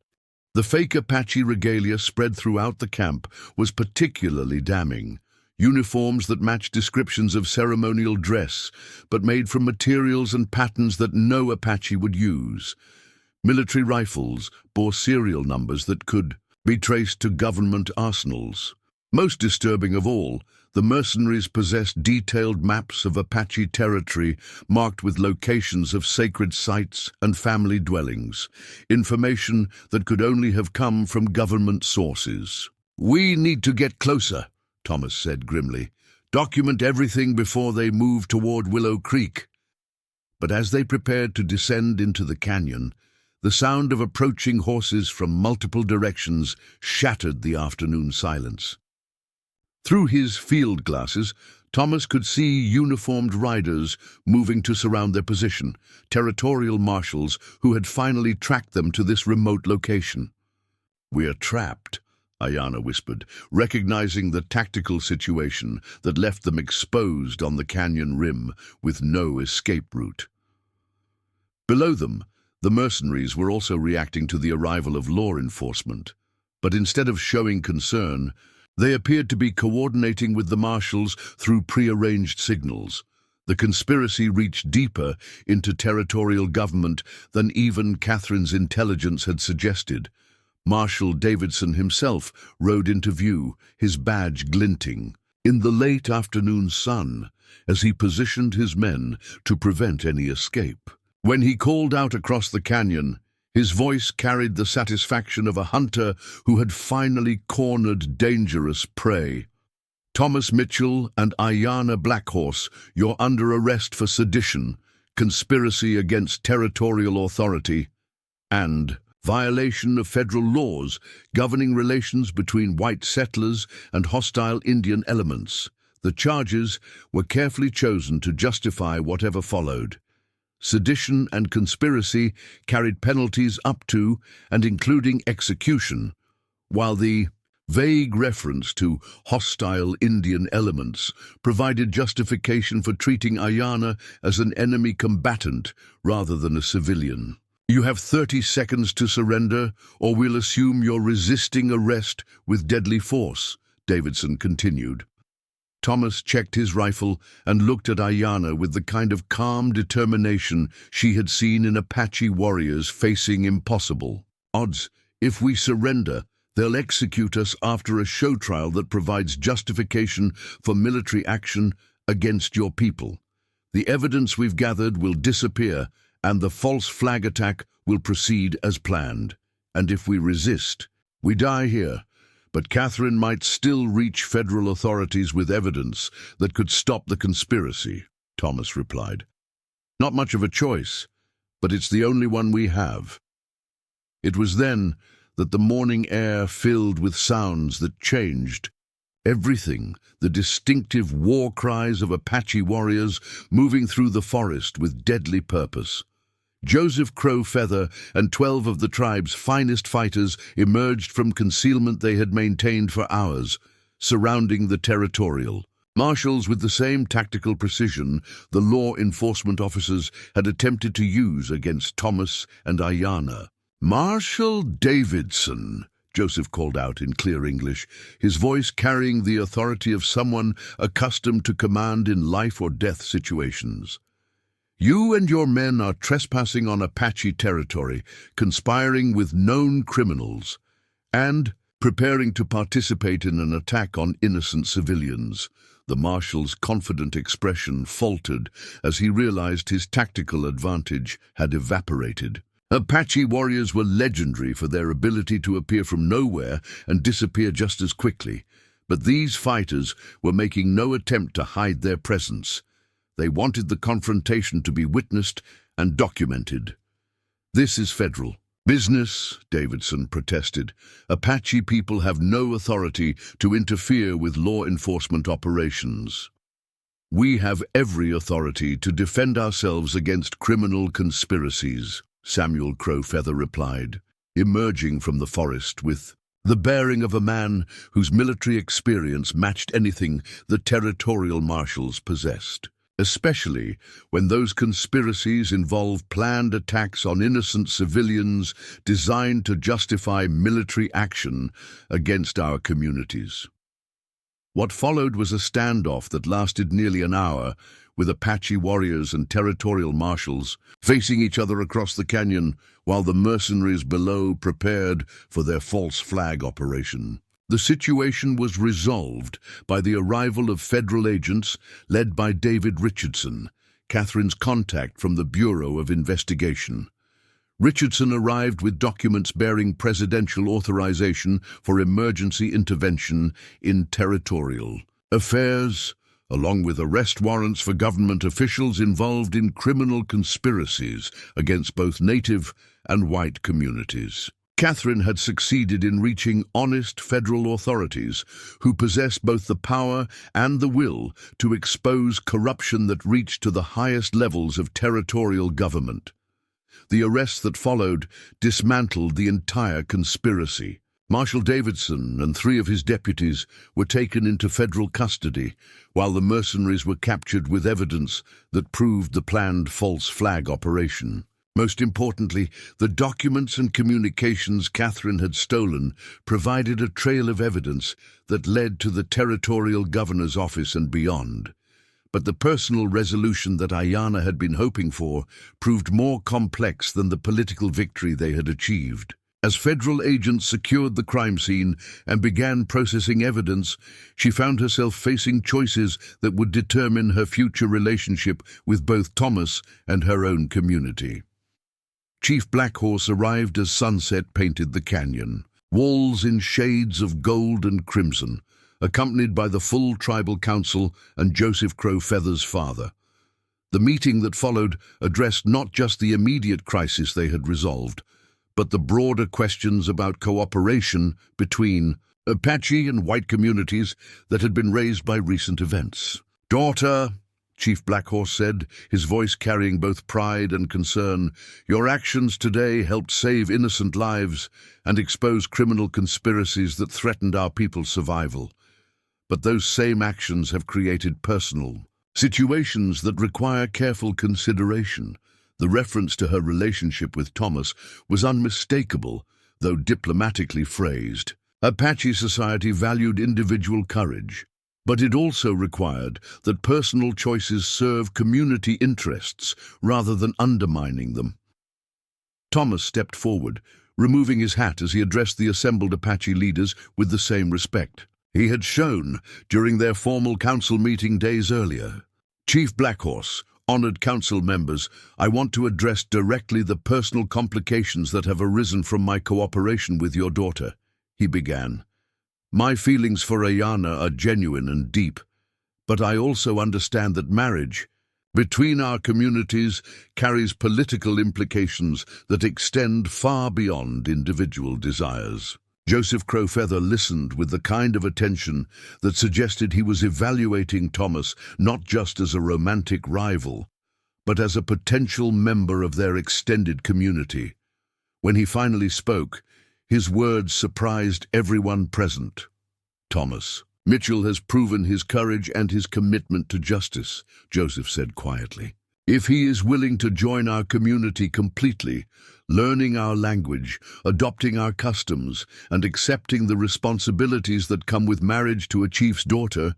A: The fake Apache regalia spread throughout the camp was particularly damning. Uniforms that matched descriptions of ceremonial dress, but made from materials and patterns that no Apache would use. Military rifles bore serial numbers that could be traced to government arsenals. Most disturbing of all, the mercenaries possessed detailed maps of Apache territory marked with locations of sacred sites and family dwellings, information that could only have come from government sources. "We need to get closer," Thomas said grimly. "Document everything before they move toward Willow Creek." But as they prepared to descend into the canyon, the sound of approaching horses from multiple directions shattered the afternoon silence. Through his field glasses, Thomas could see uniformed riders moving to surround their position, territorial marshals who had finally tracked them to this remote location. "We're trapped," Ayana whispered, recognizing the tactical situation that left them exposed on the canyon rim with no escape route. Below them, the mercenaries were also reacting to the arrival of law enforcement, but instead of showing concern, they appeared to be coordinating with the marshals through prearranged signals. The conspiracy reached deeper into territorial government than even Catherine's intelligence had suggested. Marshal Davidson himself rode into view, his badge glinting, in the late afternoon sun as he positioned his men to prevent any escape. When he called out across the canyon, his voice carried the satisfaction of a hunter who had finally cornered dangerous prey. "Thomas Mitchell and Ayana Blackhorse, you're under arrest for sedition, conspiracy against territorial authority, and violation of federal laws governing relations between white settlers and hostile Indian elements." The charges were carefully chosen to justify whatever followed. Sedition and conspiracy carried penalties up to and including execution, while the vague reference to hostile Indian elements provided justification for treating Ayana as an enemy combatant rather than a civilian. "You have 30 seconds to surrender, or we'll assume you're resisting arrest with deadly force," Davidson continued. Thomas checked his rifle and looked at Ayana with the kind of calm determination she had seen in Apache warriors facing impossible odds. "If we surrender, they'll execute us after a show trial that provides justification for military action against your people. The evidence we've gathered will disappear, and the false flag attack will proceed as planned. And if we resist, we die here. But Catherine might still reach federal authorities with evidence that could stop the conspiracy," Thomas replied. "Not much of a choice, but it's the only one we have." It was then that the morning air filled with sounds that changed everything, the distinctive war cries of Apache warriors moving through the forest with deadly purpose. Joseph Crow Feather and 12 of the tribe's finest fighters emerged from concealment they had maintained for hours, surrounding the territorial marshals with the same tactical precision the law enforcement officers had attempted to use against Thomas and Ayana. "Marshal Davidson," Joseph called out in clear English, his voice carrying the authority of someone accustomed to command in life-or-death situations. "You and your men are trespassing on Apache territory, conspiring with known criminals, and preparing to participate in an attack on innocent civilians." The marshal's confident expression faltered as he realized his tactical advantage had evaporated. Apache warriors were legendary for their ability to appear from nowhere and disappear just as quickly, but these fighters were making no attempt to hide their presence. They wanted the confrontation to be witnessed and documented. "This is federal. Business, Davidson protested. Apache people have no authority to interfere with law enforcement operations. We have every authority to defend ourselves against criminal conspiracies, Samuel Crowfeather replied, emerging from the forest with the bearing of a man whose military experience matched anything the territorial marshals possessed, especially when those conspiracies involve planned attacks on innocent civilians designed to justify military action against our communities. What followed was a standoff that lasted nearly an hour, with Apache warriors and territorial marshals facing each other across the canyon while the mercenaries below prepared for their false flag operation. The situation was resolved by the arrival of federal agents led by David Richardson, Catherine's contact from the Bureau of Investigation. Richardson arrived with documents bearing presidential authorization for emergency intervention in territorial affairs, along with arrest warrants for government officials involved in criminal conspiracies against both native and white communities. Catherine had succeeded in reaching honest federal authorities who possessed both the power and the will to expose corruption that reached to the highest levels of territorial government. The arrests that followed dismantled the entire conspiracy. Marshal Davidson and 3 of his deputies were taken into federal custody, while the mercenaries were captured with evidence that proved the planned false flag operation. Most importantly, the documents and communications Catherine had stolen provided a trail of evidence that led to the territorial governor's office and beyond. But the personal resolution that Ayanna had been hoping for proved more complex than the political victory they had achieved. As federal agents secured the crime scene and began processing evidence, she found herself facing choices that would determine her future relationship with both Thomas and her own community. Chief Blackhorse arrived as sunset painted the canyon, walls in shades of gold and crimson, accompanied by the full tribal council and Joseph Crowfeather's father. The meeting that followed addressed not just the immediate crisis they had resolved, but the broader questions about cooperation between Apache and white communities that had been raised by recent events. "Daughter," Chief Blackhorse said, his voice carrying both pride and concern, "your actions today helped save innocent lives and expose criminal conspiracies that threatened our people's survival. But those same actions have created personal situations that require careful consideration." The reference to her relationship with Thomas was unmistakable, though diplomatically phrased. Apache society valued individual courage, but it also required that personal choices serve community interests rather than undermining them. Thomas stepped forward, removing his hat as he addressed the assembled Apache leaders with the same respect he had shown during their formal council meeting days earlier. "Chief Blackhorse, honored council members, I want to address directly the personal complications that have arisen from my cooperation with your daughter," he began. "My feelings for Ayanna are genuine and deep, but I also understand that marriage between our communities carries political implications that extend far beyond individual desires." Joseph Crowfeather listened with the kind of attention that suggested he was evaluating Thomas not just as a romantic rival, but as a potential member of their extended community. When he finally spoke, his words surprised everyone present. "Thomas Mitchell has proven his courage and his commitment to justice," Joseph said quietly. "If he is willing to join our community completely, learning our language, adopting our customs, and accepting the responsibilities that come with marriage to a chief's daughter,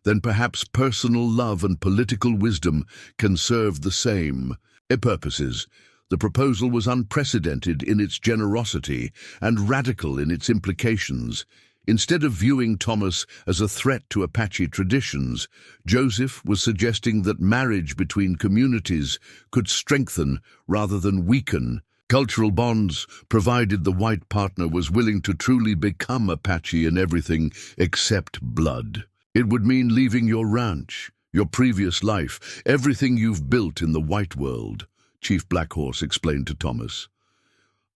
A: then perhaps personal love and political wisdom can serve the same purposes." The proposal was unprecedented in its generosity and radical in its implications. Instead of viewing Thomas as a threat to Apache traditions, Joseph was suggesting that marriage between communities could strengthen rather than weaken cultural bonds, provided the white partner was willing to truly become Apache in everything except blood. It would mean leaving your ranch, your previous life, everything you've built in the white world, Chief Blackhorse explained to Thomas.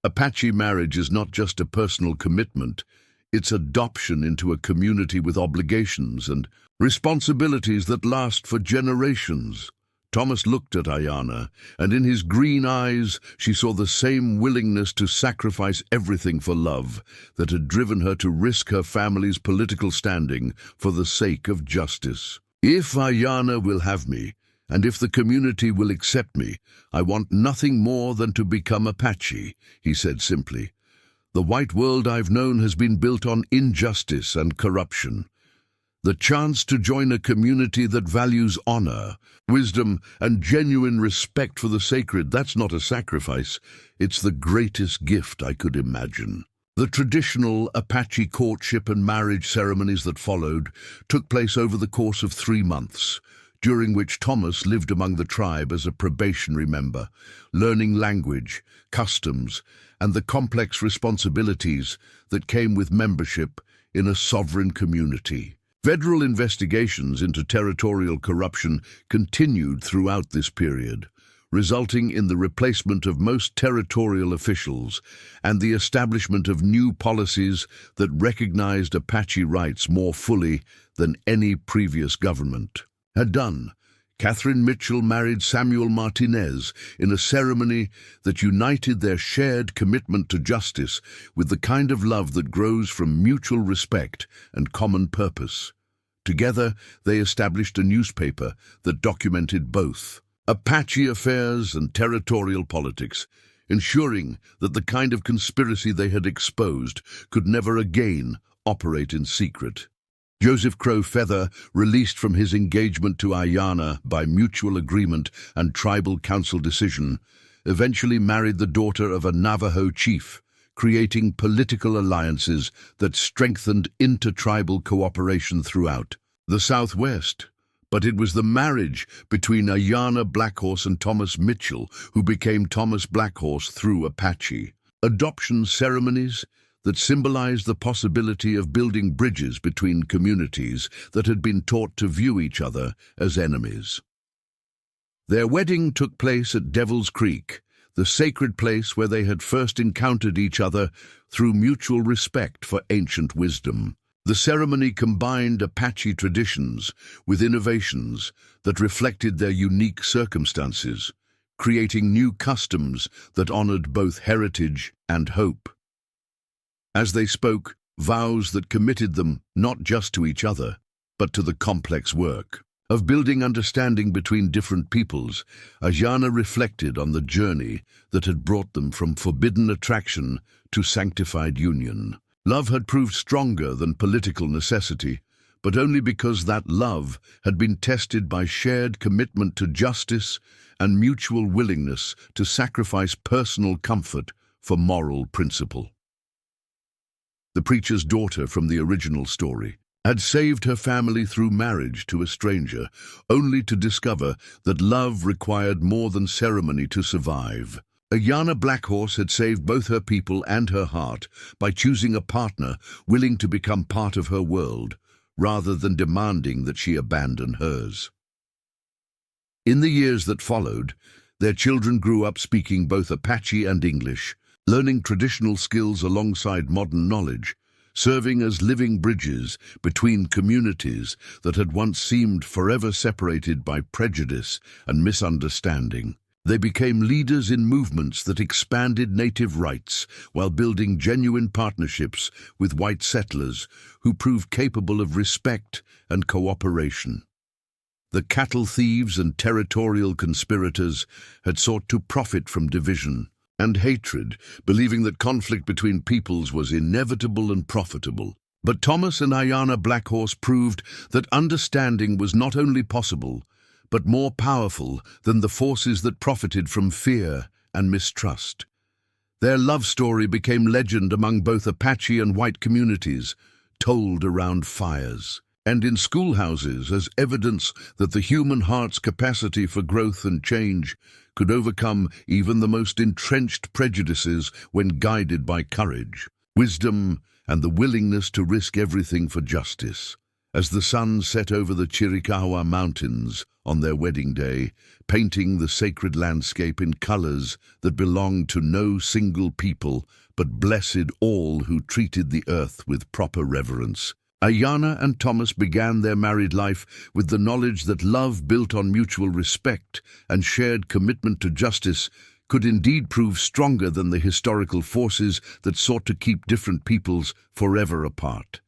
A: Apache marriage is not just a personal commitment, it's adoption into a community with obligations and responsibilities that last for generations. Thomas looked at Ayana, and in his green eyes she saw the same willingness to sacrifice everything for love that had driven her to risk her family's political standing for the sake of justice. "If Ayana will have me, and if the community will accept me, I want nothing more than to become Apache," he said simply. "The white world I've known has been built on injustice and corruption. The chance to join a community that values honor, wisdom, and genuine respect for the sacred, that's not a sacrifice. It's the greatest gift I could imagine." The traditional Apache courtship and marriage ceremonies that followed took place over the course of 3 months, during which Thomas lived among the tribe as a probationary member, learning language, customs, and the complex responsibilities that came with membership in a sovereign community. Federal investigations into territorial corruption continued throughout this period, resulting in the replacement of most territorial officials and the establishment of new policies that recognized Apache rights more fully than any previous government had done. Catherine Mitchell married Samuel Martinez in a ceremony that united their shared commitment to justice with the kind of love that grows from mutual respect and common purpose. Together, they established a newspaper that documented both Apache affairs and territorial politics, ensuring that the kind of conspiracy they had exposed could never again operate in secret. Joseph Crow Feather, released from his engagement to Ayana by mutual agreement and tribal council decision, eventually married the daughter of a Navajo chief, creating political alliances that strengthened intertribal cooperation throughout the Southwest. But it was the marriage between Ayana Blackhorse and Thomas Mitchell who became Thomas Blackhorse through Apache. Adoption ceremonies that symbolized the possibility of building bridges between communities that had been taught to view each other as enemies. Their wedding took place at Devil's Creek, the sacred place where they had first encountered each other through mutual respect for ancient wisdom. The ceremony combined Apache traditions with innovations that reflected their unique circumstances, creating new customs that honored both heritage and hope. As they spoke, vows that committed them not just to each other, but to the complex work of building understanding between different peoples, Ayana reflected on the journey that had brought them from forbidden attraction to sanctified union. Love had proved stronger than political necessity, but only because that love had been tested by shared commitment to justice and mutual willingness to sacrifice personal comfort for moral principle. The preacher's daughter from the original story had saved her family through marriage to a stranger, only to discover that love required more than ceremony to survive. Ayana Blackhorse had saved both her people and her heart by choosing a partner willing to become part of her world, rather than demanding that she abandon hers. In the years that followed, their children grew up speaking both Apache and English, learning traditional skills alongside modern knowledge, serving as living bridges between communities that had once seemed forever separated by prejudice and misunderstanding. They became leaders in movements that expanded native rights while building genuine partnerships with white settlers who proved capable of respect and cooperation. The cattle thieves and territorial conspirators had sought to profit from division and hatred, believing that conflict between peoples was inevitable and profitable. But Thomas and Ayana Blackhorse proved that understanding was not only possible, but more powerful than the forces that profited from fear and mistrust. Their love story became legend among both Apache and white communities, told around fires and in schoolhouses as evidence that the human heart's capacity for growth and change could overcome even the most entrenched prejudices when guided by courage, wisdom, and the willingness to risk everything for justice. As the sun set over the Chiricahua Mountains on their wedding day, painting the sacred landscape in colors that belonged to no single people, but blessed all who treated the earth with proper reverence. Ayanna and Thomas began their married life with the knowledge that love built on mutual respect and shared commitment to justice could indeed prove stronger than the historical forces that sought to keep different peoples forever apart.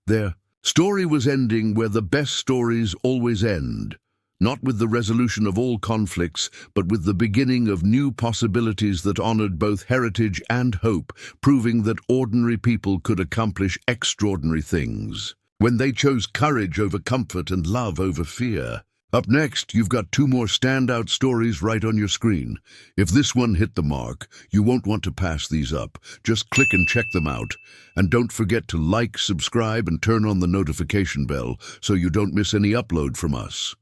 A: Their story was ending where the best stories always end, not with the resolution of all conflicts, but with the beginning of new possibilities that honored both heritage and hope, proving that ordinary people could accomplish extraordinary things when they chose courage over comfort and love over fear. Up next, you've got two more standout stories right on your screen. If this one hit the mark, you won't want to pass these up. Just click and check them out. And don't forget to like, subscribe, and turn on the notification bell so you don't miss any upload from us.